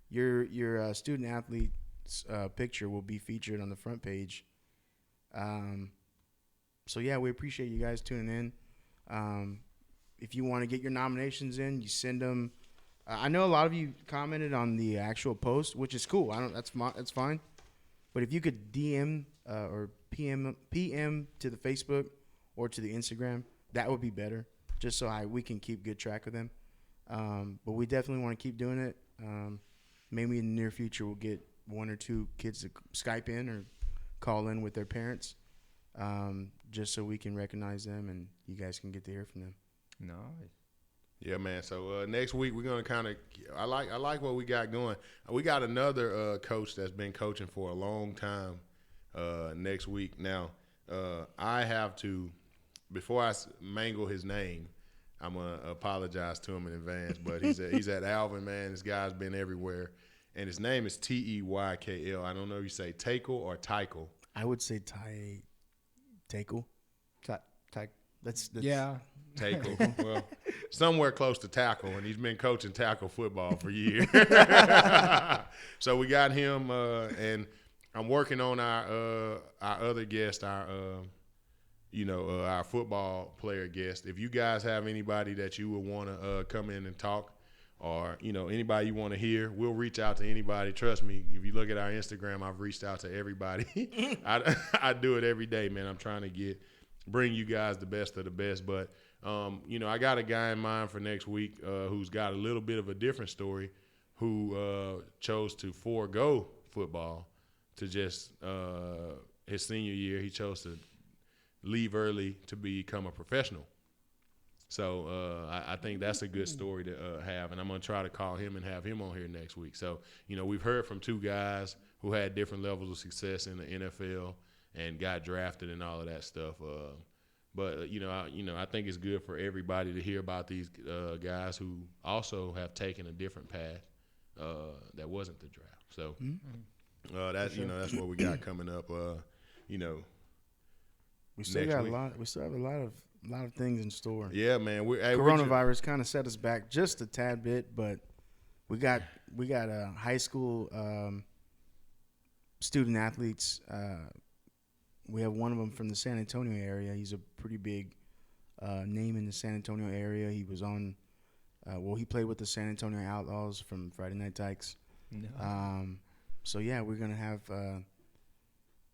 your student athlete's picture will be featured on the front page. So yeah, we appreciate you guys tuning in. If you want to get your nominations in, you send them. I know a lot of you commented on the actual post, which is cool. That's fine. But if you could DM or PM to the Facebook or to the Instagram, that would be better, just so we can keep good track of them. But we definitely want to keep doing it. Maybe in the near future we'll get 1 or 2 kids to Skype in or call in with their parents, just so we can recognize them and you guys can get to hear from them. Nice. Yeah, man. So next week we're gonna kind of. I like what we got going. We got another coach that's been coaching for a long time. Next week. Now, I have to, before I mangle his name, I'm gonna apologize to him in advance. But he's at Alvin, man. This guy's been everywhere, and his name is Teykel. I don't know if you say Takel or Tykel. I would say Takel. That's Yeah. Tackle. Well, somewhere close to tackle, and he's been coaching tackle football for years. So we got him, and I'm working on our other guest, our football player guest. If you guys have anybody that you would want to come in and talk, or anybody you want to hear, we'll reach out to anybody. Trust me, if you look at our Instagram, I've reached out to everybody. I do it every day, man. I'm trying to bring you guys the best of the best. But, I got a guy in mind for next week who's got a little bit of a different story, who chose to forego football to just his senior year. He chose to leave early to become a professional. So I think that's a good story to have, and I'm going to try to call him and have him on here next week. So, we've heard from two guys who had different levels of success in the NFL and got drafted and all of that stuff. But I think it's good for everybody to hear about these guys who also have taken a different path that wasn't the draft. So that's what we got coming up. We still got a lot. We still have a lot of things in store. Yeah, man. Coronavirus kind of set us back just a tad bit, but we got a high school student athletes. We have one of them from the San Antonio area. He's a pretty big name in the San Antonio area. He was on, he played with the San Antonio Outlaws from Friday Night Tykes. No. So yeah, we're gonna have.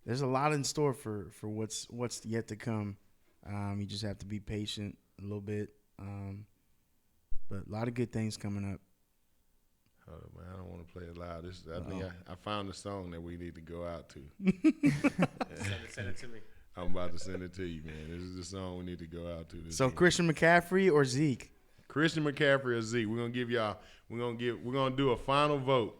There's a lot in store for what's yet to come. You just have to be patient a little bit, but a lot of good things coming up. Oh man, I don't want to play it loud. I think I found a song that we need to go out to. Send it to me. I'm about to send it to you, man. This is the song we need to go out to. So Christian McCaffrey or Zeke? Christian McCaffrey or Zeke? We're gonna give y'all. We're gonna do a final vote.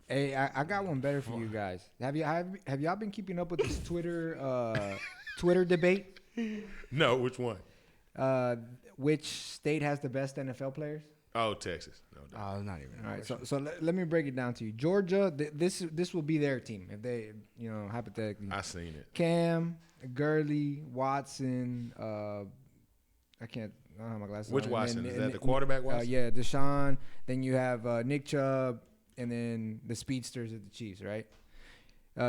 Hey, I got one better for you guys. Have y'all been keeping up with this Twitter debate? No, which one? Which state has the best NFL players? Oh, Texas. No doubt. Oh, not even. All right, so let me break it down to you. Georgia, this will be their team if they, hypothetically. I seen it. Cam, Gurley, Watson. I don't have my glasses. Which on. Watson? Is that the quarterback Watson? Yeah, Deshaun. Then you have Nick Chubb, and then the speedsters of the Chiefs, right?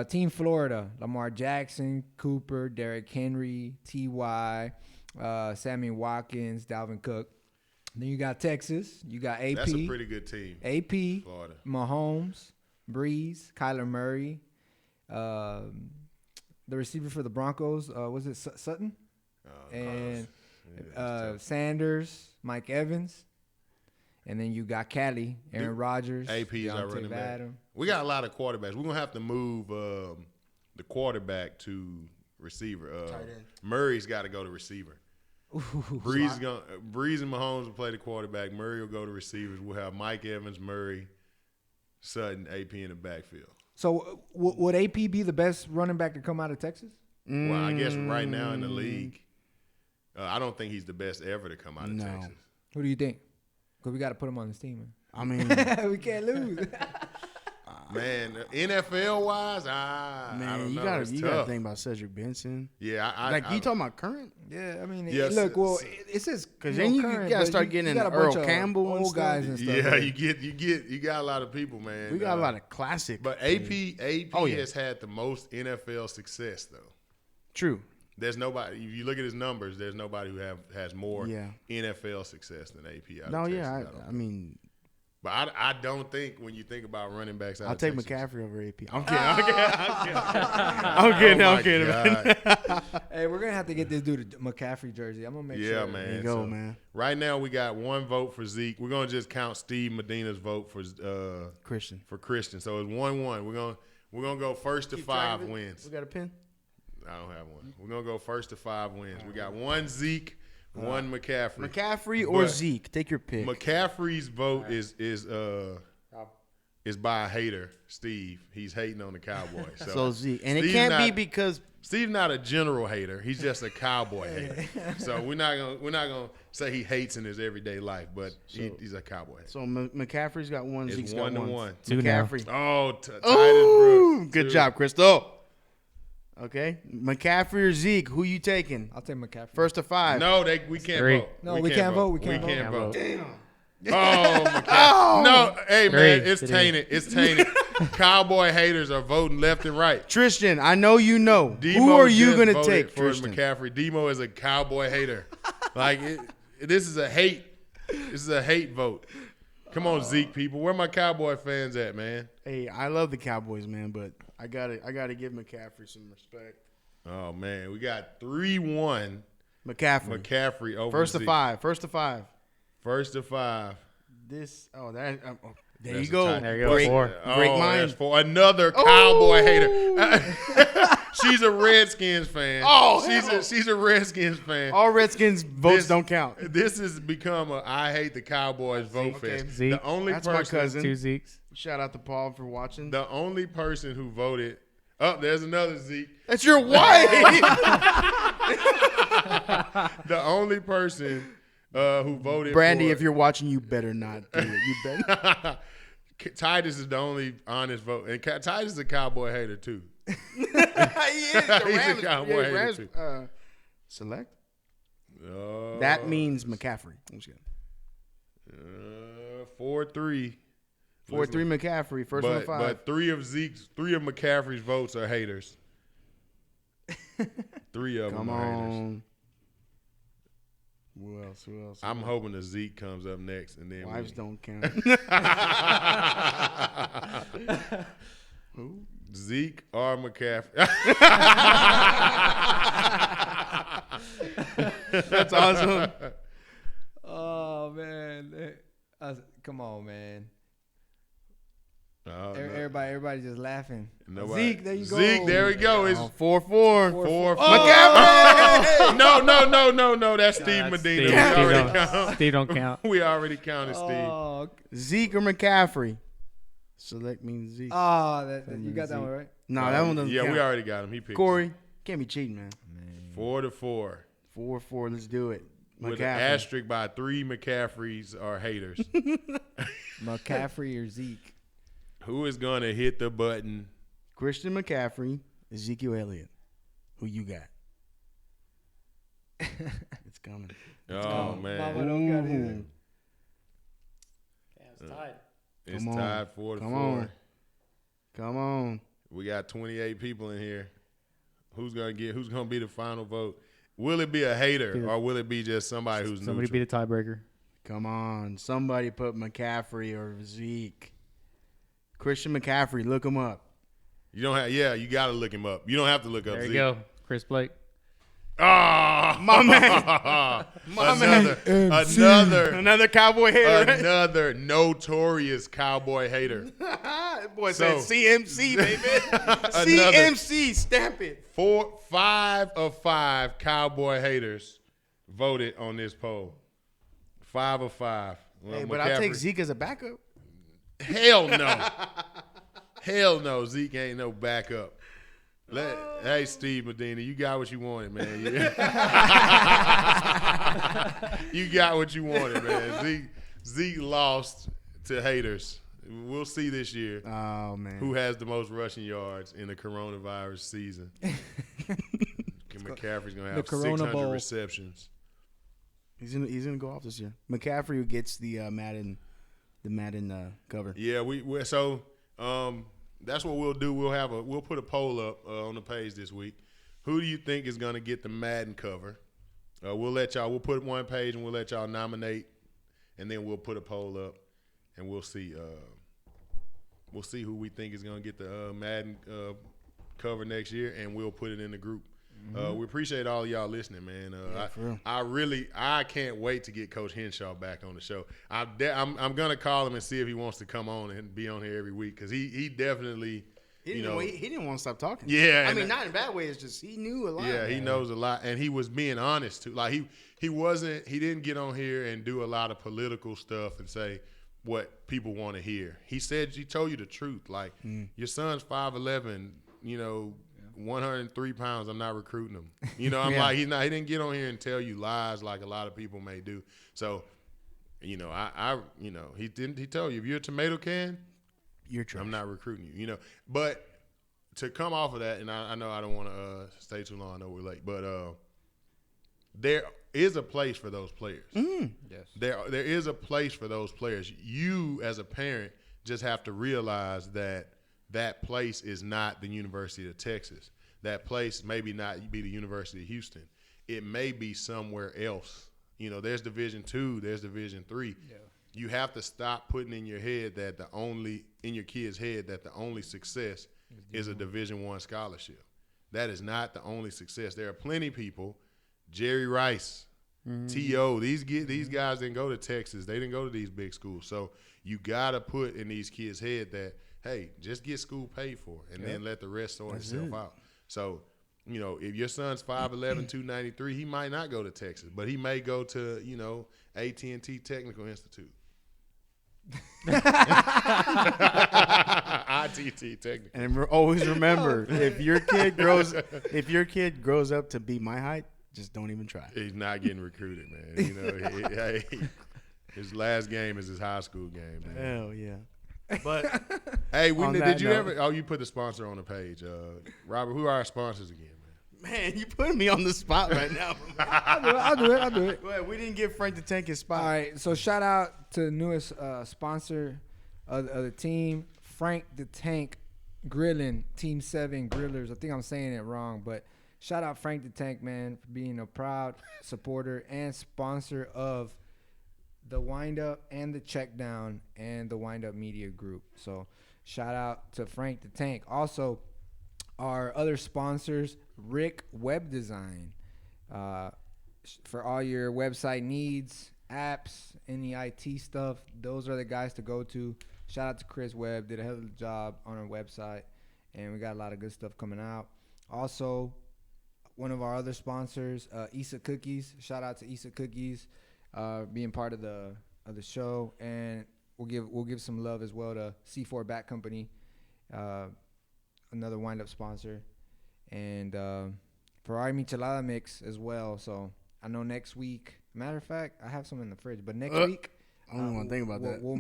Team Florida: Lamar Jackson, Cooper, Derrick Henry, T.Y., Sammy Watkins, Dalvin Cook. Then you got Texas. You got AP. That's a pretty good team. AP, Florida. Mahomes, Breeze, Kyler Murray. The receiver for the Broncos, was it Sutton? And Sanders, Mike Evans. And then you got Cali, Aaron Rodgers. AP is our running back. We got a lot of quarterbacks. We're going to have to move the quarterback to receiver. Murray's got to go to receiver. Breeze and Mahomes will play the quarterback. Murray will go to receivers. We'll have Mike Evans, Murray, Sutton, AP in the backfield. So would AP be the best running back to come out of Texas? Well, I guess right now in the league, I don't think he's the best ever to come out of Texas. Who do you think? Because we got to put him on this team, man. I mean, we can't lose. Man, NFL-wise, I don't know. You got to think about Cedric Benson. Yeah, you talking about current? Yeah, I mean, yes, look, well, it says because then you got to start getting Earl Campbell and old guys and stuff. Yeah, you got a lot of people, man. We got a lot of classic. But AP has had the most NFL success, though. True. There's nobody. If you look at his numbers, there's nobody who has more NFL success than AP. I mean. But I don't think when you think about running backs out I'll of take Texas. McCaffrey over AP. I'm kidding. Hey, we're going to have to get this dude a McCaffrey jersey. I'm going to make sure. Yeah, man. There you go, man. Right now we got one vote for Zeke. We're going to just count Steve Medina's vote for Christian. So it's 1-1. We're going to go first to 5 wins. We got a pen? I don't have one. We're going to go first to 5 wins. We got one Zeke One McCaffrey. McCaffrey or But Zeke? Take your pick. McCaffrey's vote is by a hater, Steve. He's hating on the Cowboys. So Zeke, and it Steve's can't be not- because Steve's not a general hater. He's just a Cowboy hater. So we're not gonna say he hates in his everyday life, but he's a Cowboy hater. so McCaffrey's got one. It's Zeke's 1 got to one. 1. Two now. McCaffrey. Oh, Titus Ooh, Brooks. good 2. job, Crystal. Okay, McCaffrey or Zeke? Who you taking? I'll take McCaffrey. First to 5. No, we can't 3. vote. No, we can't vote. We can't vote. vote. Oh, McCaffrey. No, hey, man, 3. it's tainted. It's tainted. Cowboy haters are voting left and right. Tristan, I know you know. Demo Who are you just gonna voted take, for Tristan? McCaffrey? Demo is a Cowboy hater. Like this is a hate. This is a hate vote. Come on, Zeke people. Where my Cowboy fans at, man? Hey, I love the Cowboys, man, but I gotta give McCaffrey some respect. Oh man, we got 3-1 McCaffrey. McCaffrey over First to Zeke. 5. First to 5. First to 5. This. Oh, that. There That's you go. a tie. There you go. Great, 4. great Oh, mind. that's for another Cowboy hater. She's a Redskins fan. Oh, she's a Redskins fan. All Redskins votes This- don't count. This has become a I hate the Cowboys vote Okay. fest. Zeke. The only That's my person, cousin. 2 Zekes. Shout out to Paul for watching. the only person who voted. Oh, there's another Zeke. That's your wife. The only person who voted. Brandy, for, if you're watching, you better not do it. You better. Titus is the only honest vote, and Titus is a Cowboy hater too. He is. The He's a Rams, Cowboy hater, Rams, too. select. Uh, That means McCaffrey. I'm just kidding. 4-3. 4-3 McCaffrey. First one to 5. But three of McCaffrey's votes are haters. 3 of Come them are haters. on. Who else? Who else? I'm hoping the Zeke comes up next, and then Wives don't count. Who? Zeke or McCaffrey. That's awesome. Oh man, come on, man. Oh, no. Everybody just laughing. Nobody- Zeke, there you go. Zeke, there we go. It's 4-4. 4-4. McCaffrey! No. That's Steve Medina. Steve. We Steve already don't- count. Steve don't count. We already counted Steve. Oh, Zeke or McCaffrey? Select means Zeke. you got that one right. No, that one doesn't Yeah, count. we already got him. He picked Corey, can't be cheating, man. 4-4. 4-4. Let's do it. With an McCaffrey. asterisk by 3 McCaffreys are haters. McCaffrey or Zeke? Who is going to hit the button? Christian McCaffrey, Ezekiel Elliott. Who you got? It's coming. Oh, Mama man. don't got either. Ooh. It's tied. It's Come on. tied 4-4. Come on. Come on. We got 28 people in here. Who's gonna be the final vote? Will it be a hater or will it be just somebody who's Somebody neutral? be the tiebreaker. Come on. Somebody put McCaffrey or Zeke. Christian McCaffrey, look him up. You don't have. Yeah, you got to look him up. You don't have to look up. There you Zeke. go. Chris Blake. Ah, My man. My another Cowboy hater. right? another notorious Cowboy hater. That boy So- said CMC, baby. CMC, stamp it. 5 of 5 Cowboy haters voted on this poll. 5 of 5. Well, Hey, but I'll take McCaffrey- Zeke as a backup. Hell no. Hell no. Zeke ain't no backup. Hey, Steve Medina, you got what you wanted, man. You got what you wanted, man. Zeke lost to haters. We'll see this year Oh, man. who has the most rushing yards in the coronavirus season. McCaffrey's going to have The Corona 600 Bowl. receptions. He's gonna go off this year. McCaffrey who gets the Madden cover. Yeah, so that's what we'll do. We'll put a poll up on the page this week. Who do you think is going to get the Madden cover? We'll put one page and we'll let y'all nominate, and then we'll put a poll up, and we'll see who we think is going to get the Madden cover next year, and we'll put it in the group. We appreciate all of y'all listening, man. for real. I can't wait to get Coach Hinshaw back on the show. I'm gonna call him and see if he wants to come on and be on here every week because he definitely He didn't want to stop talking. Yeah, I mean, not in a bad way. It's just he knew a lot. Yeah, he knows a lot, and he was being honest too. Like he didn't get on here and do a lot of political stuff and say what people want to hear. He told you the truth. Like your son's 5'11", 103 pounds. I'm not recruiting him. I'm like he didn't get on here and tell you lies like a lot of people may do. So, he told you if you're a tomato can, you're trash. I'm not recruiting you. But to come off of that, and I know I don't want to stay too long. I know we're late, but there is a place for those players. Yes. There is a place for those players. You, as a parent, just have to realize that place is not the University of Texas. That place maybe not be the University of Houston. It may be somewhere else. There's Division II, there's Division III. Yeah. You have to stop putting in your head that in your kid's head that the only success is a Division I scholarship. That is not the only success. There are plenty of people, Jerry Rice, T.O., these guys didn't go to Texas. They didn't go to these big schools. So you got to put in these kids' head that, hey, just get school paid for and then let the rest sort itself out. So, if your son's 5'11", 293, he might not go to Texas, but he may go to, AT&T Technical Institute. ITT Technical. And always remember, if your kid grows up to be my height, just don't even try. He's not getting recruited, man. His last game is his high school game, man. Hell yeah. But hey, did you ever? Oh, you put the sponsor on the page, Robert. Who are our sponsors again, man? Man, you putting me on the spot right now. I'll do it. Well, we didn't give Frank the Tank his spot. All right, so shout out to the newest sponsor of the team, Frank the Tank Grilling, Team 7 Grillers. I think I'm saying it wrong, but shout out Frank the Tank, man, for being a proud supporter and sponsor of the Wind Up and the Check Down and the Wind Up Media Group. So shout out to Frank the Tank. Also, our other sponsors, Rick Web Design, for all your website needs, apps, any IT stuff. Those are the guys to go to. Shout out to Chris Webb, did a hell of a job on our website, and we got a lot of good stuff coming out. Also, one of our other sponsors, Issa Cookies. Shout out to Issa Cookies, being part of the show, and we'll give some love as well to C4 Bat Company, another wind-up sponsor, and Ferrari Michelada Mix as well. So I know next week. Matter of fact, I have some in the fridge, but next week I don't want to think about that. We'll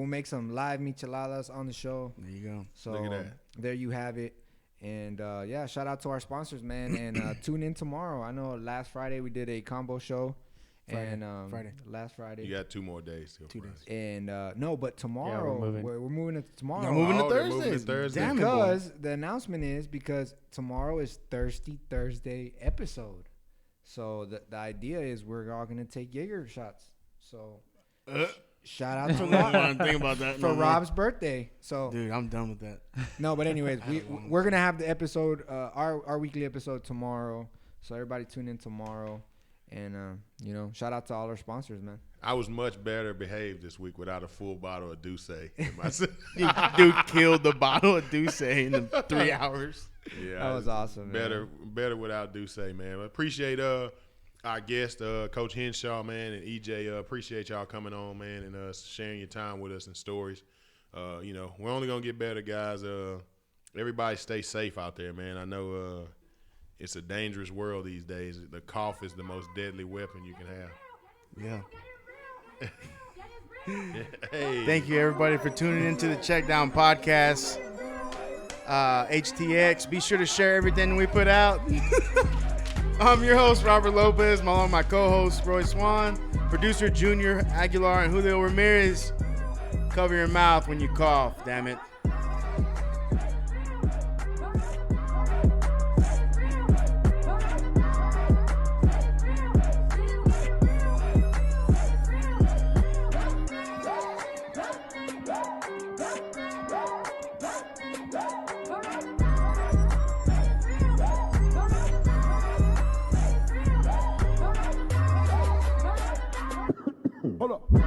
make some live micheladas on the show. There you go. So look at that. There you have it. And shout out to our sponsors, man. And tune in tomorrow. I know last Friday we did a combo show. Last Friday. You got 2 more days. 2 days. And no, but tomorrow we're moving to tomorrow. You're moving to They're Thursdays. moving to Thursday. Damn Because the announcement is because tomorrow is Thirsty Thursday episode. So the idea is we're all gonna take Jaeger shots. So shout out to Rob. I don't want to think about that for Rob's birthday. So dude, I'm done with that. No, but anyways, we're gonna have the episode, our weekly episode tomorrow. So everybody tune in tomorrow, and shout out to all our sponsors, man. I was much better behaved this week without a full bottle of Douce. Dude killed the bottle of Douce in 3 hours. Yeah, that was awesome. Better without Douce, man. I appreciate our guest, Coach Hinshaw, man, and EJ. Appreciate y'all coming on, man, and sharing your time with us and stories. We're only gonna get better, guys. Everybody stay safe out there, man. I know it's a dangerous world these days. The cough is the most deadly weapon you can have. Yeah. Hey. Thank you, everybody, for tuning into the Check Down Podcast. HTX. Be sure to share everything we put out. I'm your host, Robert Lopez, along with my co-host, Roy Swan, producer Junior Aguilar, and Julio Ramirez. Cover your mouth when you cough, damn it. Hold up.